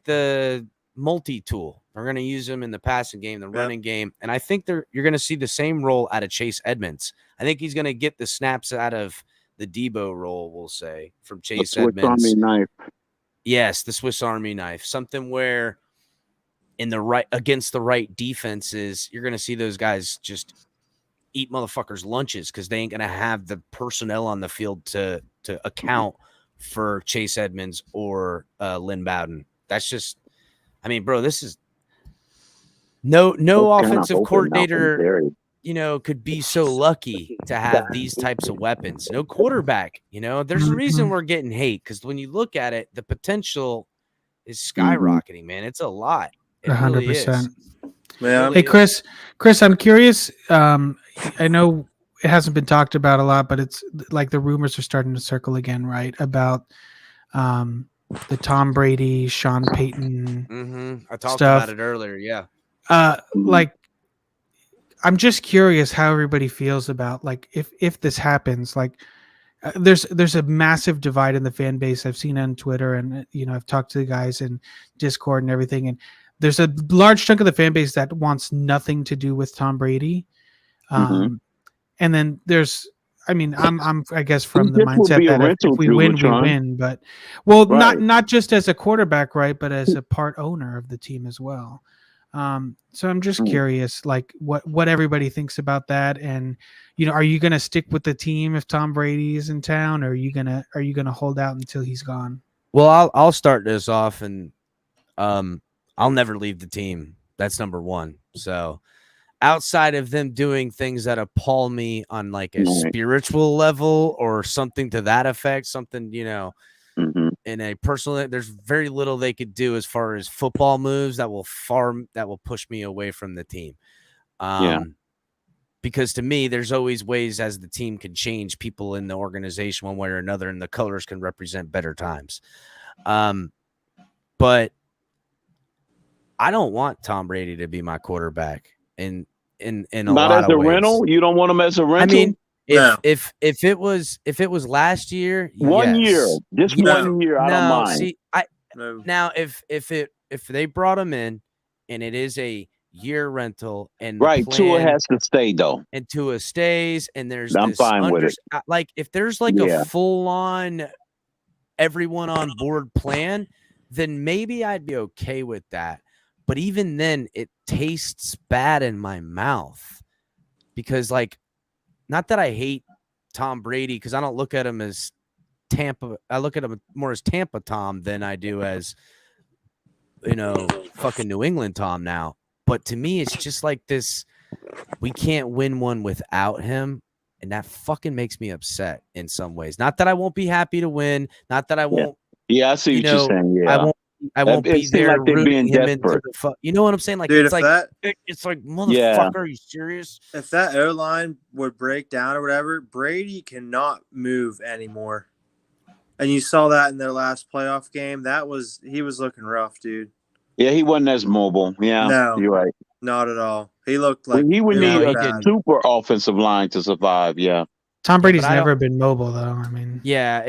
the multi-tool. They're gonna use him in the passing game, the running game, and I think you're gonna see the same role out of Chase Edmonds. I think he's gonna get the snaps out of the Debo role, we'll say, from Chase Edmonds. Army knife. Yes, the Swiss Army knife. Something where against the right defenses, you're going to see those guys just eat motherfuckers' lunches because they ain't gonna have the personnel on the field to account for Chase Edmonds or Lynn Bowden. That's just, I mean, bro, this is no offensive coordinator, could be so lucky to have these types of weapons. No quarterback, there's a reason we're getting hate, because when you look at it, the potential is skyrocketing, man. It's a lot. It 100%. Really is. Yeah. Hey, Chris, I'm curious. I know it hasn't been talked about a lot, but it's like the rumors are starting to circle again, right? About the Tom Brady, Sean Payton. I talked stuff. about it earlier. Yeah. Like, I'm just curious how everybody feels about, like, if this happens, like, there's a massive divide in the fan base. I've seen on Twitter, and I've talked to the guys in Discord and everything, and there's a large chunk of the fan base that wants nothing to do with Tom Brady. And then there's, I guess from the mindset that if we win, we win. But not just as a quarterback, right? But as a part owner of the team as well. So I'm just curious, like what everybody thinks about that. And, are you going to stick with the team if Tom Brady is in town, or are you going to hold out until he's gone? Well, I'll start this off, and, I'll never leave the team. That's number one. So outside of them doing things that appall me on like a spiritual level or something to that effect, something, in a personal, there's very little they could do as far as football moves that will push me away from the team. Because to me, there's always ways as the team can change people in the organization one way or another, and the colors can represent better times. But I don't want Tom Brady to be my quarterback in a not lot as of a ways. rental. You don't want him as a rental. I mean, if it was last year, one year, just 1 year, I don't mind. See, now if they brought him in and it is a year rental, and Tua has to stay though, and Tua stays, and there's I'm fine with it. Like if there's like a full on everyone on board plan, then maybe I'd be okay with that. But even then, it tastes bad in my mouth because, like, not that I hate Tom Brady, because I don't look at him as Tampa. I look at him more as Tampa Tom than I do as, fucking New England Tom now. But to me, it's just like this. We can't win one without him. And that fucking makes me upset in some ways. Not that I won't be happy to win. Not that I won't. Yeah, I see what you're saying. Yeah. I won't be there like rooting him into the you know what I'm saying? Like, dude, it's like motherfucker, are you serious? If that O-line would break down or whatever, Brady cannot move anymore. And you saw that in their last playoff game. He was looking rough, dude. Yeah, he wasn't as mobile. Yeah, no, you're right. Not at all. He looked like he would need a super offensive line to survive. Yeah. Tom Brady's never been mobile, though. I mean, again,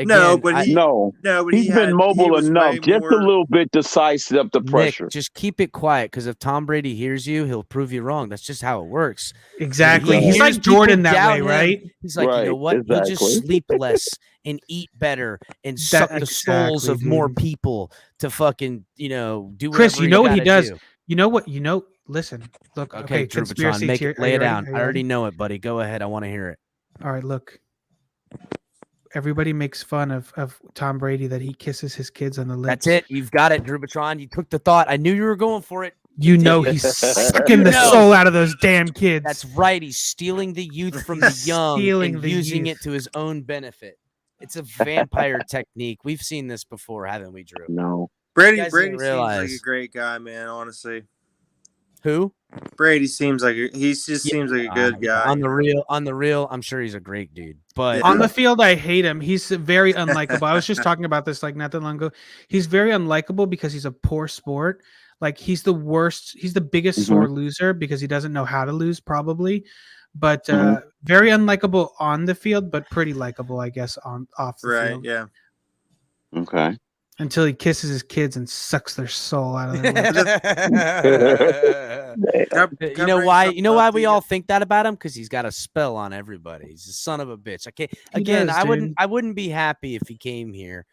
he's been mobile enough, just a little bit to size up the pressure. Nick, just keep it quiet, because if Tom Brady hears you, he'll prove you wrong. That's just how it works. Exactly. He's like Jordan that way, right? He's like, you know what? Exactly. You'll just sleep less and eat better and suck the souls of more people to fucking, do Chris, you know what he does? You know what? Listen, look. Okay, Drew Patron, lay it down. I already know it, buddy. Go ahead. I want to hear it. All right, look. Everybody makes fun of Tom Brady that he kisses his kids on the lips. That's it. You've got it, Drew Patron. You took the thought. I knew you were going for it. He's sucking the soul out of those damn kids. That's right. He's stealing the youth from the young and using it to his own benefit. It's a vampire technique. We've seen this before, haven't we, Drew? No. Brady seems like a great guy, man, honestly. Who? Brady seems like seems like a good guy. On the real, I'm sure he's a great dude. But on the field, I hate him. He's very unlikable. I was just talking about this like not that long ago. He's very unlikable because he's a poor sport. Like he's the worst. He's the biggest sore loser because he doesn't know how to lose, probably. But very unlikable on the field, but pretty likable, I guess, off the field. Yeah. Okay. Until he kisses his kids and sucks their soul out of their lips. You know why we all think that about him? Because he's got a spell on everybody. He's a son of a bitch. I wouldn't be happy if he came here.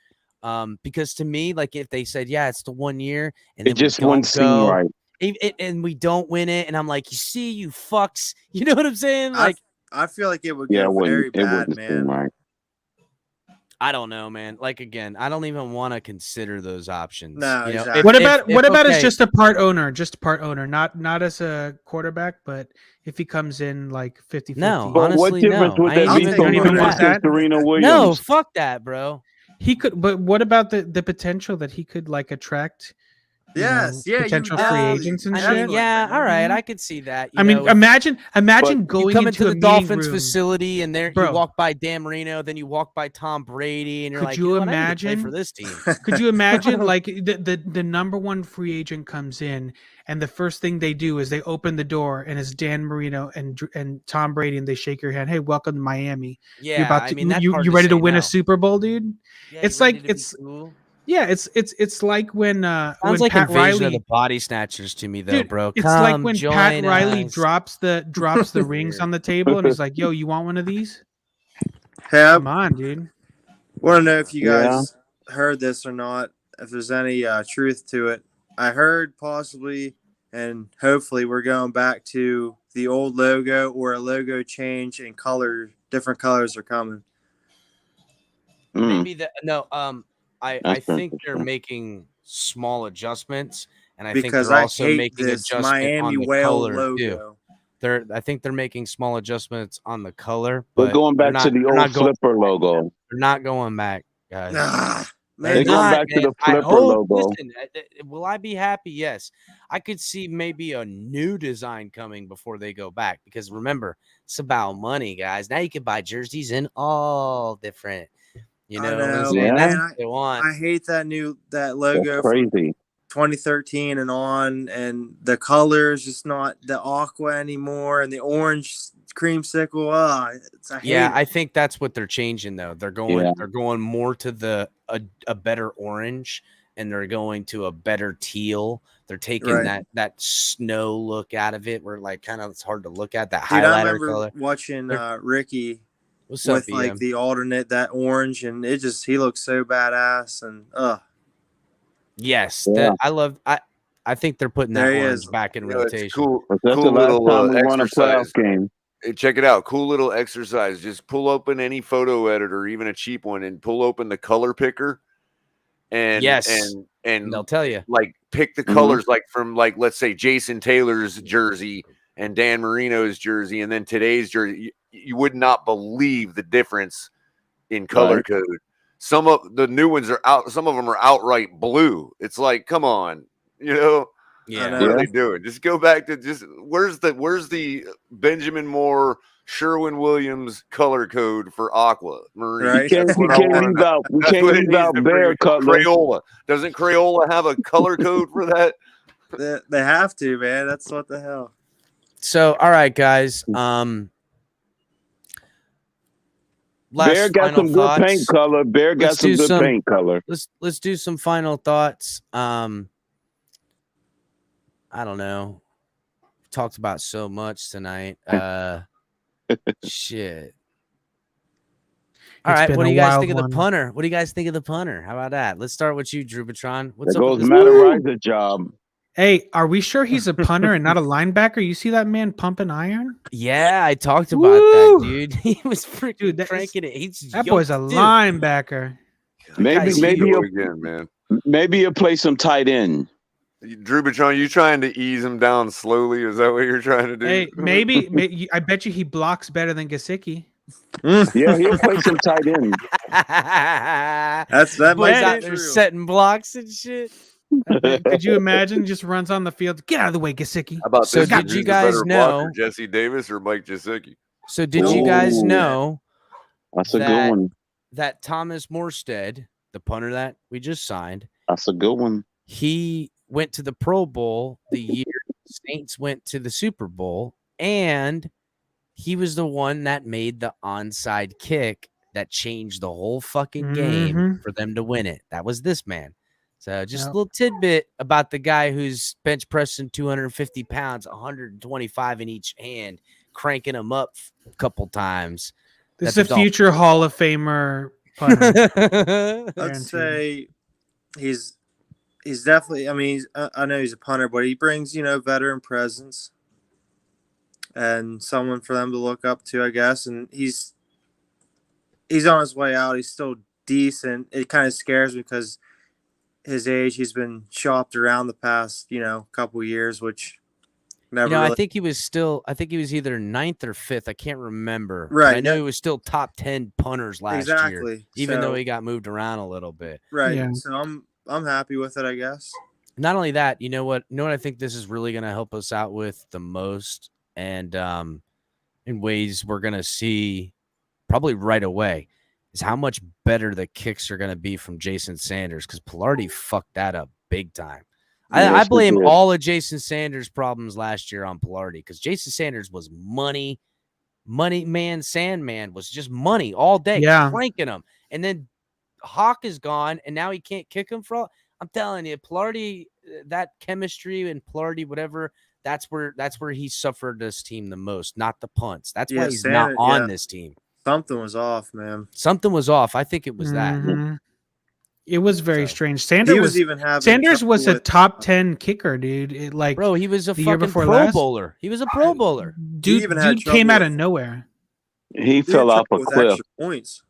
Because to me, like if they said, yeah, it's the 1 year and it just wouldn't seem right. And we don't win it, and I'm like, you see, you fucks. You know what I'm saying? Like I feel like it would go very bad, man. Right. I don't know, man. Like again, I don't even want to consider those options. No, you know, exactly. What about as okay, just a part owner, not as a quarterback, but if he comes in like 50-50. No, But what honestly, difference no. would I that ain't be even from thinking him about versus that. Serena No, Williams? fuck that, bro. He could, but what about the potential that he could like attract? Potential free agents and shit. Yeah, all right, I could see that. I mean, imagine you going come into into a the Dolphins meeting room, facility and there you bro. walk by Dan Marino, then you walk by Tom Brady, and you're Could like, you know what? I need to play imagine for this team? Could you imagine like the number one free agent comes in and the first thing they do is they open the door and it's Dan Marino and Tom Brady and they shake your hand. Hey, welcome to Miami. Yeah, You're about to, I mean, that's you hard you to ready to say win no. a Super Bowl, dude? Yeah, it's you ready like to be it's cool? yeah, it's like when Sounds like Pat Invasion Riley of the Body Snatchers to me, though, Dude, bro. it's like Come when join Pat Riley us. drops the rings on the table and he's like, "Yo, you want one of these?" Have Come on, dude. Want to know if you Yeah. guys heard this or not? If there's any truth to it? I heard possibly, and hopefully, we're going back to the old logo or a logo change in color. Different colors are coming. Maybe no. I That's think they're interesting. making small adjustments, and I Because think they're I also hate making this adjustment Miami on the whale color logo. too. I think they're making small adjustments on the color, We're but going they're back to not. the They're old not going. flipper logo. They're not going back, guys. They're going back to the I flipper hope. logo. Listen, will I be happy? Yes. I could see maybe a new design coming before they go back because remember, it's about money, guys. Now you can buy jerseys in all different. You know, what I'm saying? That's what they want. I hate that logo from Crazy. 2013 and on, and the color is just not the aqua anymore, and the orange creamsicle. I hate it. I think that's what they're changing though. They're going more to a better orange, and they're going to a better teal. They're taking that snow look out of it, where like kind of it's hard to look at that Dude, I highlighter remember color. watching Ricky What's up, with like BM? the alternate that orange, and he looks so badass, and Yes, Yeah. I think they're putting that There he orange is. back in It's rotation. cool. That's the Cool last little time we won a playoff exercise. game. Hey, check it out. Cool little exercise. Just pull open any photo editor, even a cheap one, and pull open the color picker. And and they'll tell you like pick the colors like from like let's say Jason Taylor's jersey and Dan Marino's jersey, and then today's jersey. You would not believe the difference in color code. Some of the new ones are out. Some of them are outright blue. It's like, come on, you know. Yeah. What are they doing? Just go back to where's the Benjamin Moore, Sherwin Williams color code for aqua marine? Right. We can't leave out Bear Cutler. Crayola. Doesn't Crayola have a color code for that? They have to, man. That's what the hell. So, all right, guys. Bear got some good paint color. Bear got some good paint color. Let's do some final thoughts. I don't know. We talked about so much tonight. Shit. All right. What do you guys think of the punter? What do you guys think of the punter? How about that? Let's start with you, Drew Patron. What's There up goes with Matt this? Ariza's job. Hey, are we sure he's a punter and not a linebacker? You see that man pumping iron? Yeah, I talked about that, dude. He was freaking cranking it. That boy's a linebacker. Maybe he'll play some tight end. Drew Patron, you trying to ease him down slowly? Is that what you're trying to do? Hey, maybe I bet you he blocks better than Gesicki. Yeah, he'll play some tight end. That boy's out there setting blocks and shit. Could you imagine? Just runs on the field. Get out of the way, Gesicki. How about this? Did you guys know Jesse Davis or Mike Gesicki? So did you guys know that's a good one? That Thomas Morstead, the punter that we just signed, that's a good one. He went to the Pro Bowl the year the Saints went to the Super Bowl, and he was the one that made the onside kick that changed the whole fucking game for them to win it. That was this man. So just a little tidbit about the guy who's bench pressing 250 pounds, 125 in each hand, cranking them up a couple times. This is a future Hall of Famer punter. I'd say he's definitely. I mean, I know he's a punter, but he brings veteran presence. and someone for them to look up to, I guess. And he's on his way out. He's still decent. It kind of scares me because his age, he's been shopped around the past, couple years, which never really... I think he was either 9th or 5th. I can't remember. Right. I know he was still top 10 punters last year, even though he got moved around a little bit. Right. Yeah. So I'm happy with it, I guess. Not only that, you know what I think this is really going to help us out with the most, and in ways we're going to see probably right away, is how much better the kicks are going to be from Jason Sanders, because Pilardi fucked that up big time. I blame all of Jason Sanders' problems last year on Pilardi, because Jason Sanders was money man, Sandman was just money all day, cranking him. And then Hawk is gone, and now he can't kick him for all. I'm telling you, Pilardi, that chemistry and Pilardi, whatever, that's where he suffered this team the most, not the punts. That's why he's not on this team. Something was off, man. Something was off. I think it was that. It was very strange. Sanders was a top 10 kicker, dude. Bro, he was a fucking Pro Bowler. He was a Pro Bowler. Dude came out of nowhere. He fell off a cliff. Points.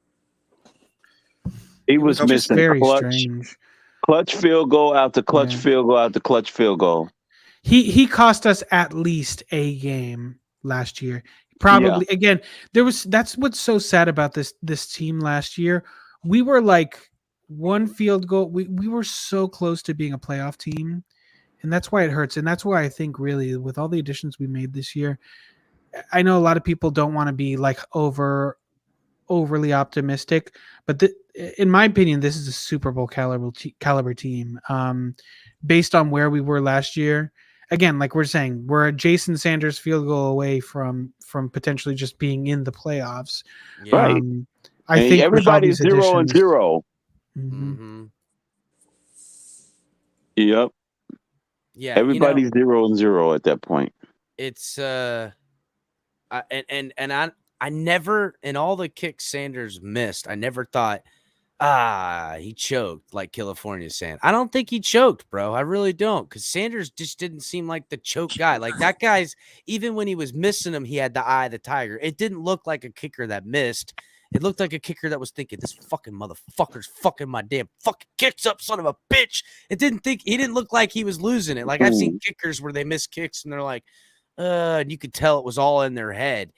He was missing very clutch. Strange. Clutch field goal after clutch field goal after clutch field goal. He cost us at least a game last year. Probably again. That's what's so sad about this team last year. We were like one field goal. We were so close to being a playoff team, and that's why it hurts. And that's why I think really with all the additions we made this year, I know a lot of people don't want to be like overly optimistic, but in my opinion, this is a Super Bowl caliber team. Based on where we were last year, again, like we're saying, we're a Jason Sanders field goal away from potentially just being in the playoffs. Right. I think everybody's 0-0. Mm-hmm. Yep. Yeah. Everybody's 0-0 at that point. It's I never, in all the kicks Sanders missed, I never thought, he choked like California's saying. I don't think he choked, bro. I really don't, because Sanders just didn't seem like the choke guy. Like that guy's, even when he was missing him, he had the eye of the tiger. It didn't look like a kicker that missed. It looked like a kicker that was thinking, this fucking motherfucker's fucking my damn fucking kicks up, son of a bitch. He didn't look like he was losing it. Like I've seen kickers where they miss kicks and they're like, and you could tell it was all in their head.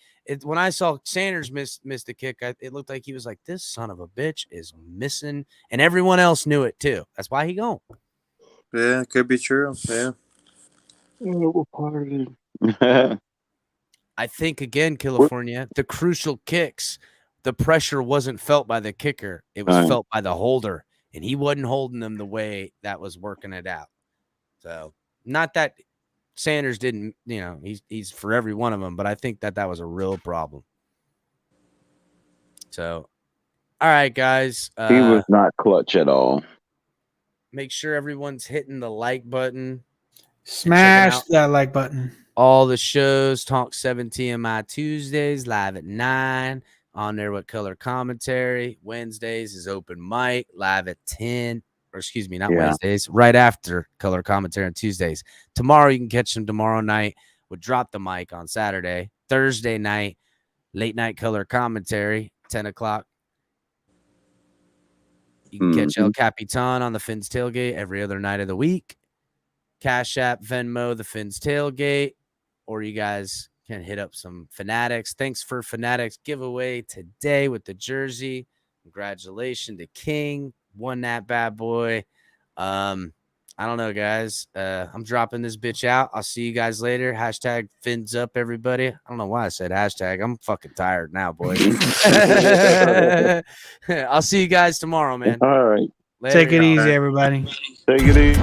When I saw Sanders miss the kick, it looked like he was like, this son of a bitch is missing, and everyone else knew it too. That's why he gone. Yeah, it could be true. Yeah. I think again, California, the crucial kicks, the pressure wasn't felt by the kicker; it was felt by the holder, and he wasn't holding them the way that was working it out. So, not that Sanders didn't, he's for every one of them, but I think that was a real problem. So, all right, guys. He was not clutch at all. Make sure everyone's hitting the like button. Smash that like button. All the shows, Talk 7 TMI Tuesdays, live at 9, on there with color commentary. Wednesdays is open mic, live at 10. Or excuse me, not Wednesdays, right after color commentary on Tuesdays. Tomorrow, you can catch them tomorrow night with Drop the Mic on Saturday. Thursday night, late night color commentary, 10 o'clock. You can catch El Capitan on the Fins Tailgate every other night of the week. Cash App, Venmo, the Fins Tailgate. Or you guys can hit up some Fanatics. Thanks for Fanatics giveaway today with the jersey. Congratulations to King. Won that bad boy. I don't know, guys. I'm dropping this bitch out. I'll see you guys later. Hashtag fins up, everybody. I don't know why I said hashtag. I'm fucking tired now, boys. I'll see you guys tomorrow, man. All right. Later, Take it easy, everybody. Take it easy.